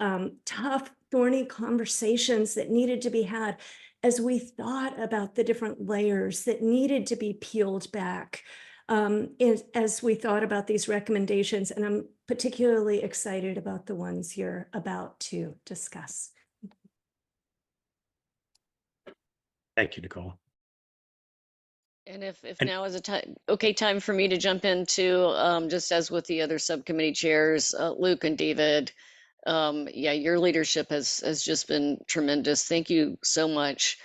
tough, thorny conversations that needed to be had as we thought about the different layers that needed to be peeled back. As we thought about these recommendations, and I'm particularly excited about the ones you're about to discuss. Thank you, Nicole. And if now is a time for me to jump into, just as with the other subcommittee chairs, Luke and David, yeah, your leadership has just been tremendous. Thank you so much.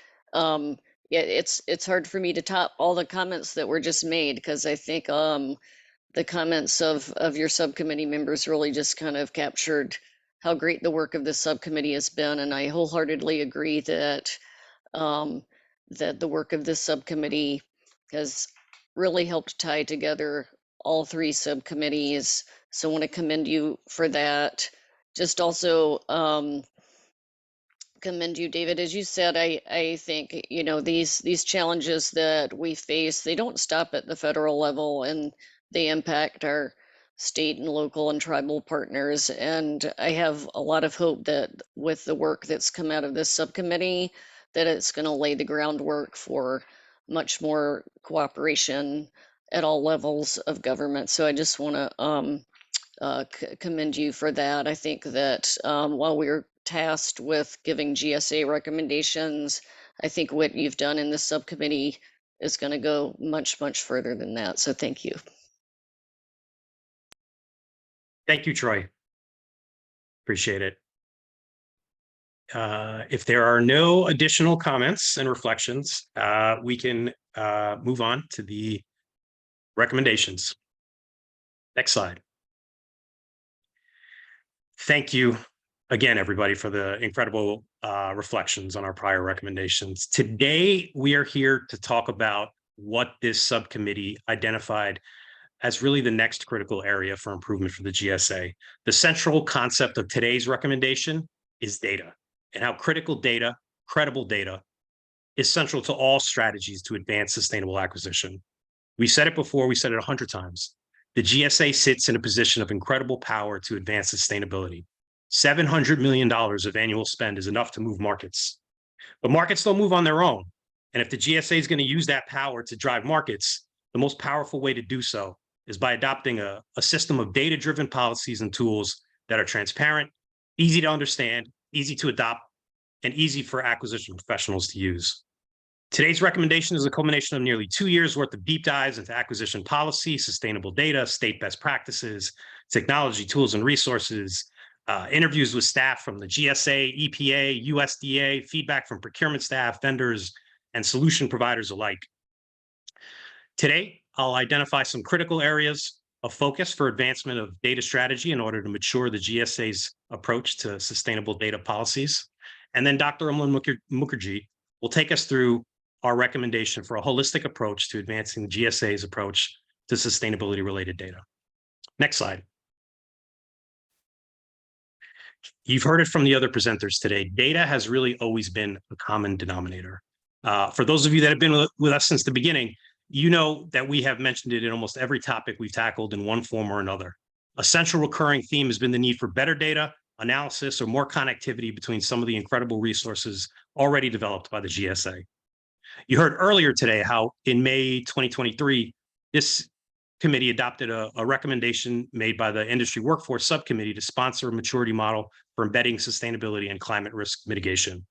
Yeah, it's hard for me to top all the comments that were just made, because I think the comments of your subcommittee members really just kind of captured how great the work of this subcommittee has been. And I wholeheartedly agree that that the work of this subcommittee has really helped tie together all three subcommittees. So I want to commend you for that. Just also commend you, David. As you said, I think, you know, these challenges that we face, they don't stop at the federal level, and they impact our state and local and tribal partners. And I have a lot of hope that with the work that's come out of this subcommittee, that it's going to lay the groundwork for much more cooperation at all levels of government. So I just want to commend you for that. I think that while we're tasked with giving GSA recommendations, I think what you've done in this subcommittee is going to go much, much further than that. So thank you. Thank you, Troy. Appreciate it. If there are no additional comments and reflections, we can move on to the recommendations. Next slide. Thank you again, everybody, for the incredible reflections on our prior recommendations. Today, we are here to talk about what this subcommittee identified as really the next critical area for improvement for the GSA. The central concept of today's recommendation is data, and how critical data, credible data, is central to all strategies to advance sustainable acquisition. We said it before, we said it 100 times. The GSA sits in a position of incredible power to advance sustainability. $700 million of annual spend is enough to move markets. But markets don't move on their own. And if the GSA is going to use that power to drive markets, the most powerful way to do so is by adopting a system of data-driven policies and tools that are transparent, easy to understand, easy to adopt, and easy for acquisition professionals to use. Today's recommendation is a culmination of nearly 2 years worth of deep dives into acquisition policy, sustainable data, state best practices, technology, tools, and resources, interviews with staff from the GSA, EPA, USDA, feedback from procurement staff, vendors, and solution providers alike. Today, I'll identify some critical areas of focus for advancement of data strategy in order to mature the GSA's approach to sustainable data policies. And then Dr. Umlan Mukherjee will take us through our recommendation for a holistic approach to advancing the GSA's approach to sustainability-related data. Next slide. You've heard it from the other presenters today. Data has really always been a common denominator. For those of you that have been with us since the beginning, you know that we have mentioned it in almost every topic we've tackled in one form or another. A central recurring theme has been the need for better data, analysis, or more connectivity between some of the incredible resources already developed by the GSA. You heard earlier today how in May 2023, this committee adopted a recommendation made by the Industry Workforce Subcommittee to sponsor a maturity model for embedding sustainability and climate risk mitigation.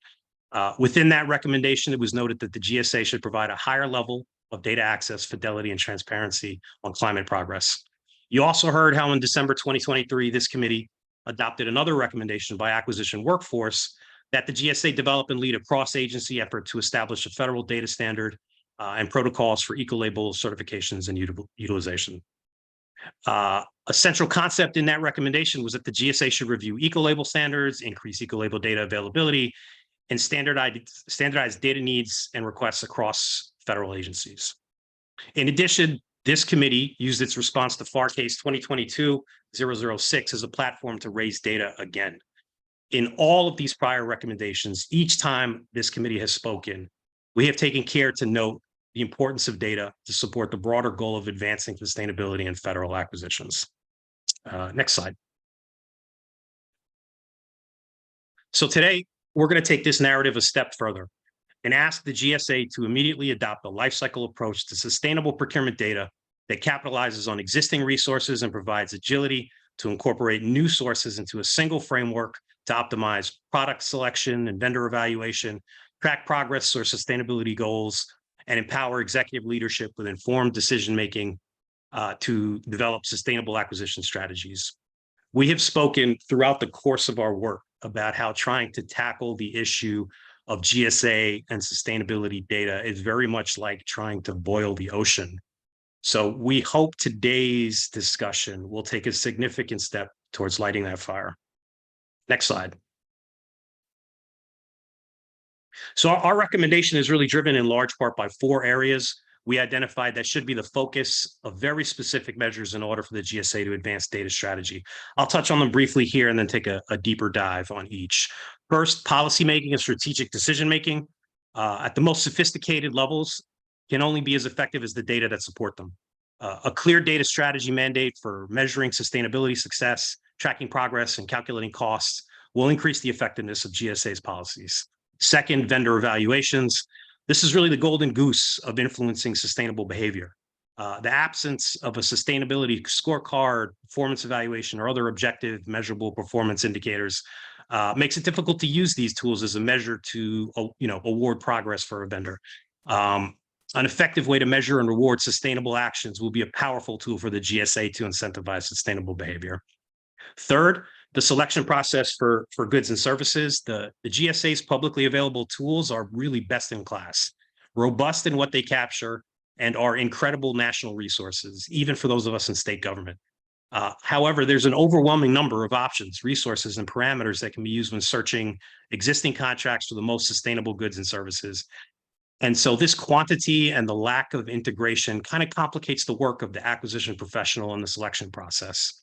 Within that recommendation, it was noted that the GSA should provide a higher level of data access, fidelity, and transparency on climate progress. You also heard how in December 2023, this committee adopted another recommendation by Acquisition Workforce that the GSA develop and lead a cross-agency effort to establish a federal data standard and protocols for eco-label certifications and utilization. A central concept in that recommendation was that the GSA should review eco-label standards, increase eco-label data availability, and standardize data needs and requests across federal agencies. In addition, this committee used its response to FAR Case 2022-006 as a platform to raise data again. In all of these prior recommendations, each time this committee has spoken, we have taken care to note the importance of data to support the broader goal of advancing sustainability in federal acquisitions. Next slide. So today, we're going to take this narrative a step further and ask the GSA to immediately adopt a lifecycle approach to sustainable procurement data that capitalizes on existing resources and provides agility to incorporate new sources into a single framework to optimize product selection and vendor evaluation, track progress or sustainability goals, and empower executive leadership with informed decision-making to develop sustainable acquisition strategies. We have spoken throughout the course of our work about how trying to tackle the issue of GSA and sustainability data is very much like trying to boil the ocean. So we hope today's discussion will take a significant step towards lighting that fire. Next slide. So our recommendation is really driven in large part by 4 areas we identified that should be the focus of very specific measures in order for the GSA to advance data strategy. I'll touch on them briefly here and then take a deeper dive on each. First, policymaking and strategic decision-making at the most sophisticated levels can only be as effective as the data that support them. A clear data strategy mandate for measuring sustainability success, tracking progress, and calculating costs will increase the effectiveness of GSA's policies. Second, vendor evaluations. This is really the golden goose of influencing sustainable behavior. The absence of a sustainability scorecard, performance evaluation, or other objective measurable performance indicators makes it difficult to use these tools as a measure to award progress for a vendor. An effective way to measure and reward sustainable actions will be a powerful tool for the GSA to incentivize sustainable behavior. Third, the selection process for goods and services. The GSA's publicly available tools are really best in class, robust in what they capture, and are incredible national resources, even for those of us in state government. However, there's an overwhelming number of options, resources, and parameters that can be used when searching existing contracts for the most sustainable goods and services. And so this quantity and the lack of integration kind of complicates the work of the acquisition professional in the selection process.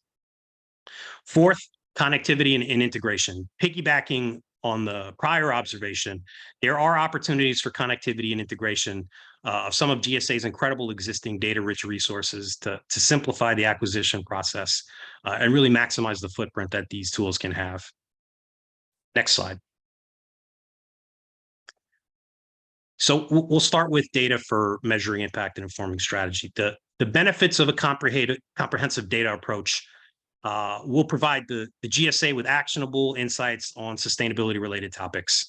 Fourth, connectivity and integration. Piggybacking on the prior observation, there are opportunities for connectivity and integration of some of GSA's incredible existing data-rich resources to simplify the acquisition process and really maximize the footprint that these tools can have. Next slide. So we'll start with data for measuring impact and informing strategy. The benefits of a comprehensive data approach will provide the GSA with actionable insights on sustainability-related topics.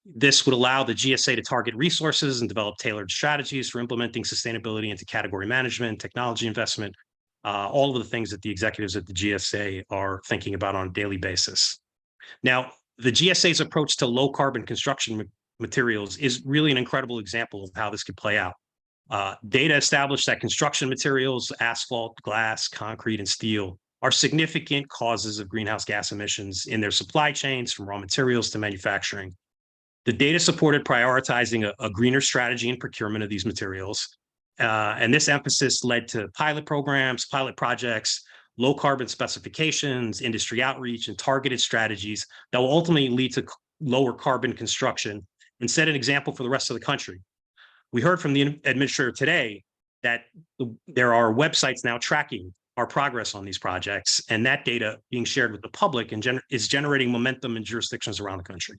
This would allow the GSA to target resources and develop tailored strategies for implementing sustainability into category management, technology investment, all of the things that the executives at the GSA are thinking about on a daily basis. Now, the GSA's approach to low-carbon construction materials is really an incredible example of how this could play out. Data established that construction materials, asphalt, glass, concrete, and steel are significant causes of greenhouse gas emissions in their supply chains, from raw materials to manufacturing. The data supported prioritizing a greener strategy in procurement of these materials. And this emphasis led to pilot programs, pilot projects, low carbon specifications, industry outreach, and targeted strategies that will ultimately lead to lower carbon construction and set an example for the rest of the country. We heard from the administrator today that there are websites now tracking our progress on these projects, and that data being shared with the public and is generating momentum in jurisdictions around the country.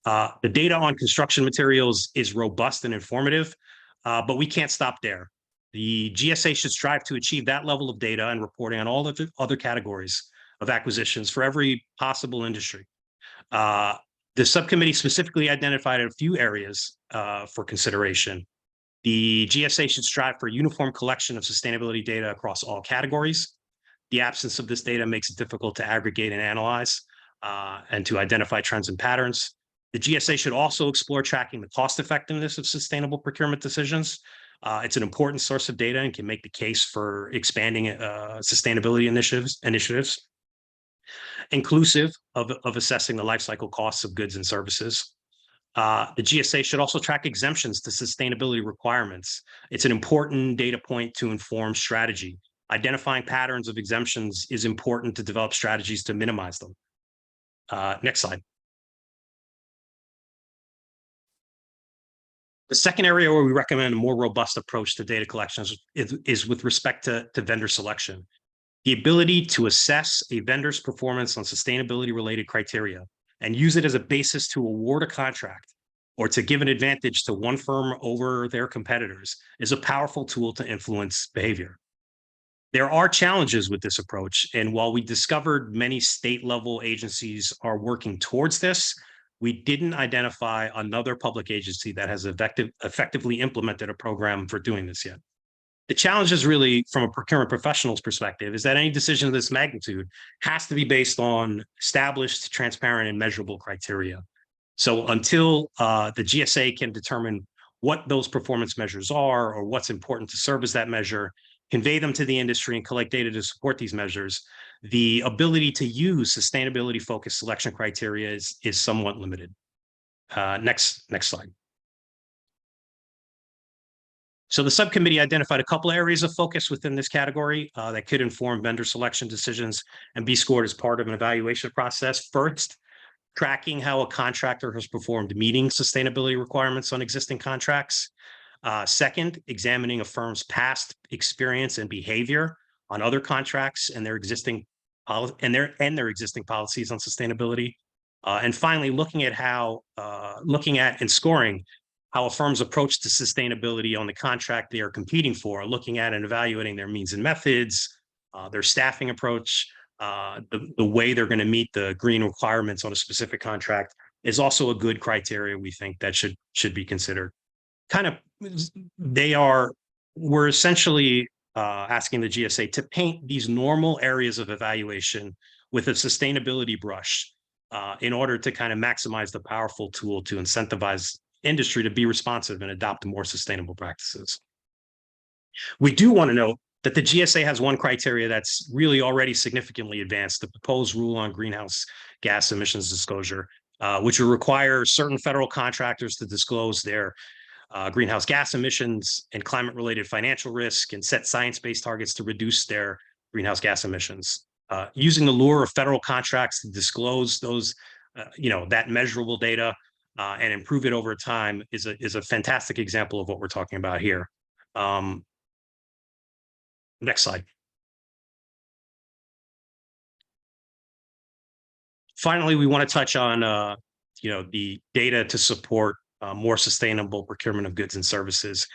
The data on construction materials is robust and informative, but we can't stop there. The GSA should strive to achieve that level of data and reporting on all of the other categories of acquisitions for every possible industry. The subcommittee specifically identified a few areas for consideration. The GSA should strive for uniform collection of sustainability data across all categories. The absence of this data makes it difficult to aggregate and analyze and to identify trends and patterns. The GSA should also explore tracking the cost effectiveness of sustainable procurement decisions. It's an important source of data and can make the case for expanding sustainability initiatives, inclusive of assessing the life cycle costs of goods and services. The GSA should also track exemptions to sustainability requirements. It's an important data point to inform strategy. Identifying patterns of exemptions is important to develop strategies to minimize them. Next slide. The second area where we recommend a more robust approach to data collection is with respect to vendor selection. The ability to assess a vendor's performance on sustainability-related criteria and use it as a basis to award a contract or to give an advantage to one firm over their competitors is a powerful tool to influence behavior. There are challenges with this approach, and while we discovered many state-level agencies are working towards this, we didn't identify another public agency that has effectively implemented a program for doing this yet. The challenge is really, from a procurement professional's perspective, is that any decision of this magnitude has to be based on established, transparent, and measurable criteria. So until the GSA can determine what those performance measures are or what's important to serve as that measure, convey them to the industry and collect data to support these measures, the ability to use sustainability-focused selection criteria is somewhat limited. Next slide. So the subcommittee identified a couple areas of focus within this category that could inform vendor selection decisions and be scored as part of an evaluation process. First, tracking how a contractor has performed meeting sustainability requirements on existing contracts. Second, examining a firm's past experience and behavior on other contracts and their existing policies on sustainability. And finally, looking at and scoring how a firm's approach to sustainability on the contract they are competing for, looking at and evaluating their means and methods, their staffing approach, the way they're going to meet the green requirements on a specific contract is also a good criteria we think that should be considered. We're essentially asking the GSA to paint these normal areas of evaluation with a sustainability brush in order to kind of maximize the powerful tool to incentivize industry to be responsive and adopt more sustainable practices. We do want to note that the GSA has one criteria that's really already significantly advanced, the proposed rule on greenhouse gas emissions disclosure, which will require certain federal contractors to disclose their greenhouse gas emissions and climate-related financial risk and set science-based targets to reduce their greenhouse gas emissions. Using the lure of federal contracts to disclose those, that measurable data and improve it over time is a fantastic example of what we're talking about here. Next slide. Finally, we want to touch on the data to support more sustainable procurement of goods and services.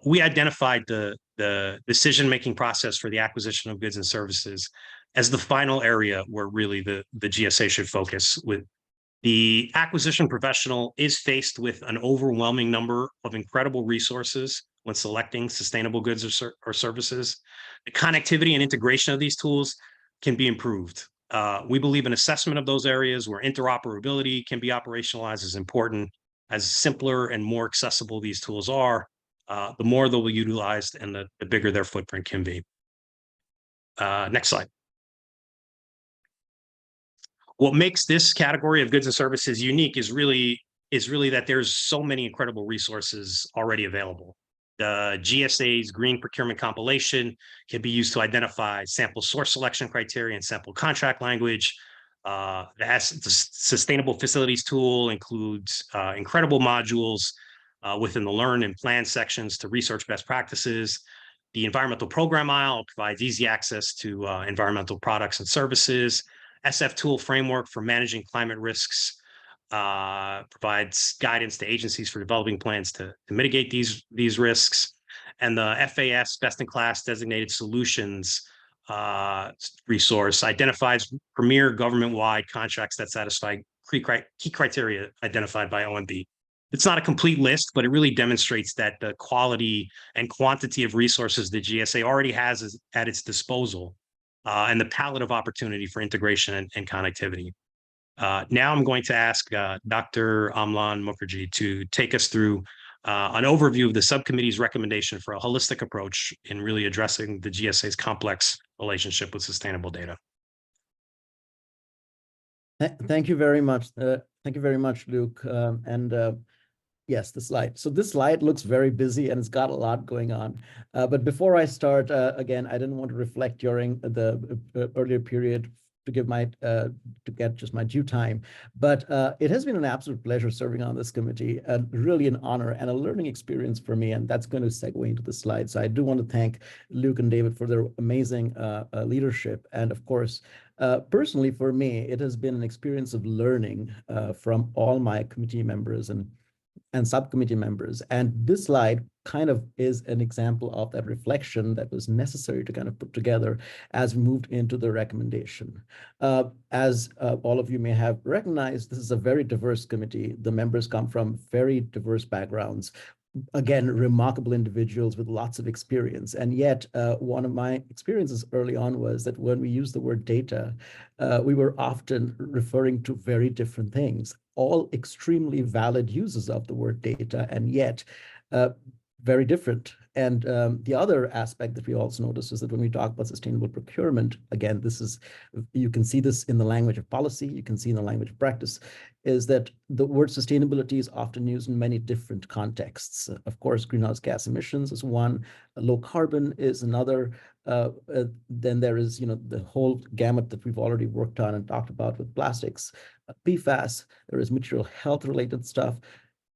We identified the decision-making process for the acquisition of goods and services as the final area where really the GSA should focus. With the acquisition professional is faced with an overwhelming number of incredible resources when selecting sustainable goods or services. The connectivity and integration of these tools can be improved. We believe an assessment of those areas where interoperability can be operationalized is important. As simpler and more accessible these tools are, the more they'll be utilized and the bigger their footprint can be. Next slide. What makes this category of goods and services unique is really that there's so many incredible resources already available. The GSA's Green Procurement Compilation can be used to identify sample source selection criteria and sample contract language. The Sustainable Facilities tool includes incredible modules within the Learn and Plan sections to research best practices. The Environmental Program aisle provides easy access to environmental products and services. SF Tool Framework for managing climate risks provides guidance to agencies for developing plans to mitigate these risks. And the FAS Best in Class Designated Solutions resource identifies premier government-wide contracts that satisfy key criteria identified by OMB. It's not a complete list, but it really demonstrates that the quality and quantity of resources the GSA already has at its disposal and the palette of opportunity for integration and connectivity. Now I'm going to ask Dr. Amlan Mukherjee to take us through an overview of the subcommittee's recommendation for a holistic approach in really addressing the GSA's complex relationship with sustainable data. Thank you very much. Thank you very much, Luke. Yes, the slide. So this slide looks very busy and it's got a lot going on. But before I start, again, I didn't want to reflect during the earlier period to give to get just my due time. But it has been an absolute pleasure serving on this committee, really an honor and a learning experience for me. And that's going to segue into the slide. So I do want to thank Luke and David for their amazing leadership. And of course, personally for me, it has been an experience of learning from all my committee members and subcommittee members. And this slide kind of is an example of that reflection that was necessary to kind of put together as we moved into the recommendation. As all of you may have recognized, this is a very diverse committee. The members come from very diverse backgrounds. Again, remarkable individuals with lots of experience. And yet, one of my experiences early on was that when we use the word data, we were often referring to very different things, all extremely valid uses of the word data, and yet very different. And the other aspect that we also notice is that when we talk about sustainable procurement, again, you can see this in the language of policy, you can see in the language of practice, is that the word sustainability is often used in many different contexts. Of course, greenhouse gas emissions is one, low carbon is another. Then there is, the whole gamut that we've already worked on and talked about with plastics, PFAS, there is material health related stuff,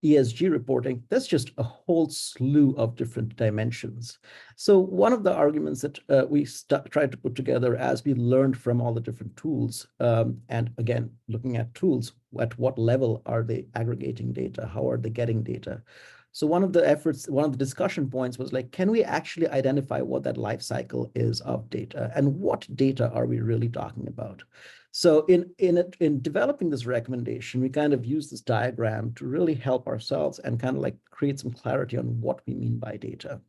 ESG reporting. That's just a whole slew of different dimensions. So one of the arguments that we tried to put together as we learned from all the different tools, and again, looking at tools, at what level are they aggregating data? How are they getting data? So one of the discussion points was like, can we actually identify what that life cycle is of data and what data are we really talking about? So in developing this recommendation, we kind of use this diagram to really help ourselves and kind of like create some clarity on what we mean by data.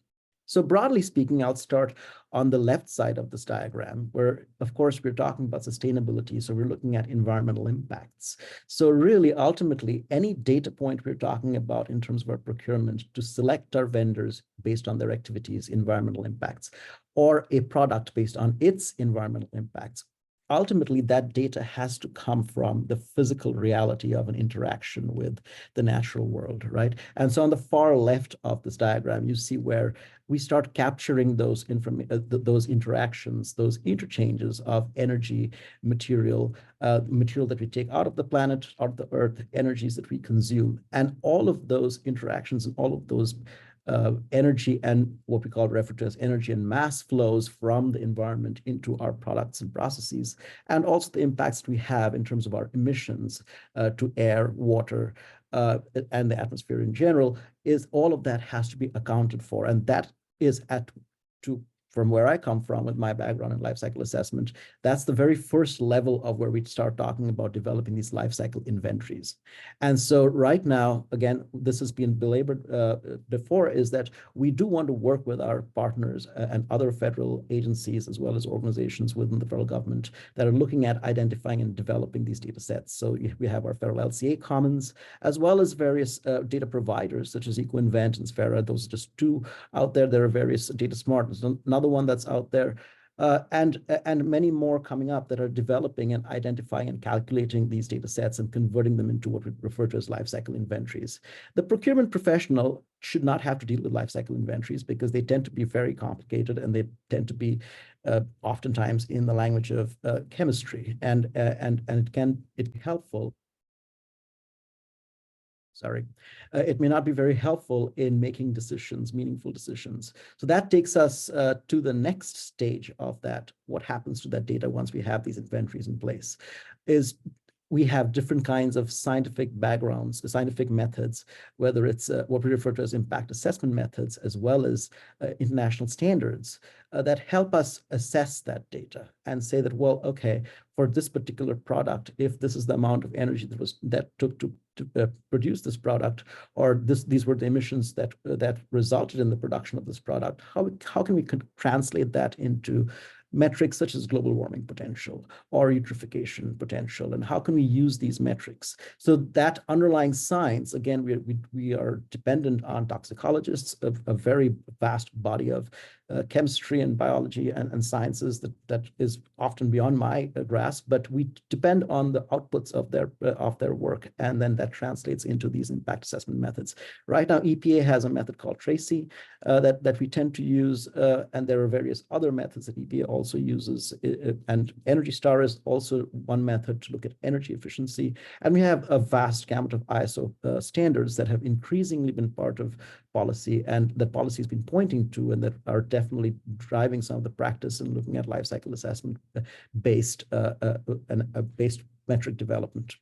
So broadly speaking, I'll start on the left side of this diagram, where, of course, we're talking about sustainability. So we're looking at environmental impacts. So really, ultimately, any data point we're talking about in terms of our procurement to select our vendors based on their activities, environmental impacts, or a product based on its environmental impacts, ultimately, that data has to come from the physical reality of an interaction with the natural world, right? And so on the far left of this diagram, you see where we start capturing those interactions, those interchanges of energy, material that we take out of the planet, out of the earth, energies that we consume. And all of those interactions and all of those energy and what we refer to as energy and mass flows from the environment into our products and processes, and also the impacts we have in terms of our emissions to air, water, and the atmosphere in general, is all of that has to be accounted for. And that is from where I come from with my background in life cycle assessment, that's the very first level of where we start talking about developing these life cycle inventories. And so right now, again, this has been belabored before, is that we do want to work with our partners and other federal agencies, as well as organizations within the federal government that are looking at identifying and developing these data sets. So we have our federal LCA Commons, as well as various data providers such as EcoInvent and Sfera. Those are just two out there. There are various Data Smart. Another one that's out there. and many more coming up that are developing and identifying and calculating these data sets and converting them into what we refer to as life cycle inventories. The procurement professional should not have to deal with life cycle inventories because they tend to be very complicated and they tend to be oftentimes in the language of chemistry, and it can be helpful. Sorry, it may not be very helpful in making decisions, meaningful decisions. So that takes us to the next stage of that. What happens to that data once we have these inventories in place is we have different kinds of scientific backgrounds, scientific methods, whether it's what we refer to as impact assessment methods, as well as international standards that help us assess that data and say that, well, okay, for this particular product, if this is the amount of energy that took to produce this product, or these were the emissions that resulted in the production of this product, how can we translate that into metrics such as global warming potential or eutrophication potential, and how can we use these metrics? So that underlying science, again, we are dependent on toxicologists, a very vast body of chemistry and biology and sciences that is often beyond my grasp, but we depend on the outputs of their work, and then that translates into these impact assessment methods. Right now, EPA has a method called Tracy that we tend to use, and there are various other methods that EPA also uses, and Energy Star is also one method to look at energy efficiency, and we have a vast gamut of ISO standards that have increasingly been part of policy, and that policy has been pointing to, and that are definitely driving some of the practice in looking at life cycle assessment based metric development.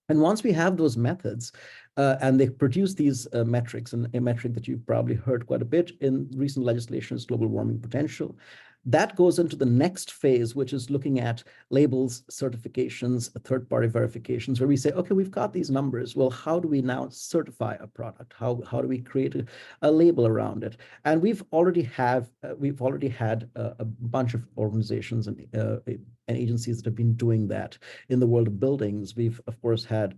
And once we have those methods and they produce these metrics, and a metric that you've probably heard quite a bit in recent legislation is global warming potential, that goes into the next phase, which is looking at labels, certifications, third-party verifications, where we say, okay, we've got these numbers. Well, how do we now certify a product? How do we create a label around it? And we've already had a bunch of organizations and agencies that have been doing that. In the world of buildings, we've of course had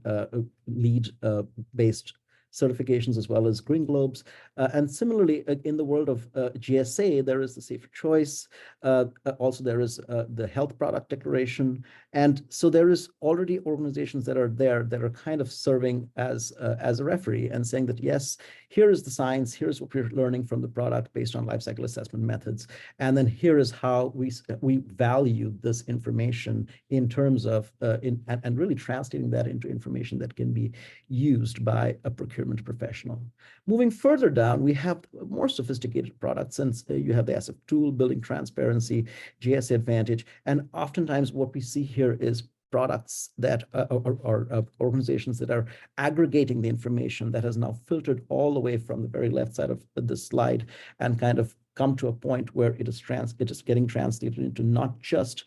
LEED-based certifications as well as Green Globes. And similarly, in the world of GSA, there is the Safer Choice. Also, there is the Health Product Declaration. And so there is already organizations that are there that are kind of serving as a referee and saying that, yes, here is the science, here's what we're learning from the product based on life cycle assessment methods. And then here is how we value this information in terms of, and really translating that into information that can be used by a procurement professional. Moving further down, we have more sophisticated products, since you have the SF tool, building transparency, GSA Advantage, and oftentimes what we see here is products that are organizations that are aggregating the information that has now filtered all the way from the very left side of the slide and kind of come to a point where it is getting translated into not just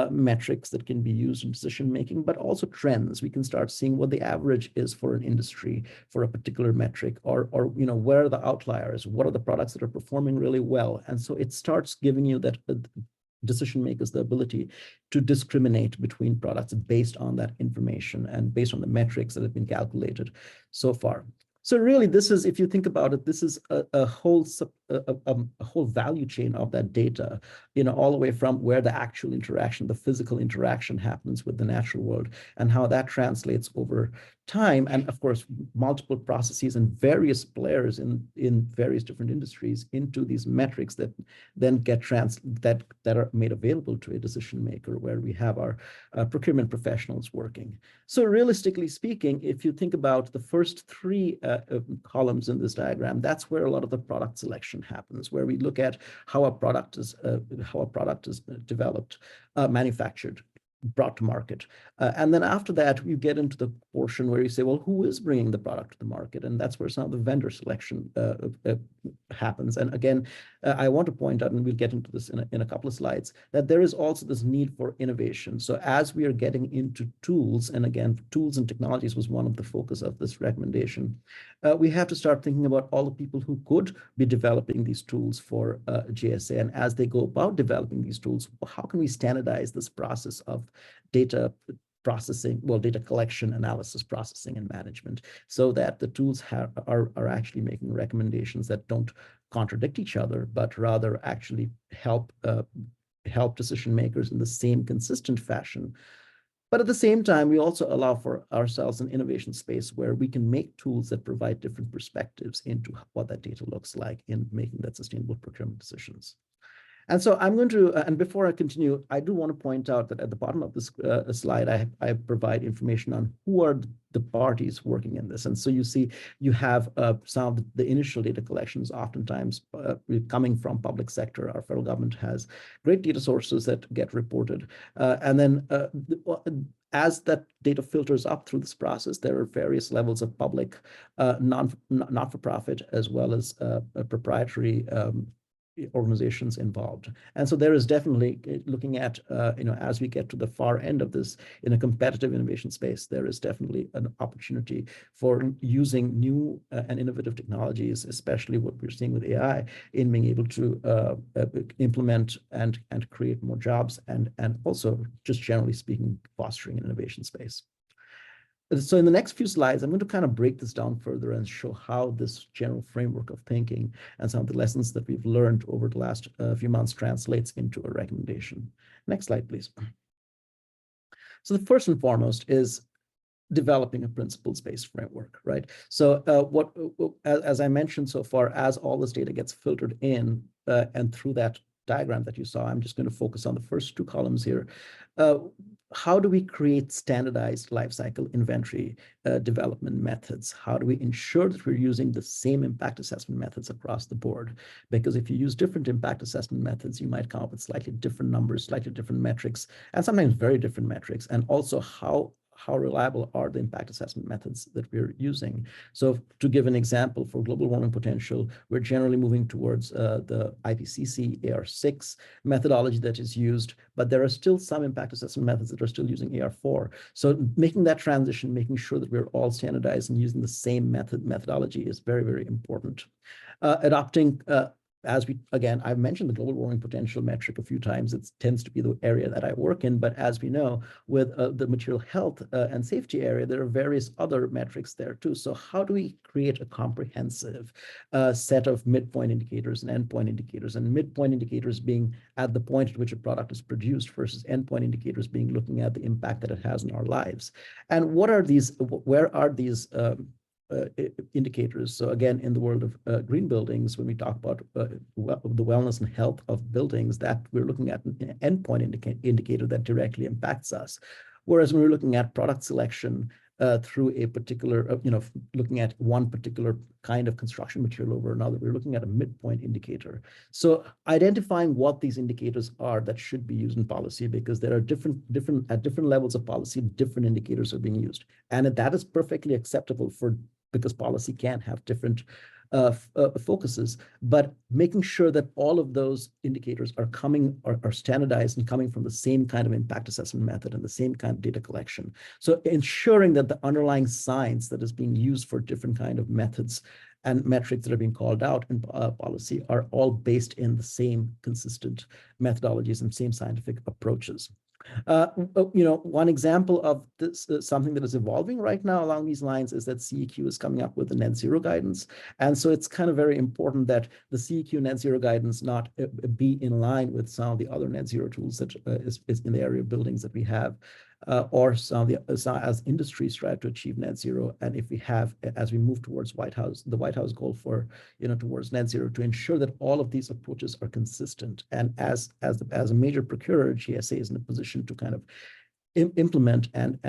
metrics that can be used in decision making, but also trends. We can start seeing what the average is for an industry for a particular metric, or where are the outliers, what are the products that are performing really well. And so it starts giving you that decision makers the ability to discriminate between products based on that information and based on the metrics that have been calculated so far. So really, this is, if you think about it, this is a whole value chain of that data, all the way from where the actual interaction, the physical interaction happens with the natural world, and how that translates over time. And of course, multiple processes and various players in various different industries into these metrics that then get that are made available to a decision maker, where we have our procurement professionals working. So realistically speaking, if you think about the first three columns in this diagram, that's where a lot of the product selection happens, where we look at how a product is developed, manufactured, brought to market. And then after that, you get into the portion where you say, well, who is bringing the product to the market? And that's where some of the vendor selection happens. And again, I want to point out, and we'll get into this in a couple of slides, that there is also this need for innovation. So as we are getting into tools, and again, tools and technologies was one of the focus of this recommendation, we have to start thinking about all the people who could be developing these tools for GSA. And as they go about developing these tools, how can we standardize this process of data processing, data collection, analysis, processing, and management, so that the tools are actually making recommendations that don't contradict each other, but rather actually help help decision makers in the same consistent fashion. But at the same time, we also allow for ourselves an innovation space where we can make tools that provide different perspectives into what that data looks like in making that sustainable procurement decisions. And so I'm going to, and before I continue, I do want to point out that at the bottom of this slide, I provide information on who are the parties working in this. And so you see, you have some of the initial data collections, oftentimes coming from public sector. Our federal government has great data sources that get reported. And then as that data filters up through this process, there are various levels of public, not-for-profit, as well as proprietary organizations involved. And so there is definitely, looking at, as we get to the far end of this in a competitive innovation space, there is definitely an opportunity for using new and innovative technologies, especially what we're seeing with AI, in being able to implement and create more jobs, and also, just generally speaking, fostering an innovation space. So in the next few slides, I'm going to kind of break this down further and show how this general framework of thinking and some of the lessons that we've learned over the last few months translates into a recommendation. Next slide, please. So the first and foremost is developing a principles-based framework, right? So as I mentioned so far, as all this data gets filtered in and through that diagram that you saw, I'm just going to focus on the first two columns here. How do we create standardized lifecycle inventory development methods? How do we ensure that we're using the same impact assessment methods across the board? Because if you use different impact assessment methods, you might come up with slightly different numbers, slightly different metrics, and sometimes very different metrics. And also how reliable are the impact assessment methods that we're using? So to give an example, for global warming potential, we're generally moving towards the IPCC AR6 methodology that is used, but there are still some impact assessment methods that are still using AR4. So making that transition, making sure that we're all standardized and using the same methodology is very, very important. Adopting I've mentioned the global warming potential metric a few times. It tends to be the area that I work in, but as we know, with the material health and safety area, there are various other metrics there too. So how do we create a comprehensive set of midpoint indicators and endpoint indicators, and midpoint indicators being at the point at which a product is produced versus endpoint indicators being looking at the impact that it has in our lives? And what are these, where are these indicators? So again, in the world of green buildings, when we talk about the wellness and health of buildings, that we're looking at an endpoint indicator that directly impacts us. Whereas when we're looking at product selection through a particular, looking at one particular kind of construction material over another, we're looking at a midpoint indicator. So identifying what these indicators are that should be used in policy, because there are different at different levels of policy, different indicators are being used. And that is perfectly acceptable because policy can have different focuses, but making sure that all of those indicators are standardized and coming from the same kind of impact assessment method and the same kind of data collection. So ensuring that the underlying science that is being used for different kind of methods and metrics that are being called out in policy are all based in the same consistent methodologies and same scientific approaches. One example of this, something that is evolving right now along these lines, is that CEQ is coming up with the net zero guidance. And so it's kind of very important that the CEQ net zero guidance not be in line with some of the other net zero tools that is in the area of buildings that we have, or some of as industries try to achieve net zero. And if we have, as we move towards the White House goal for, towards net zero, to ensure that all of these approaches are consistent. And as a major procurer, GSA is in a position to kind of implement and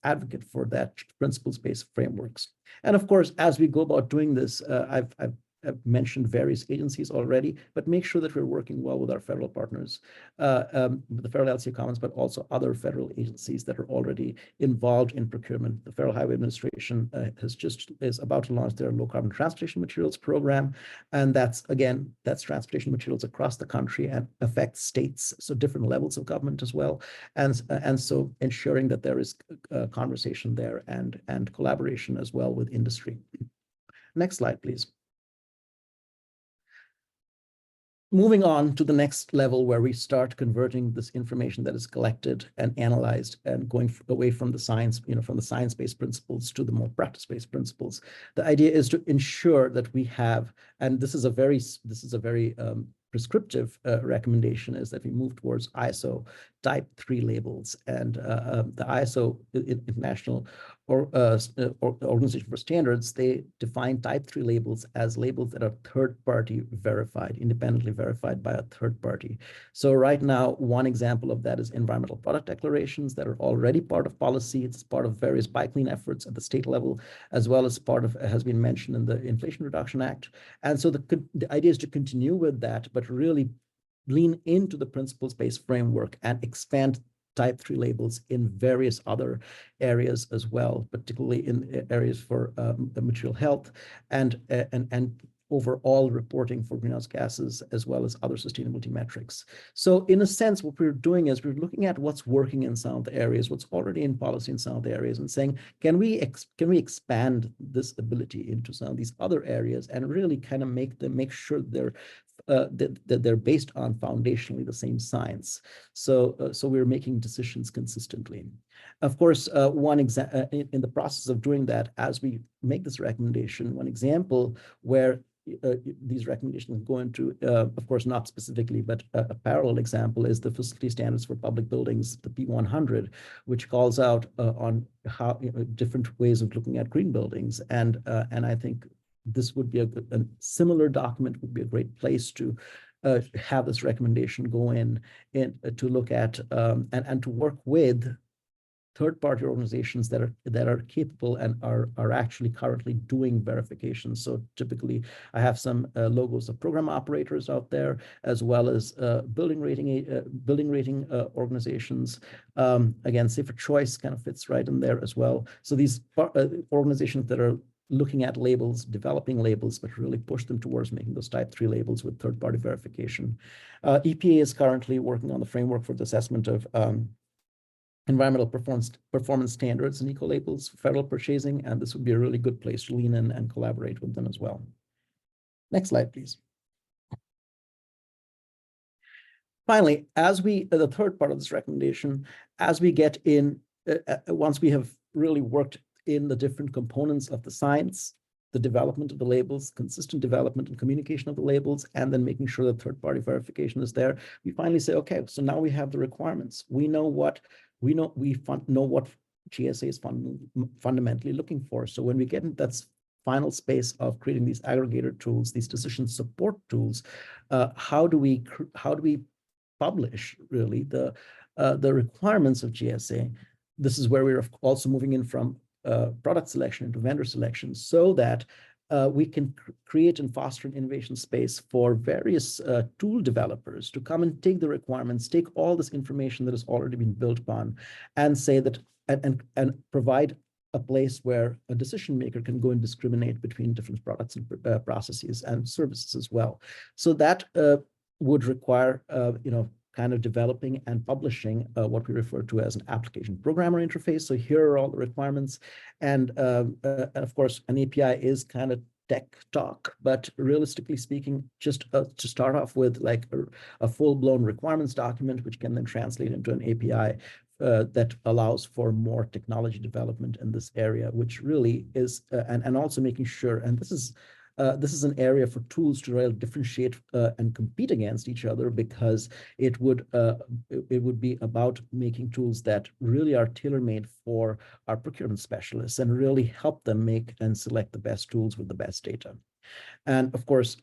advocate for that principles-based frameworks. And of course, as we go about doing this, I've mentioned various agencies already, but make sure that we're working well with our federal partners, the Federal LCA Commons, but also other federal agencies that are already involved in procurement. The Federal Highway Administration is about to launch their low carbon transportation materials program. And that's transportation materials across the country and affects states, so different levels of government as well. And so ensuring that there is conversation there and collaboration as well with industry. Next slide, please. Moving on to the next level, where we start converting this information that is collected and analyzed and going away from the science, from the science-based principles to the more practice-based principles. The idea is to ensure that we have, and this is a very prescriptive recommendation is that we move towards ISO type 3 labels, and the ISO International Organization for Standards, they define type 3 labels as labels that are third-party verified, independently verified by a third party. So right now, one example of that is environmental product declarations that are already part of policy. It's part of various buy clean efforts at the state level, as well as part of, has been mentioned in the Inflation Reduction Act. And so the idea is to continue with that, but really lean into the principles-based framework and expand type 3 labels in various other areas as well, particularly in areas for material health and overall reporting for greenhouse gases, as well as other sustainability metrics. So in a sense, what we're doing is we're looking at what's working in some of the areas, what's already in policy in some of the areas, and saying, can we expand this ability into some of these other areas and really kind of make sure that they're based on foundationally the same science. So we're making decisions consistently. Of course, in the process of doing that, as we make this recommendation, one example where these recommendations go into, of course, not specifically, but a parallel example is the facility standards for public buildings, the P100, which calls out on how different ways of looking at green buildings. And I think this would be a similar document would be a great place to have this recommendation go in to look at and to work with third-party organizations that are capable and are actually currently doing verifications. So typically, I have some logos of program operators out there, as well as building rating organizations. Again, Safer Choice kind of fits right in there as well. So these organizations that are looking at labels, developing labels, but really push them towards making those type 3 labels with third-party verification. EPA is currently working on the framework for the assessment of environmental performance standards and eco-labels for federal purchasing, and this would be a really good place to lean in and collaborate with them as well. Next slide, please. Finally, the third part of this recommendation, as we get in, once we have really worked in the different components of the science, the development of the labels, consistent development and communication of the labels, and then making sure that third-party verification is there, we finally say, okay, so now we have the requirements. We know what GSA is fundamentally looking for. So when we get into that final space of creating these aggregator tools, these decision support tools, how do we publish really the requirements of GSA? This is where we're also moving in from product selection into vendor selection, so that we can create and foster an innovation space for various tool developers to come and take the requirements, take all this information that has already been built upon, and say that and provide a place where a decision maker can go and discriminate between different products and processes and services as well. So that would require kind of developing and publishing what we refer to as an application programmer interface. So here are all the requirements. And of course, an API is kind of tech talk, but realistically speaking, just to start off with like a full-blown requirements document, which can then translate into an API that allows for more technology development in this area, which really is, and also making sure, and this is an area for tools to really differentiate and compete against each other, because it would be about making tools that really are tailor-made for our procurement specialists and really help them make and select the best tools with the best data. And of course,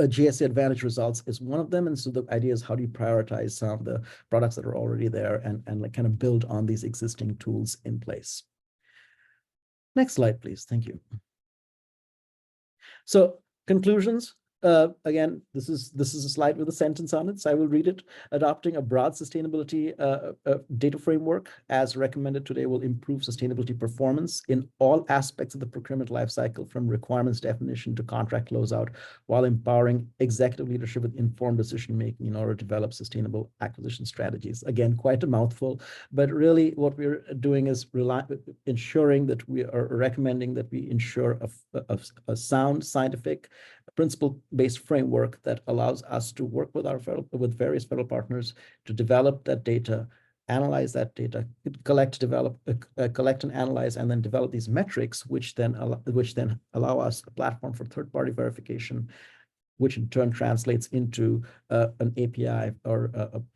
GSA Advantage results is one of them. And so the idea is, how do you prioritize some of the products that are already there and like kind of build on these existing tools in place? Next slide, please. Thank you. So conclusions, again, this is a slide with a sentence on it, so I will read it. Adopting a broad sustainability data framework as recommended today will improve sustainability performance in all aspects of the procurement lifecycle, from requirements definition to contract closeout, while empowering executive leadership with informed decision-making in order to develop sustainable acquisition strategies. Again, quite a mouthful, but really what we're doing is ensuring that we are recommending that we ensure a sound scientific principle-based framework that allows us to work with various federal partners to develop that data, analyze that data, collect and analyze, and then develop these metrics, which then allow us a platform for third-party verification, which in turn translates into an API or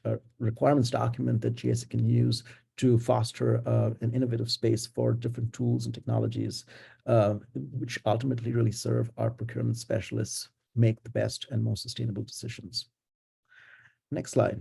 a requirements document that GSA can use to foster an innovative space for different tools and technologies, which ultimately really serve our procurement specialists make the best and most sustainable decisions. Next slide.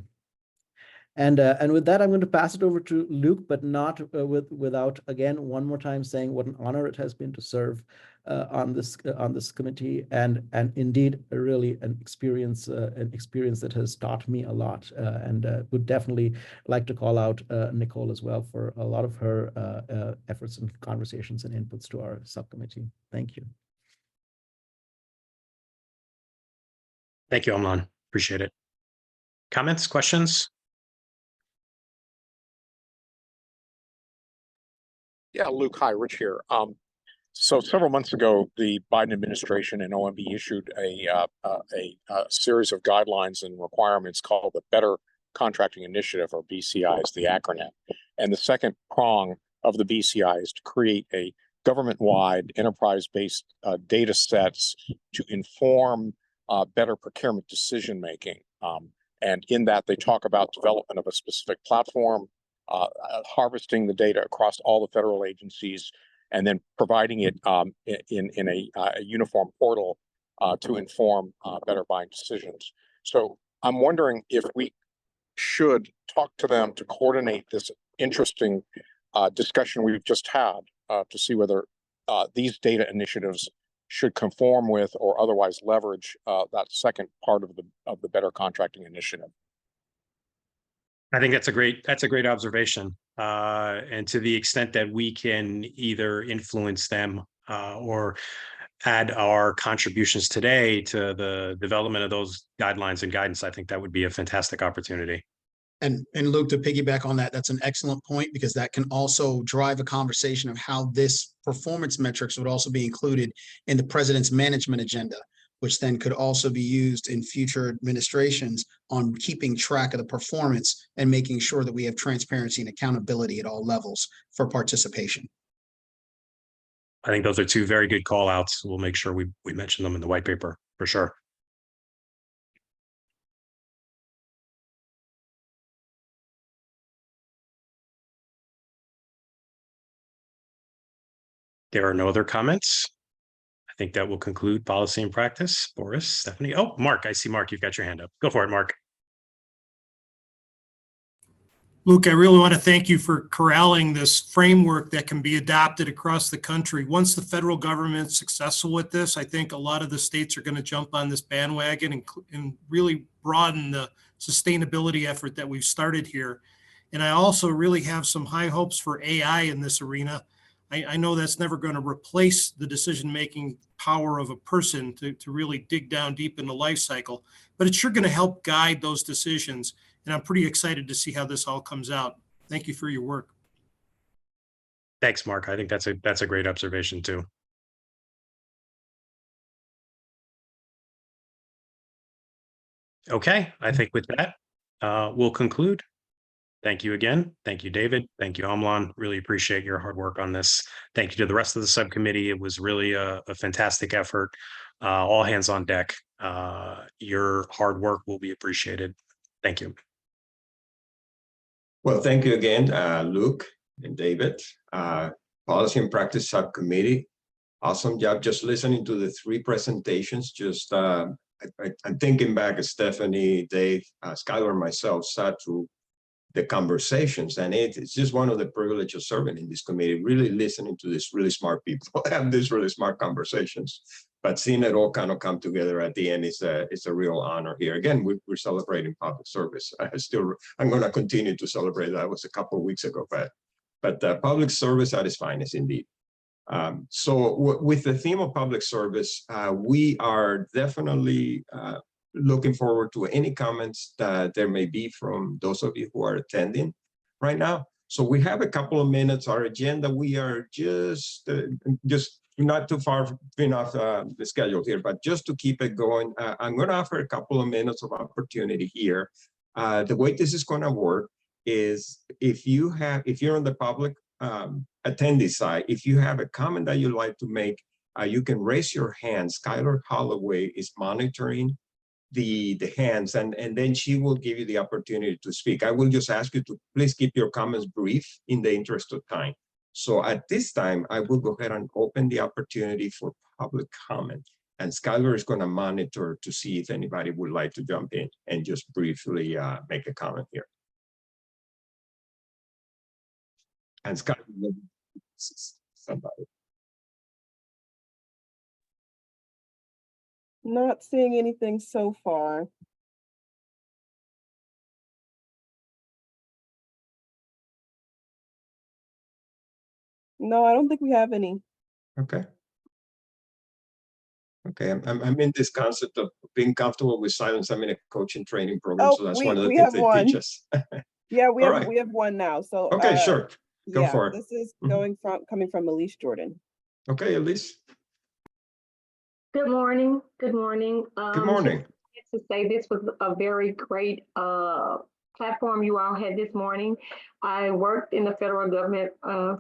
And with that, I'm going to pass it over to Luke, but not without, again, one more time saying what an honor it has been to serve on this committee, and indeed really an experience that has taught me a lot, and would definitely like to call out Nicole as well for a lot of her efforts and conversations and inputs to our subcommittee. Thank you. Thank you, Amlan. Appreciate it. Comments, questions? Yeah, Luke, hi, Rich here. So several months ago, the Biden administration and OMB issued a series of guidelines and requirements called the Better Contracting Initiative, or BCI is the acronym. And the second prong of the BCI is to create a government-wide enterprise-based data sets to inform better procurement decision-making. And in that, they talk about development of a specific platform, harvesting the data across all the federal agencies, and then providing it in a uniform portal to inform better buying decisions. So I'm wondering if we should talk to them to coordinate this interesting discussion we've just had to see whether these data initiatives should conform with or otherwise leverage that second part of the Better Contracting Initiative. I think that's a great observation. And to the extent that we can either influence them or add our contributions today to the development of those guidelines and guidance, I think that would be a fantastic opportunity. And Luke, to piggyback on that, that's an excellent point, because that can also drive a conversation of how this performance metrics would also be included in the president's management agenda, which then could also be used in future administrations on keeping track of the performance and making sure that we have transparency and accountability at all levels for participation. I think those are two very good call outs. We'll make sure we mention them in the white paper for sure. There are no other comments. I think that will conclude policy and practice. Boris, Stephanie. Oh, Mark, I see Mark, you've got your hand up. Go for it, Mark. Luke, I really want to thank you for corralling this framework that can be adopted across the country. Once the federal government's successful with this, I think a lot of the states are going to jump on this bandwagon and really broaden the sustainability effort that we've started here. And I also really have some high hopes for AI in this arena. I know that's never going to replace the decision-making power of a person to really dig down deep in the life cycle, but it's sure going to help guide those decisions. And I'm pretty excited to see how this all comes out. Thank you for your work. Thanks, Mark. I think that's a great observation too. Okay, I think with that, we'll conclude. Thank you again. Thank you, David. Thank you, Amlan. Really appreciate your hard work on this. Thank you to the rest of the subcommittee. It was really a fantastic effort. All hands on deck. Your hard work will be appreciated. Thank you. Well, thank you again, Luke and David. Policy and Practice Subcommittee. Awesome job just listening to the three presentations. Just I'm thinking back as Stephanie, Dave, Skylar, myself sat through the conversations, and it's just one of the privileges of serving in this committee, really listening to these really smart people have these really smart conversations, but seeing it all kind of come together at the end is a real honor here. Again, we're celebrating public service. I'm going to continue to celebrate. That was a couple of weeks ago, but public service at its finest indeed. So with the theme of public service, we are definitely looking forward to any comments that there may be from those of you who are attending right now. So we have a couple of minutes. Our agenda, we are just not too far off the schedule here, but just to keep it going, I'm going to offer a couple of minutes of opportunity here. The way this is going to work is if you're on the public attendee side, if you have a comment that you'd like to make, you can raise your hand. Skylar Holloway is monitoring the hands, and then she will give you the opportunity to speak. I will just ask you to please keep your comments brief in the interest of time. So at this time, I will go ahead and open the opportunity for public comment. And Skylar is going to monitor to see if anybody would like to jump in and just briefly make a comment here. And Skylar, somebody. Not seeing anything so far. No, I don't think we have any. Okay. Okay, I'm in this concept of being comfortable with silence. I'm in a coaching training program, so that's one of the things they teach us. Yeah, we All have right. we have one now. So Okay, sure. Go yeah, for it. this is Mhm. coming from Elise Jordan. Okay, Elise. Good morning. Good morning. Good morning. Just to say this was a very great platform you all had this morning. I worked in the federal government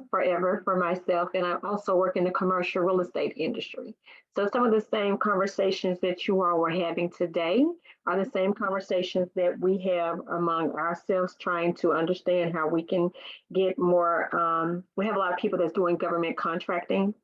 forever for myself, and I also work in the commercial real estate industry. So some of the same conversations that you all were having today are the same conversations that we have among ourselves, trying to understand how we can get more. We have a lot of people that's doing government contracting.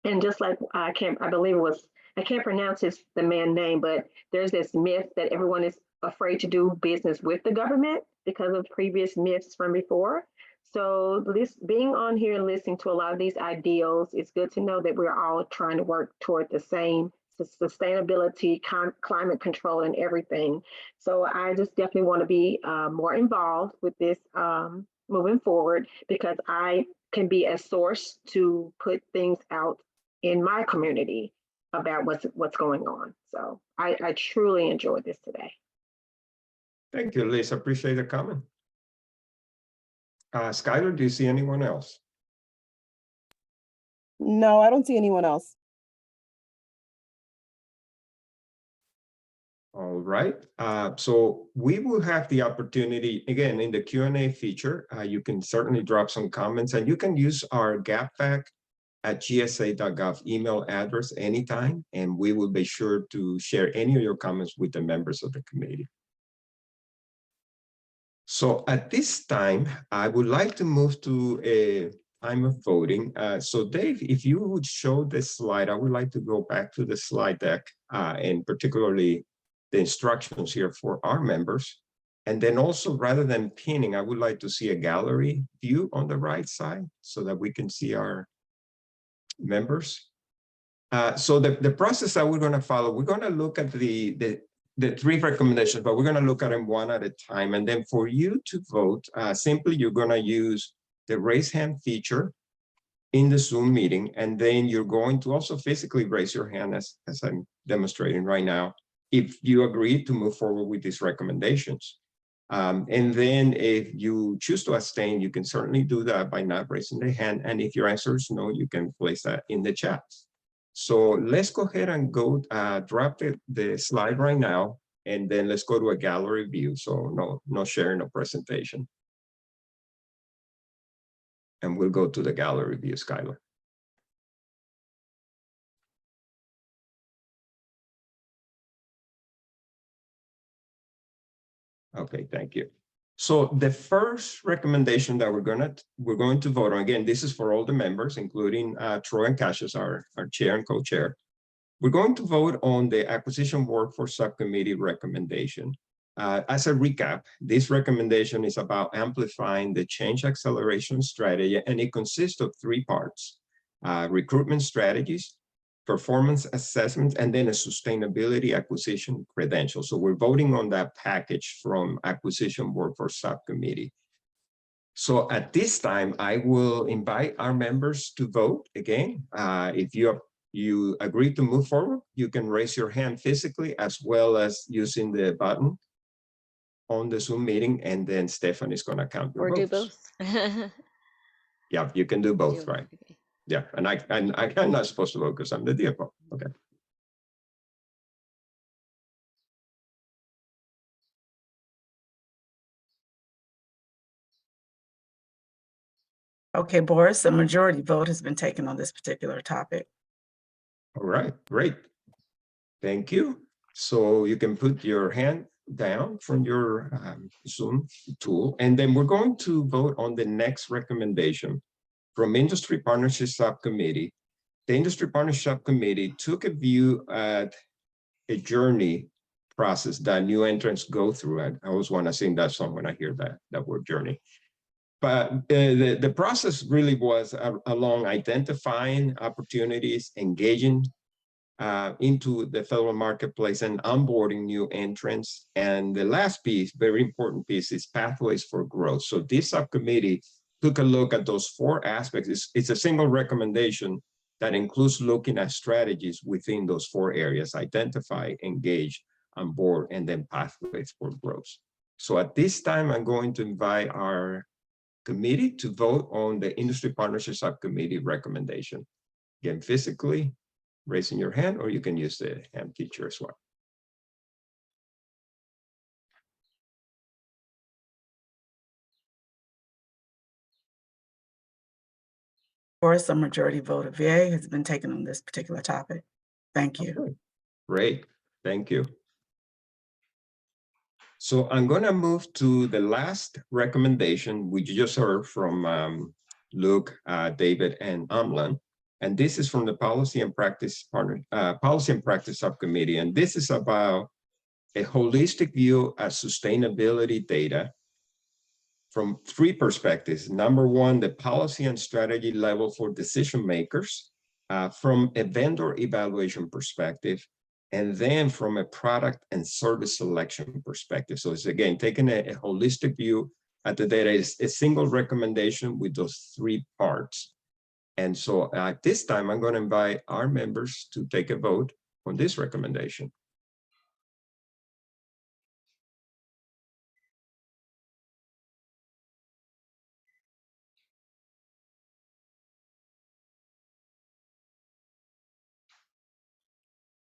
And just like I believe it was, I can't pronounce the man's name, but there's this myth that everyone is afraid to do business with the government because of previous myths from before. So this being on here and listening to a lot of these ideals, it's good to know that we're all trying to work toward the same sustainability, climate control, and everything. So I just definitely want to be more involved with this moving forward, because I can be a source to put things out in my community about what's going on. So I truly enjoyed this today. Thank you, Elise. Appreciate the comment. Skylar, do you see anyone else? No, I don't see anyone else. All right. So we will have the opportunity, again, in the Q&A feature, you can certainly drop some comments, and you can use our gapfac@gsa.gov email address anytime, and we will be sure to share any of your comments with the members of the committee. So at this time, I would like to move to a time of voting. So Dave, if you would show this slide, I would like to go back to the slide deck, and particularly the instructions here for our members. And then also, rather than pinning, I would like to see a gallery view on the right side so that we can see our members. So the process that we're going to follow, we're going to look at the three recommendations, but we're going to look at them one at a time. And then for you to vote, simply you're going to use the raise hand feature in the Zoom meeting, and then you're going to also physically raise your hand as I'm demonstrating right now, if you agree to move forward with these recommendations. And then if you choose to abstain, you can certainly do that by not raising the hand. And if your answer is no, you can place that in the chat. So let's go ahead and go drop the slide right now, and then let's go to a gallery view. So no sharing, no presentation. And we'll go to the gallery view, Skylar. Okay, thank you. So the first recommendation that we're going to vote on, again, this is for all the members, including Troy and Cassius, our chair and co-chair. We're going to vote on the Acquisition Workforce Subcommittee recommendation. As a recap, this recommendation is about amplifying the change acceleration strategy, and it consists of three parts: recruitment strategies, performance assessment, and then a sustainability acquisition credential. So we're voting on that package from Acquisition Workforce Subcommittee. So at this time, I will invite our members to vote again. If you agree to move forward, you can raise your hand physically as well as using the button on the Zoom meeting, and then Stefan is going to count your votes. Or do both. Yeah, you can do both, right? Okay. Yeah, and I'm not supposed to vote because I'm the DFO. Okay. Okay, Boris, the majority vote has been taken on this particular topic. All right, great. Thank you. So you can put your hand down from your Zoom tool, and then we're going to vote on the next recommendation from Industry Partnership Subcommittee. The Industry Partnership Subcommittee took a view at a journey process that new entrants go through. I always want to sing that song when I hear that word journey. But the process really was along identifying opportunities, engaging into the federal marketplace and onboarding new entrants. And the last piece, very important piece, is pathways for growth. So this subcommittee took a look at those 4 aspects. It's a single recommendation that includes looking at strategies within those 4 areas: identify, engage, onboard, and then pathways for growth. So at this time, I'm going to invite our committee to vote on the Industry Partnership Subcommittee recommendation. Again, physically, raising your hand, or you can use the hand feature as well. Of course, a majority vote of yay has been taken on this particular topic. Thank you. Okay. Great, thank you. So I'm going to move to the last recommendation, which you just heard from Luke, David, and Amlan. And this is from the Policy and Practice Subcommittee. And this is about a holistic view of sustainability data from 3 perspectives. Number 1, the policy and strategy level for decision makers, from a vendor evaluation perspective, and then from a product and service selection perspective. So it's, again, taking a holistic view at the data. Is a single recommendation with those 3 parts. And so at this time, I'm going to invite our members to take a vote on this recommendation.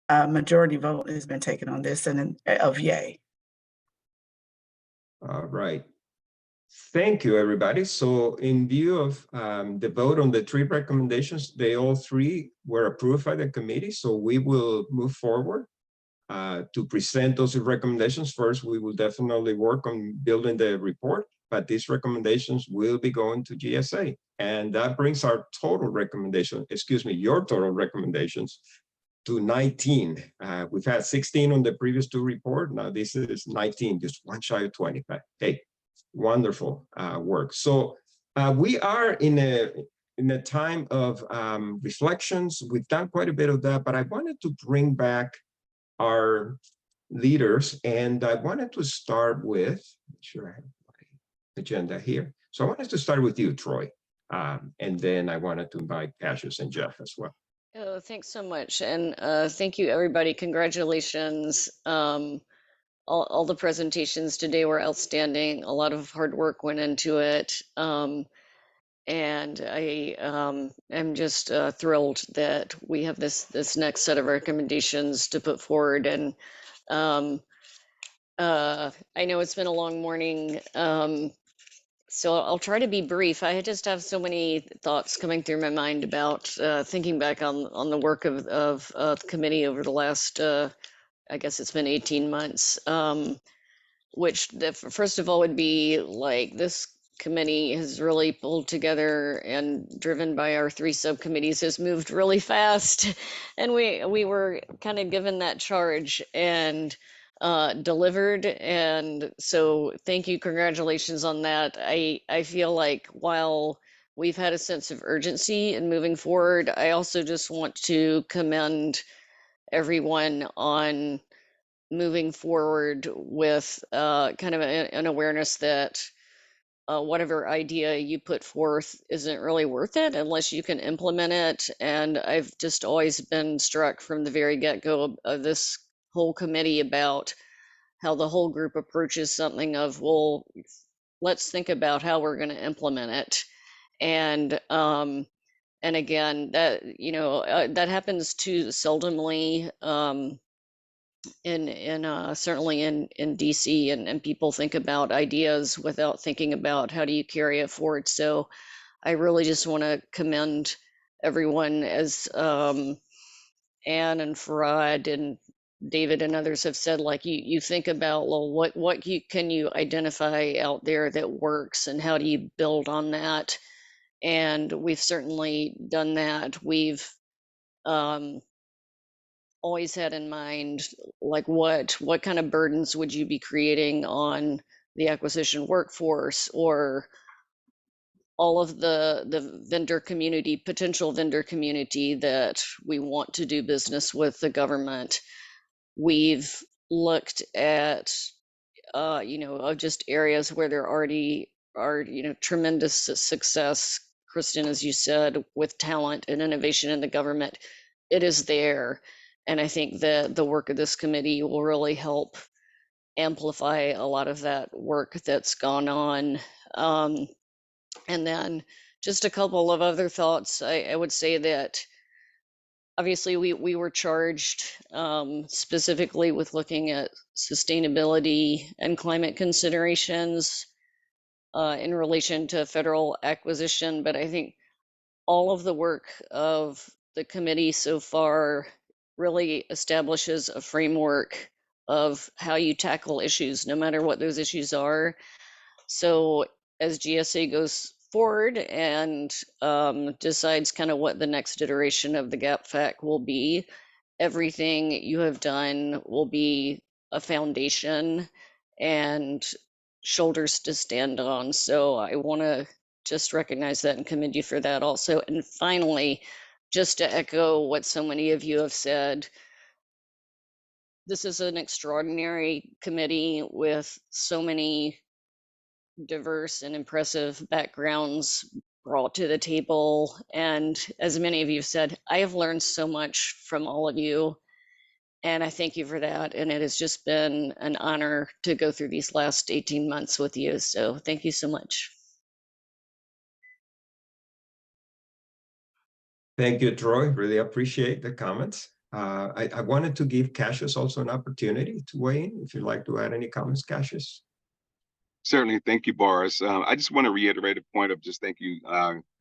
Majority vote has been taken on this and of yay. All right. Thank you, everybody. So in view of the vote on the 3 recommendations, they all 3 were approved by the committee. So we will move forward to present those recommendations. First, we will definitely work on building the report, but these recommendations will be going to GSA. And that brings our total recommendation, your total recommendations to 19. We've had 16 on the previous 2 report. Now this is 19, just 1 shy of 20. But hey, wonderful work. So we are in a time of reflections. We've done quite a bit of that, but I wanted to bring back our leaders, and I wanted to start with, make sure I have my agenda here. So I wanted to start with you, Troy, and then I wanted to invite Cassius and Jeff as well. Oh, thanks so much. And thank you, everybody. Congratulations. All the presentations today were outstanding. A lot of hard work went into it. And I am just thrilled that we have this next set of recommendations to put forward. And I know it's been a long morning, so I'll try to be brief. I just have so many thoughts coming through my mind about thinking back on the work of the committee over the last, I guess it's been 18 months, which first of all would be like this committee has really pulled together and driven by our 3 subcommittees has moved really fast. And we were kind of given that charge and delivered. And so thank you, congratulations on that. I feel like while we've had a sense of urgency in moving forward, I also just want to commend everyone on moving forward with kind of an awareness that whatever idea you put forth isn't really worth it unless you can implement it. And I've just always been struck from the very get-go of this whole committee about how the whole group approaches something of, well, let's think about how we're going to implement it. And again, that, that happens too seldomly certainly in DC, and people think about ideas without thinking about how do you carry it forward. So I really just want to commend everyone as Anne and Farad and David and others have said, like you think about, well, what can you identify out there that works and how do you build on that? And we've certainly done that. We've always had in mind, like what kind of burdens would you be creating on the acquisition workforce, or all of the vendor community, potential vendor community that we want to do business with the government. We've looked at, of just areas where there already are, tremendous success. Kristen, as you said, with talent and innovation in the government, it is there. And I think that the work of this committee will really help amplify a lot of that work that's gone on. And then just a couple of other thoughts. I would say that obviously we were charged specifically with looking at sustainability and climate considerations in relation to federal acquisition, but I think all of the work of the committee so far really establishes a framework of how you tackle issues, no matter what those issues are. So as GSA goes forward and decides kind of what the next iteration of the GAP FAC will be, everything you have done will be a foundation and shoulders to stand on. So I want to just recognize that and commend you for that also. And finally, just to echo what so many of you have said, this is an extraordinary committee with so many diverse and impressive backgrounds brought to the table. And as many of you have said, I have learned so much from all of you. And I thank you for that. And it has just been an honor to go through these last 18 months with you. So thank you so much. Thank you, Troy. Really appreciate the comments. I wanted to give Cassius also an opportunity to weigh in. If you'd like to add any comments, Cassius. Certainly. Thank you, Boris. I just want to reiterate a point of just thank you.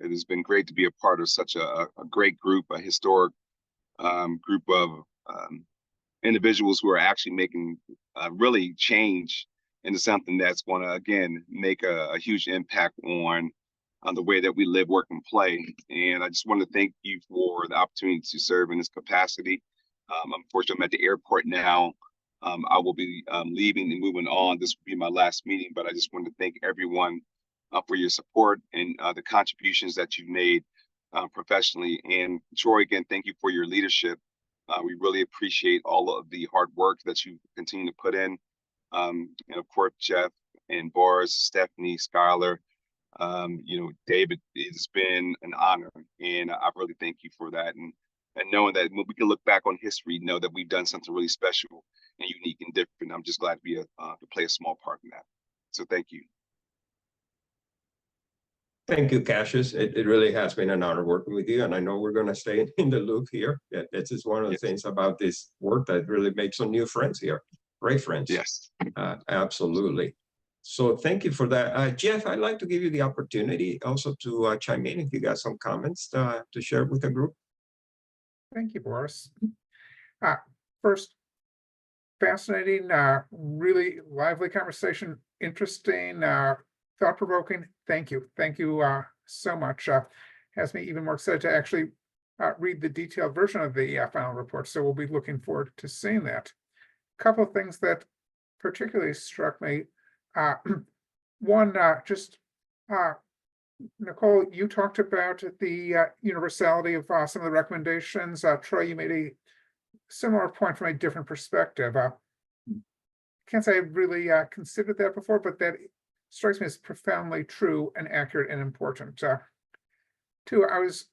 It has been great to be a part of such a great group, a historic group of individuals who are actually making really change into something that's going to, again, make a huge impact on the way that we live, work, and play. And I just want to thank you for the opportunity to serve in this capacity. Unfortunately, I'm at the airport now. I will be leaving and moving on. This will be my last meeting, but I just want to thank everyone for your support and the contributions that you've made professionally. And Troy, again, thank you for your leadership. We really appreciate all of the hard work that you continue to put in. And of course, Jeff and Boris, Stephanie, Skylar, David, it's been an honor, and I really thank you for that. And knowing that when we can look back on history, know that we've done something really special and unique and different. I'm just glad to be to play a small part in that. So thank you. Thank you, Cassius. It really has been an honor working with you, and I know we're going to stay in the loop here. Yeah, this is one of the things about this work that really makes some new friends here. Great friends. Yes. Absolutely. So thank you for that. Jeff, I'd like to give you the opportunity also to chime in if you got some comments to share with the group. Thank you, Boris. First, fascinating, really lively conversation, interesting, thought-provoking. Thank you. Thank you so much. Has me even more excited to actually read the detailed version of the final report. So we'll be looking forward to seeing that. A couple of things that particularly struck me. One, Nicole, you talked about the universality of some of the recommendations. Troy, you made a similar point from a different perspective. Can't say I've really considered that before, but that strikes me as profoundly true and accurate and important. Two, I was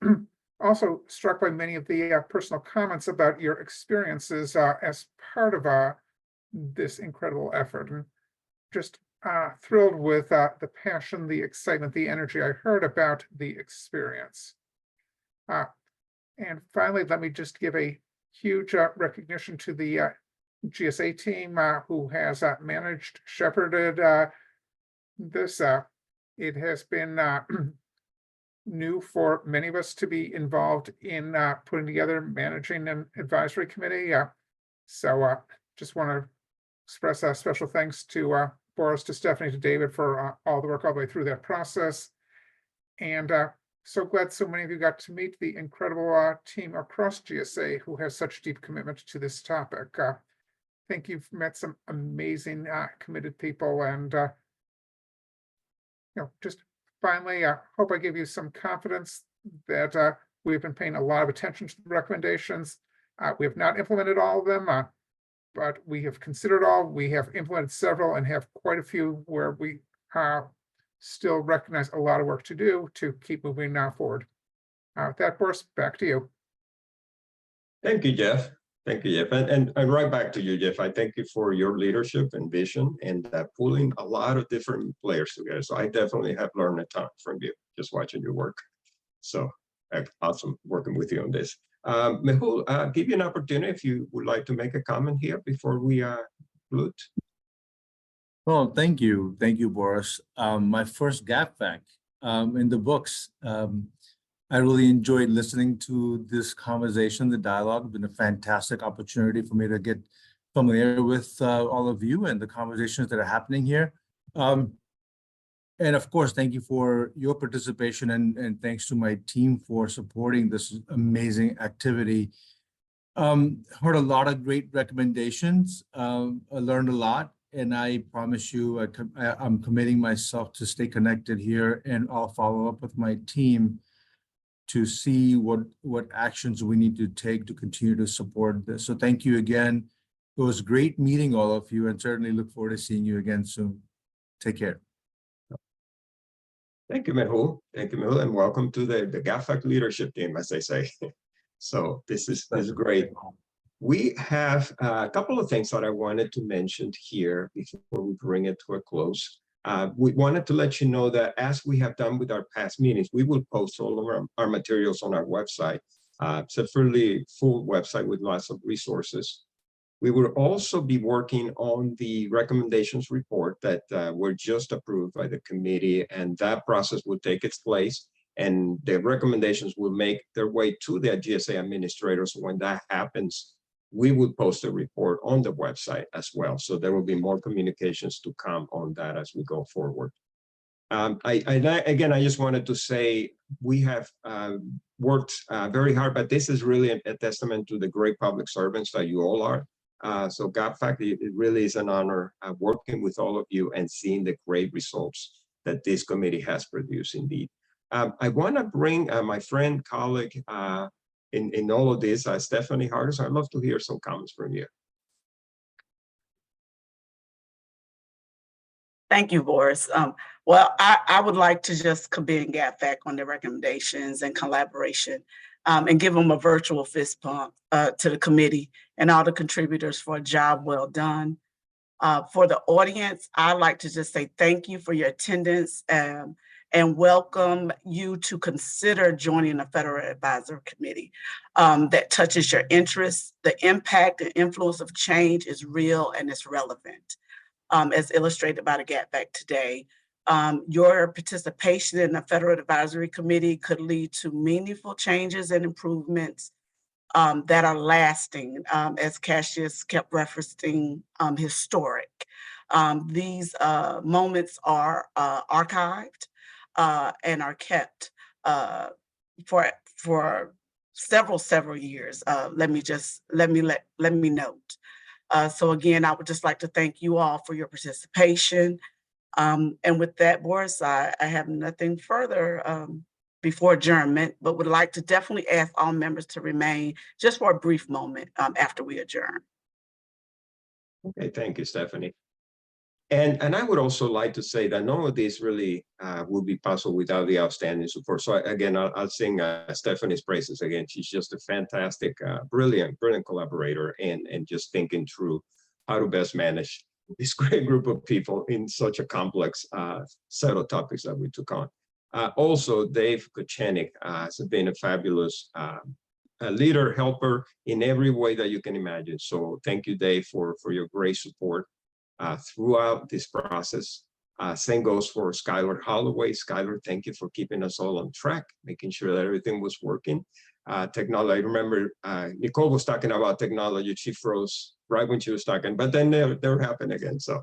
also struck by many of the personal comments about your experiences as part of this incredible effort. And just thrilled with the passion, the excitement, the energy I heard about the experience. And finally, let me just give a huge recognition to the GSA team who has managed, shepherded this. It has been new for many of us to be involved in putting together, managing an advisory committee. So just want to express special thanks to Boris, to Stephanie, to David for all the work all the way through that process. And so glad so many of you got to meet the incredible team across GSA who has such deep commitment to this topic. I think you've met some amazing committed people, and just finally, I hope I give you some confidence that we've been paying a lot of attention to the recommendations. We have not implemented all of them, but we have considered all. We have implemented several and have quite a few where we still recognize a lot of work to do to keep moving forward. With that, Boris, back to you. Thank you, Jeff. Thank you, Jeff. And right back to you, Jeff. I thank you for your leadership and vision and pulling a lot of different players together. So I definitely have learned a ton from you just watching your work. So awesome working with you on this. Mehul, give you an opportunity if you would like to make a comment here before we conclude. Well, thank you. Thank you, Boris. My first GAP FAC in the books. I really enjoyed listening to this conversation, the dialogue. It's been a fantastic opportunity for me to get familiar with all of you and the conversations that are happening here. And of course, thank you for your participation and thanks to my team for supporting this amazing activity. Heard a lot of great recommendations. I learned a lot, and I promise you I'm committing myself to stay connected here, and I'll follow up with my team to see what actions we need to take to continue to support this. So thank you again. It was great meeting all of you, and certainly look forward to seeing you again soon. Take care. Thank you, Mehul. Thank you, Mehul, and welcome to the GAP FAC leadership team, as they say. So this is great. We have a couple of things that I wanted to mention here before we bring it to a close. We wanted to let you know that as we have done with our past meetings, we will post all of our materials on our website. It's a fairly full website with lots of resources. We will also be working on the recommendations report that were just approved by the committee, and that process will take its place, and the recommendations will make their way to the GSA administrators. When that happens, we will post a report on the website as well. So there will be more communications to come on that as we go forward. Again, I just wanted to say we have worked very hard, but this is really a testament to the great public servants that you all are. So GAP FAC, it really is an honor working with all of you and seeing the great results that this committee has produced indeed. I want to bring my friend, colleague, in all of this, Stephanie Hardis. I'd love to hear some comments from you. Thank you, Boris. Well, I would like to just commend GAP FAC on their recommendations and collaboration, and give them a virtual fist pump to the committee and all the contributors for a job well done. For the audience, I'd like to just say thank you for your attendance and welcome you to consider joining the Federal Advisory Committee that touches your interests. The impact and influence of change is real and it's relevant, as illustrated by the GAP FAC today. Your participation in the Federal Advisory Committee could lead to meaningful changes and improvements that are lasting, as Cassius kept referencing, historic. These moments are archived and are kept for several years. Let me note. So again, I would just like to thank you all for your participation. And with that, Boris, I have nothing further before adjournment, but would like to definitely ask all members to remain just for a brief moment after we adjourn. Okay, thank you, Stephanie. And I would also like to say that none of this really would be possible without the outstanding support. So again, I'll sing Stephanie's praises again. She's just a fantastic, brilliant collaborator and just thinking through how to best manage this great group of people in such a complex set of topics that we took on. Also, Dave Kochenik has been a fabulous leader, helper in every way that you can imagine. So thank you, Dave, for your great support throughout this process. Same goes for Skylar Holloway. Skylar, thank you for keeping us all on track, making sure that everything was working. Technology, I remember Nicole was talking about technology. She froze right when she was talking, but then they happened again. So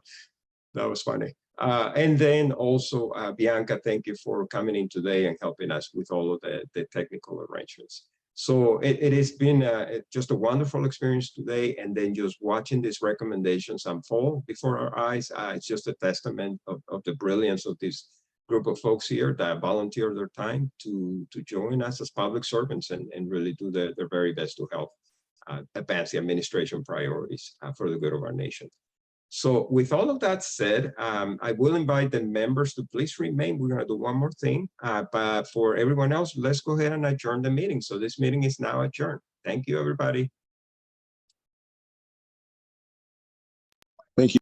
that was funny. And then also, Bianca, thank you for coming in today and helping us with all of the technical arrangements. So it has been just a wonderful experience today. And then just watching these recommendations unfold before our eyes, it's just a testament of the brilliance of this group of folks here that volunteer their time to join us as public servants and really do their very best to help advance the administration priorities for the good of our nation. So with all of that said, I will invite the members to please remain. We're going to do one more thing, but for everyone else, let's go ahead and adjourn the meeting. So this meeting is now adjourned. Thank you, everybody. Thank you.